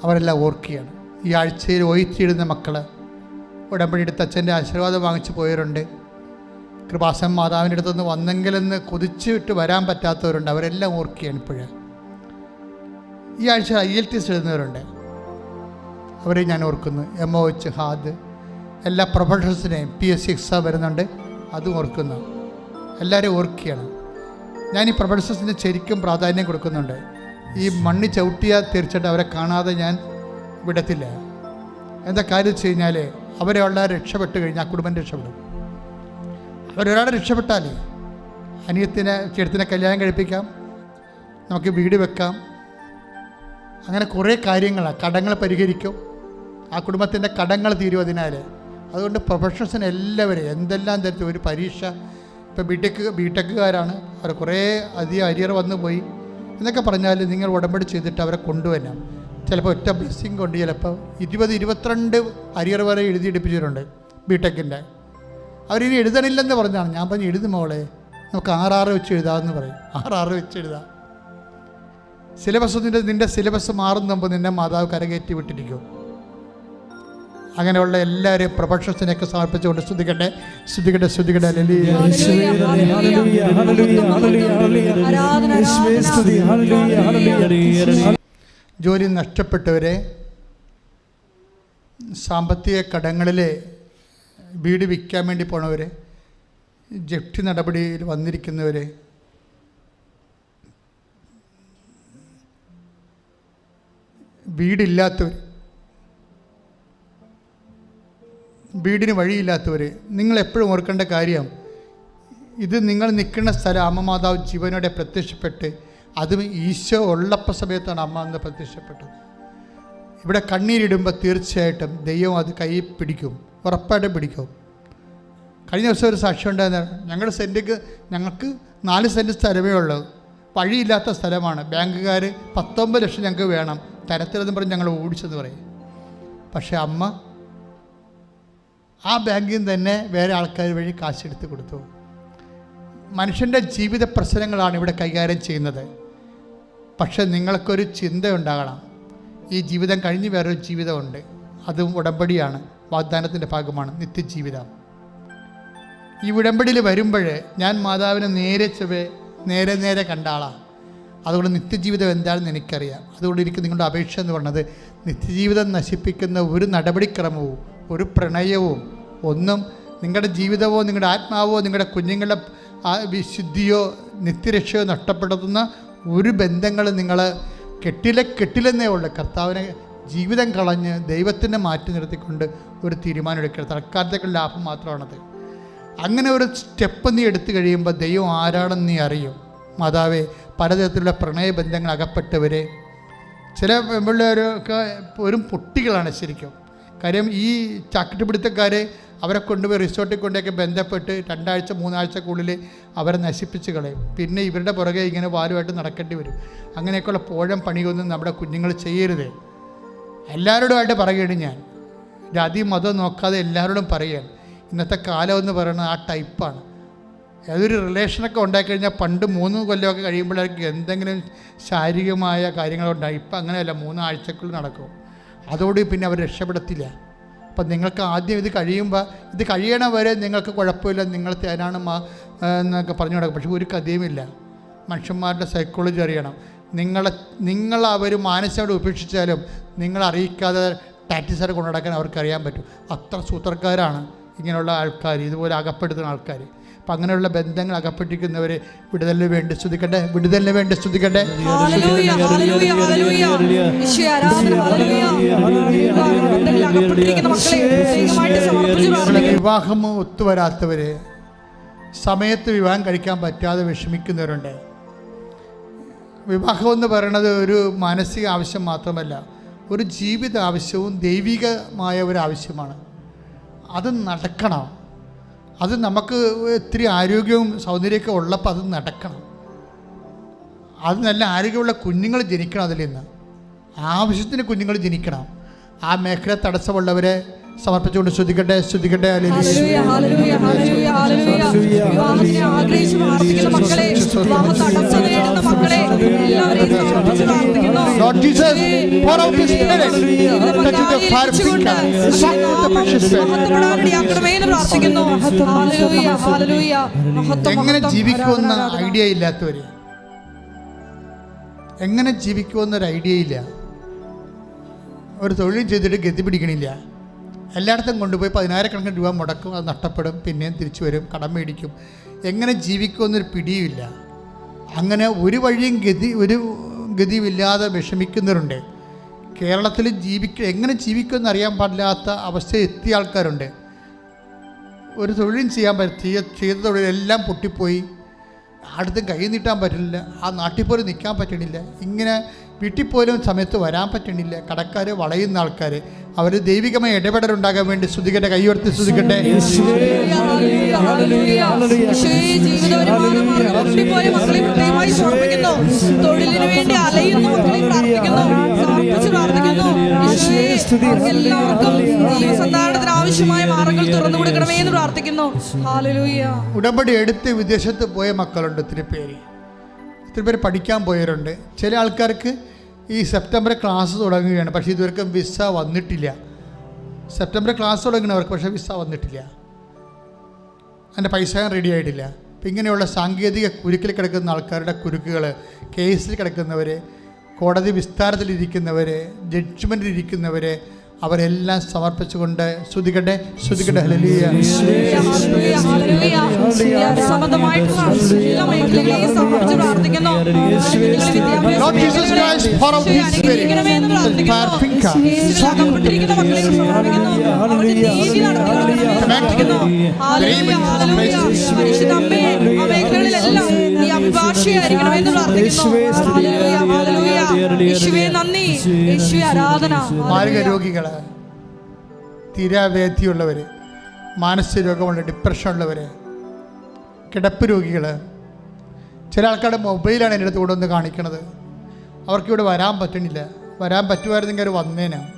അവരെല്ലാം ഓർക്കുകയാണ്. ഈ ആഴ്ചയിൽ ഒഴിച്ചിടുന്ന മക്കൾ, ഉടമ്പടി എടുത്ത് അച്ഛൻ്റെ ആശീർവാദം വാങ്ങിച്ചു പോയവരുണ്ട്. കൃപാസനം മാതാവിൻ്റെ അടുത്തുനിന്ന് വന്നെങ്കിലെന്ന് കൊതിച്ചിട്ട് വരാൻ പറ്റാത്തവരുണ്ട്. അവരെല്ലാം ഓർക്കുകയാണ് ഇപ്പോഴ്. ഈ ആഴ്ച IELTS എഴുതുന്നവരുണ്ട്. അവരെ ഞാൻ ഓർക്കുന്നു. MOH, ഹാദ്, എല്ലാ പ്രൊഫഷണൽസിനെയും PSC എക്സാം വരുന്നുണ്ട്, അതും ഓർക്കുന്നു. എല്ലാവരും ഓർക്കുകയാണ്. ഞാൻ ഈ പ്രൊഫഷണൽസിന് ശരിക്കും പ്രാധാന്യം കൊടുക്കുന്നുണ്ട്. ഈ മണ്ണി ചവിട്ടിയാൽ തീർച്ചയായിട്ടും അവരെ കാണാതെ ഞാൻ വിടത്തില്ല. എന്താ കാര്യം വെച്ച് കഴിഞ്ഞാൽ അവരെ വളരെ രക്ഷപ്പെട്ട് കഴിഞ്ഞാൽ കുടുംബം രക്ഷപ്പെടും. അവരൊരാളെ രക്ഷപ്പെട്ടാൽ ചേട്ടത്തിനെ കല്യാണം കഴിപ്പിക്കാം, നമുക്ക് വീട് വെക്കാം, അങ്ങനെ കുറേ കാര്യങ്ങളാണ്. കടങ്ങൾ പരിഹരിക്കും, ആ കുടുംബത്തിൻ്റെ കടങ്ങൾ തീരും അതിനാൽ. അതുകൊണ്ട് പ്രൊഫഷണൽസിന് എല്ലാവരും എന്തെല്ലാം തരത്തിൽ ഒരു പരീക്ഷ ഇപ്പോൾ ബിടെക്കുകാരാണ്, അവർ കുറേ അധികം അരിയർ വന്നു പോയി എന്നൊക്കെ പറഞ്ഞാൽ നിങ്ങൾ ഉടമ്പടി ചെയ്തിട്ട് അവരെ കൊണ്ടുവരണം. ചിലപ്പോൾ ഒറ്റ ബ്ലെസ്സിങ് കൊണ്ട് ചിലപ്പോൾ 20-22 അരിയർ വരെ എഴുതിയെടുപ്പിച്ചിട്ടുണ്ട് ബിടെക്കിൻ്റെ. അവരിനി എഴുതണില്ലെന്ന് പറഞ്ഞാണ്. ഞാൻ പറഞ്ഞു എഴുതും മോളെ, നമുക്ക് 6 വെച്ച് എഴുതാമെന്ന് പറയും. 6 വെച്ച് എഴുതാം. സിലബസ് നിൻ്റെ സിലബസ് മാറുമ്പോൾ നിന്നെ മാതാവ് കരകയറ്റി വിട്ടിരിക്കും. അങ്ങനെയുള്ള എല്ലാവരെയും പ്രൊഫഷൻസിനെയൊക്കെ സമർപ്പിച്ചുകൊണ്ട് സ്തുതിക്കട്ടെ. ജോലി നഷ്ടപ്പെട്ടവരെ, സാമ്പത്തിക കടങ്ങളിൽ വീട് വിൽക്കാൻ വേണ്ടി പോണവർ, ജപ്തി നടപടിയിൽ വന്നിരിക്കുന്നവർ, വീടില്ലാത്തവർ, വീടിന് വഴിയില്ലാത്തവർ, നിങ്ങളെപ്പോഴും ഓർക്കേണ്ട കാര്യം, ഇത് നിങ്ങൾ നിൽക്കുന്ന സ്ഥലം അമ്മ മാതാവ് ജീവനോടെ പ്രത്യക്ഷപ്പെട്ട്, അതും ഈശോ ഉള്ളപ്പ സമയത്താണ് അമ്മ അന്ന് പ്രത്യക്ഷപ്പെട്ടത്. ഇവിടെ കണ്ണീരിടുമ്പോൾ തീർച്ചയായിട്ടും ദൈവം അത് കൈ പിടിക്കും, ഉറപ്പായിട്ടും പിടിക്കും. കഴിഞ്ഞ ദിവസം ഒരു സാക്ഷ്യം ഉണ്ടായിരുന്നു. ഞങ്ങൾക്ക് 4 സെൻറ്റ് സ്ഥലമേ ഉള്ളൂ, വഴിയില്ലാത്ത സ്ഥലമാണ്. ബാങ്കുകാർ 19 ലക്ഷം ഞങ്ങൾക്ക് വേണം, തരത്തിലെന്ന് പറഞ്ഞ് ഞങ്ങൾ ഓടിച്ചെന്ന് പറയും. പക്ഷേ അമ്മ ആ ബാങ്കിൽ നിന്ന് തന്നെ വേറെ ആൾക്കാർ വഴി കാശെടുത്ത് കൊടുത്തു. മനുഷ്യൻ്റെ ജീവിത പ്രശ്നങ്ങളാണ് ഇവിടെ കൈകാര്യം ചെയ്യുന്നത്. പക്ഷെ നിങ്ങൾക്കൊരു ചിന്ത ഉണ്ടാകണം, ഈ ജീവിതം കഴിഞ്ഞ് വേറൊരു ജീവിതമുണ്ട്. അതും ഉടമ്പടിയാണ്, വാഗ്ദാനത്തിൻ്റെ ഭാഗമാണ്, നിത്യജീവിതം. ഈ ഉടമ്പടിയിൽ വരുമ്പോൾ ഞാൻ മാതാവിനെ നേരെ കണ്ട ആളാണ്. അതുകൊണ്ട് നിത്യജീവിതം എന്താണെന്ന് എനിക്കറിയാം. അതുകൊണ്ട് എനിക്ക് നിങ്ങളുടെ അപേക്ഷ എന്ന് പറഞ്ഞത്, നിത്യജീവിതം നശിപ്പിക്കുന്ന ഒരു നടപടിക്രമവും ഒരു പ്രണയവും ഒന്നും നിങ്ങളുടെ ജീവിതമോ നിങ്ങളുടെ ആത്മാവോ നിങ്ങളുടെ കുഞ്ഞുങ്ങളുടെ വിശുദ്ധിയോ നിത്യരക്ഷയോ നഷ്ടപ്പെടുത്തുന്ന ഒരു ബന്ധങ്ങൾ നിങ്ങൾ കെട്ടിലെന്നേ ഉള്ളൂ. കർത്താവിനെ ജീവിതം കളഞ്ഞ് ദൈവത്തിനെ മാറ്റി നിർത്തിക്കൊണ്ട് ഒരു തീരുമാനം എടുക്കുക. തൽക്കാലത്തേക്കുള്ള ലാഭം മാത്രമാണത്. അങ്ങനെ ഒരു സ്റ്റെപ്പ് നീ എടുത്തു കഴിയുമ്പോൾ ദൈവം ആരാണെന്ന് നീ അറിയും. മാതാവേ, പലതരത്തിലുള്ള പ്രണയബന്ധങ്ങൾ അകപ്പെട്ടവരെ, ചില പിള്ളേരൊക്കെ വെറും പൊട്ടികളാണ് ശരിക്കും. കാര്യം ഈ ചാക്കിട്ടുപിടുത്തക്കാർ അവരെ കൊണ്ടുപോയി റിസോർട്ടിൽ കൊണ്ടൊക്കെ ബന്ധപ്പെട്ട് 2 ആഴ്ച 3 ആഴ്ചക്കുള്ളിൽ അവരെ നശിപ്പിച്ച് കളയും. പിന്നെ ഇവരുടെ പുറകെ ഇങ്ങനെ വാലുമായിട്ട് നടക്കേണ്ടി വരും. അങ്ങനെയൊക്കെയുള്ള പോഴം പണിയൊന്നും നമ്മുടെ കുഞ്ഞുങ്ങൾ ചെയ്യരുത്. എല്ലാവരോടുമായിട്ട് പറയുകയാണ് ഞാൻ, ജാതി മതം നോക്കാതെ എല്ലാവരോടും പറയുകയാണ്. ഇന്നത്തെ കാലം എന്ന് പറയുന്നത് ആ ടൈപ്പാണ്. ഏതൊരു റിലേഷനൊക്കെ ഉണ്ടായിക്കഴിഞ്ഞാൽ പണ്ട് 3 കൊല്ലമൊക്കെ കഴിയുമ്പോഴേക്കും എന്തെങ്കിലും ശാരീരികമായ കാര്യങ്ങളുണ്ടായി. ഇപ്പം അങ്ങനെയല്ല, 3 ആഴ്ചക്കുള്ളിൽ നടക്കും. അതോടെ പിന്നെ അവർ രക്ഷപ്പെടത്തില്ല. അപ്പം നിങ്ങൾക്ക് ആദ്യം ഇത് കഴിയണ വരെ നിങ്ങൾക്ക് കുഴപ്പമില്ല, നിങ്ങൾ തേനാണ് എന്നൊക്കെ പറഞ്ഞു നടക്കും. പക്ഷെ ഒരു കഥയുമില്ല. മനുഷ്യന്മാരുടെ സൈക്കോളജി അറിയണം. നിങ്ങൾ അവർ മാനസികമായിട്ട് ഉപേക്ഷിച്ചാലും നിങ്ങൾ അറിയിക്കാതെ ടാറ്റിസാരെ കൊണ്ടു നടക്കാൻ അവർക്കറിയാൻ പറ്റും. അത്ര സൂത്രക്കാരാണ് ഇങ്ങനെയുള്ള ആൾക്കാർ, ഇതുപോലെ അകപ്പെടുത്തുന്ന ആൾക്കാർ. അപ്പം അങ്ങനെയുള്ള ബന്ധങ്ങൾ അകപ്പെട്ടിരിക്കുന്നവരെ വിടുതലിന് വേണ്ടി സ്തുതിക്കട്ടെ. വിവാഹം ഒത്തുവരാത്തവര്, സമയത്ത് വിവാഹം കഴിക്കാൻ പറ്റാതെ വിഷമിക്കുന്നവരുണ്ട്. വിവാഹം എന്ന് പറയുന്നത് ഒരു മാനസിക ആവശ്യം മാത്രമല്ല, ഒരു ജീവിത ആവശ്യവും ദൈവികമായ ഒരു ആവശ്യമാണ്. അത് നടക്കണം. അത് നമുക്ക് ഇത്തിരി ആരോഗ്യവും സൗന്ദര്യമൊക്കെ ഉള്ളപ്പോൾ അത് നടക്കണം. അത് നല്ല ആരോഗ്യമുള്ള കുഞ്ഞുങ്ങൾ ജനിക്കണം. അതിൽ നിന്ന് ആവശ്യത്തിന് കുഞ്ഞുങ്ങൾ ജനിക്കണം. ആ മേഖല തടസ്സമുള്ളവരെ സമർപ്പിച്ചുകൊണ്ട് ശ്രദ്ധിക്കട്ടെ. എങ്ങനെ ജീവിക്കുമെന്ന ഐഡിയ ഇല്ലാത്തവര്, എങ്ങനെ ജീവിക്കുമെന്നൊരു ഐഡിയ ഇല്ല. ഒരു തൊഴിൽ ചെയ്തിട്ട് ഗതി പിടിക്കണില്ല. എല്ലായിടത്തും കൊണ്ടുപോയി 10,000 രൂപ മുടക്കും, അത് നഷ്ടപ്പെടും, പിന്നെയും തിരിച്ചു വരും, കടം മേടിക്കും. എങ്ങനെ ജീവിക്കുമെന്നൊരു പിടിയുമില്ല. അങ്ങനെ ഒരു ഗതിയുമില്ലാതെ വിഷമിക്കുന്നവരുണ്ട്. കേരളത്തിൽ എങ്ങനെ ജീവിക്കുമെന്ന് അറിയാൻ പാടില്ലാത്ത അവസ്ഥയിൽ എത്തിയ ആൾക്കാരുണ്ട്. ഒരു തൊഴിലും ചെയ്ത തൊഴിലെല്ലാം പൊട്ടിപ്പോയി, അടുത്തും കൈ നീട്ടാൻ പറ്റില്ല, ആ നാട്ടിൽ പോലും നിൽക്കാൻ പറ്റണില്ല, ഇങ്ങനെ വീട്ടിൽ പോലും സമയത്ത് വരാൻ പറ്റണില്ല. കടക്കാർ വളയുന്ന ആൾക്കാർ അവർ ദൈവികമായ ഇടപെടലുണ്ടാകാൻ വേണ്ടി സ്തുതിക്കട്ടെ, കൈയുയർത്തി സ്തുതിക്കട്ടെ. തൊഴിലിനു വേണ്ടി അലയുന്ന മക്കളെ പ്രാർത്ഥിക്കുന്നു, സമർപ്പിച്ച് പ്രാർത്ഥിക്കുന്നു. എല്ലാവർക്കും ജീവസന്ധാരണത്തിന് ആവശ്യമായ മാർഗങ്ങൾ തുറന്നു കൊടുക്കണമേ എന്ന് പ്രാർത്ഥിക്കുന്നു. ഹല്ലേലൂയ. ഉടമ്പടി എടുത്ത് വിദേശത്ത് പോയ മക്കളുണ്ട്, ഒത്തിരി പേര് പഠിക്കാൻ പോയവരുണ്ട്. ചില ആൾക്കാർക്ക് ഈ സെപ്റ്റംബർ ക്ലാസ് തുടങ്ങുകയാണ്, പക്ഷേ ഇതുവരെക്കും വിസ വന്നിട്ടില്ല. സെപ്റ്റംബർ ക്ലാസ് തുടങ്ങുന്നവർക്ക് പക്ഷേ വിസ വന്നിട്ടില്ല, അതിൻ്റെ പൈസ റെഡി ആയിട്ടില്ല. അപ്പം ഇങ്ങനെയുള്ള സാങ്കേതിക കുരുക്കിൽ കിടക്കുന്ന ആൾക്കാരുടെ കുരുക്കുകൾ, കേസിൽ കിടക്കുന്നവർ, കോടതി വിസ്താരത്തിലിരിക്കുന്നവർ, ജഡ്ജ്മെൻറ്റിലിരിക്കുന്നവർ, അവരെല്ലാം സമർപ്പിച്ചുകൊണ്ട് സ്തുതിക്കട്ടെ, സ്തുതിക്കട്ടെ. ഹല്ലേലൂയ. മാരക രോഗികൾ, തീരാവേദിയുള്ളവർ, മാനസിക രോഗമുള്ള, ഡിപ്രഷനുള്ളവർ, കിടപ്പ് രോഗികൾ. ചില ആൾക്കാരുടെ മൊബൈലാണ് എൻ്റെ അടുത്ത് കൂടെ ഒന്ന് കാണിക്കണത്. അവർക്കിവിടെ വരാൻ പറ്റണില്ല. വരാൻ പറ്റുമായിരുന്നെങ്കിൽ അവർ വന്നേനാണ്.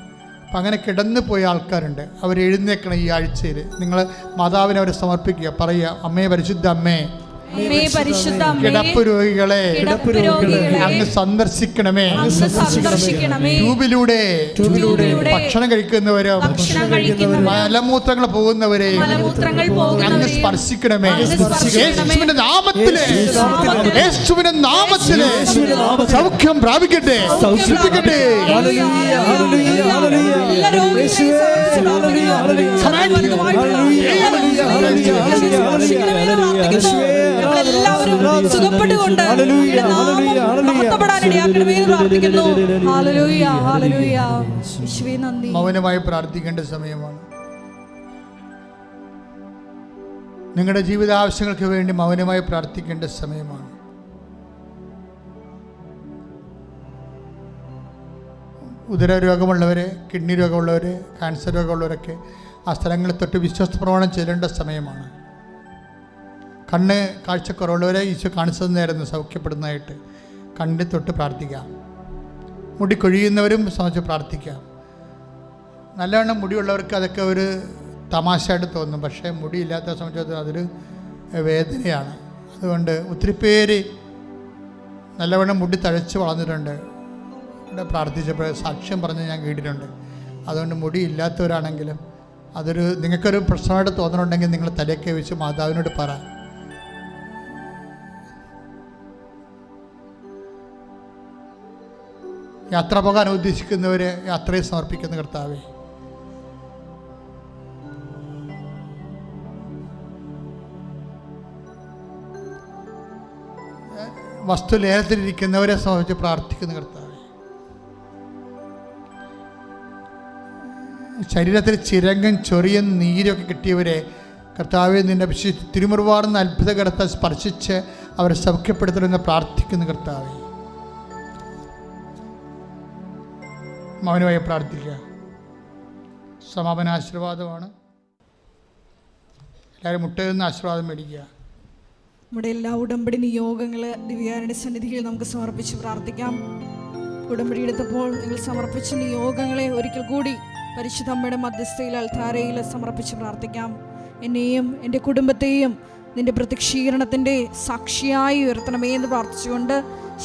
അപ്പം അങ്ങനെ കിടന്നു പോയ ആൾക്കാരുണ്ട്. അവർ എഴുന്നേക്കണം ഈ ആഴ്ചയിൽ. നിങ്ങൾ മാതാവിനെ അവരെ സമർപ്പിക്കുക, പറയുക, അമ്മേ, പരിശുദ്ധ അമ്മേ, കിടപ്പ് രോഗികളെ അങ്ങ് സന്ദർശിക്കണമേ. ട്യൂബിലൂടെ ഭക്ഷണം കഴിക്കുന്നവരും മലമൂത്രങ്ങൾ പോകുന്നവരെ അങ്ങ് സ്പർശിക്കണമേ. യേശുവിന്റെ നാമത്തിലെ, യേശുവിന്റെ നാമത്തിലെ സൗഖ്യം പ്രാപിക്കട്ടെ, സൗഖ്യപ്പിക്കട്ടെ. എല്ലാവരും സുഖപ്പെട്ടുകൊണ്ട് മൗനമായി പ്രാർത്ഥിക്കേണ്ട സമയമാണ്. നിങ്ങളുടെ ജീവിതാവശ്യങ്ങൾക്ക് വേണ്ടി മൗനമായി പ്രാർത്ഥിക്കേണ്ട സമയമാണ്. ഉദരരോഗമുള്ളവർ, കിഡ്നി രോഗമുള്ളവർ, ക്യാൻസർ രോഗമുള്ളവരൊക്കെ ആ സ്ഥലങ്ങളിൽ തൊട്ട് വിശ്വാസ പ്രമാണം ചെല്ലേണ്ട സമയമാണ്. കണ്ണ് കാഴ്ചക്കുറവുള്ളവരെ ഈശോ കാണിച്ചു തന്നായിരുന്നു സൗഖ്യപ്പെടുന്നതായിട്ട്. കണ്ണിൽ തൊട്ട് പ്രാർത്ഥിക്കാം. മുടി കൊഴിയുന്നവരും സംബന്ധിച്ച് പ്രാർത്ഥിക്കാം. നല്ലവണ്ണം മുടിയുള്ളവർക്ക് അതൊക്കെ ഒരു തമാശയായിട്ട് തോന്നും, പക്ഷേ മുടിയില്ലാത്ത സംബന്ധിച്ച് അതൊരു വേദനയാണ്. അതുകൊണ്ട് ഒത്തിരി പേര് നല്ലവണ്ണം മുടി തഴച്ച് വളർന്നിട്ടുണ്ട്. ഇവിടെ പ്രാർത്ഥിച്ചപ്പോൾ സാക്ഷ്യം പറഞ്ഞ് ഞാൻ കേട്ടിട്ടുണ്ട്. അതുകൊണ്ട് മുടി ഇല്ലാത്തവരാണെങ്കിലും അതൊരു നിങ്ങൾക്കൊരു പ്രശ്നമായിട്ട് തോന്നുന്നുണ്ടെങ്കിൽ നിങ്ങൾ തലയൊക്കെ വെച്ച് മാതാവിനോട് പറ. യാത്ര പോകാൻ ഉദ്ദേശിക്കുന്നവർ യാത്രയെ സമർപ്പിക്കുന്ന കർത്താവേ, വസ്തു ലേലത്തിലിരിക്കുന്നവരെ സംബന്ധിച്ച് പ്രാർത്ഥിക്കുന്ന കർത്താവേ, ശരീരത്തിൽ ചിരങ്ങൻ ചൊറിയൻ നീരൊക്കെ കിട്ടിയവരെ കർത്താവെ നിന്നെ തിരുമുറുവാർന്ന അത്ഭുതകരത്തെ സ്പർശിച്ച് അവരെ സൗഖ്യപ്പെടുത്തണമെന്ന് പ്രാർത്ഥിക്കുന്ന കർത്താവെ. മൗനമായി പ്രാർത്ഥിക്കുക. സമാപന ആശീർവാദമാണ്. എല്ലാവരും മുട്ടയിൽ നിന്ന് ആശീർവാദം മേടിക്കുക. നമ്മുടെ എല്ലാ ഉടമ്പടി നിയോഗങ്ങൾ ദിവ്യാരുടെ സന്നിധിയിൽ നമുക്ക് സമർപ്പിച്ച് പ്രാർത്ഥിക്കാം. ഉടമ്പടി എടുത്തപ്പോൾ നിങ്ങൾ സമർപ്പിച്ച നിയോഗങ്ങളെ ഒരിക്കൽ കൂടി പരിശുദ്ധ അമ്മയുടെ മധ്യസ്ഥയിൽ അൾത്താരയിൽ സമർപ്പിച്ച് പ്രാർത്ഥിക്കാം. എന്നെയും എൻ്റെ കുടുംബത്തെയും നിൻ്റെ പ്രത്യക്ഷീകരണത്തിൻ്റെ സാക്ഷിയായി ഉയർത്തണമേ എന്ന് പ്രാർത്ഥിച്ചുകൊണ്ട്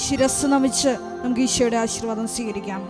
ശിരസ് നമിച്ച് നമുക്ക് ഈശോയുടെ ആശീർവാദം സ്വീകരിക്കാം.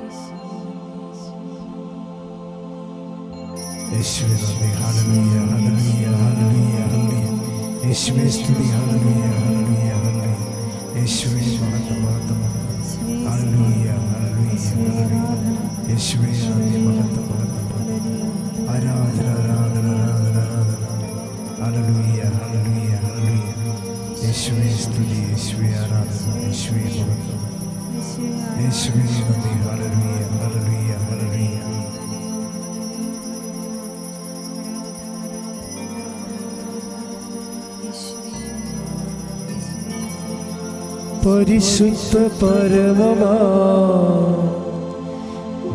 പരിശുദ്ധ പരമമാ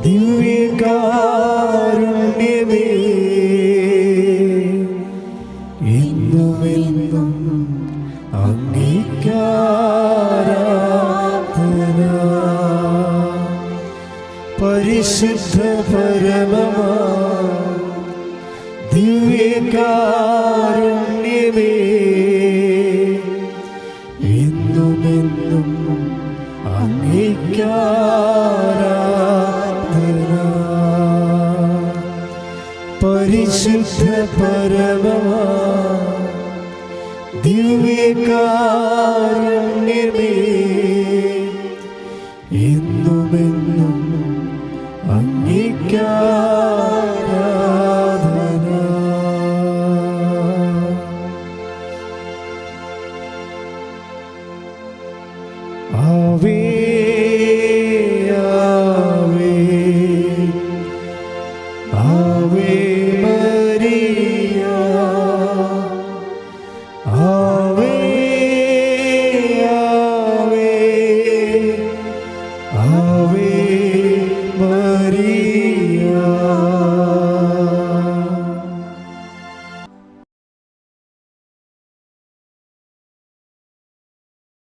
ദിവ്യ ദിവ്യകാരുണ്യമേ എന്നുമെന്നും അങ്ങേക്കാരാധന. പരിശുദ്ധ പരമമാ ദിവ്യകാരുണ്യമേ എന്നുമെന്നും അങ്ങേക്കാരാധന. പരിശുദ്ധ പരമമാ ദിവ്യകാരുണ്യമേ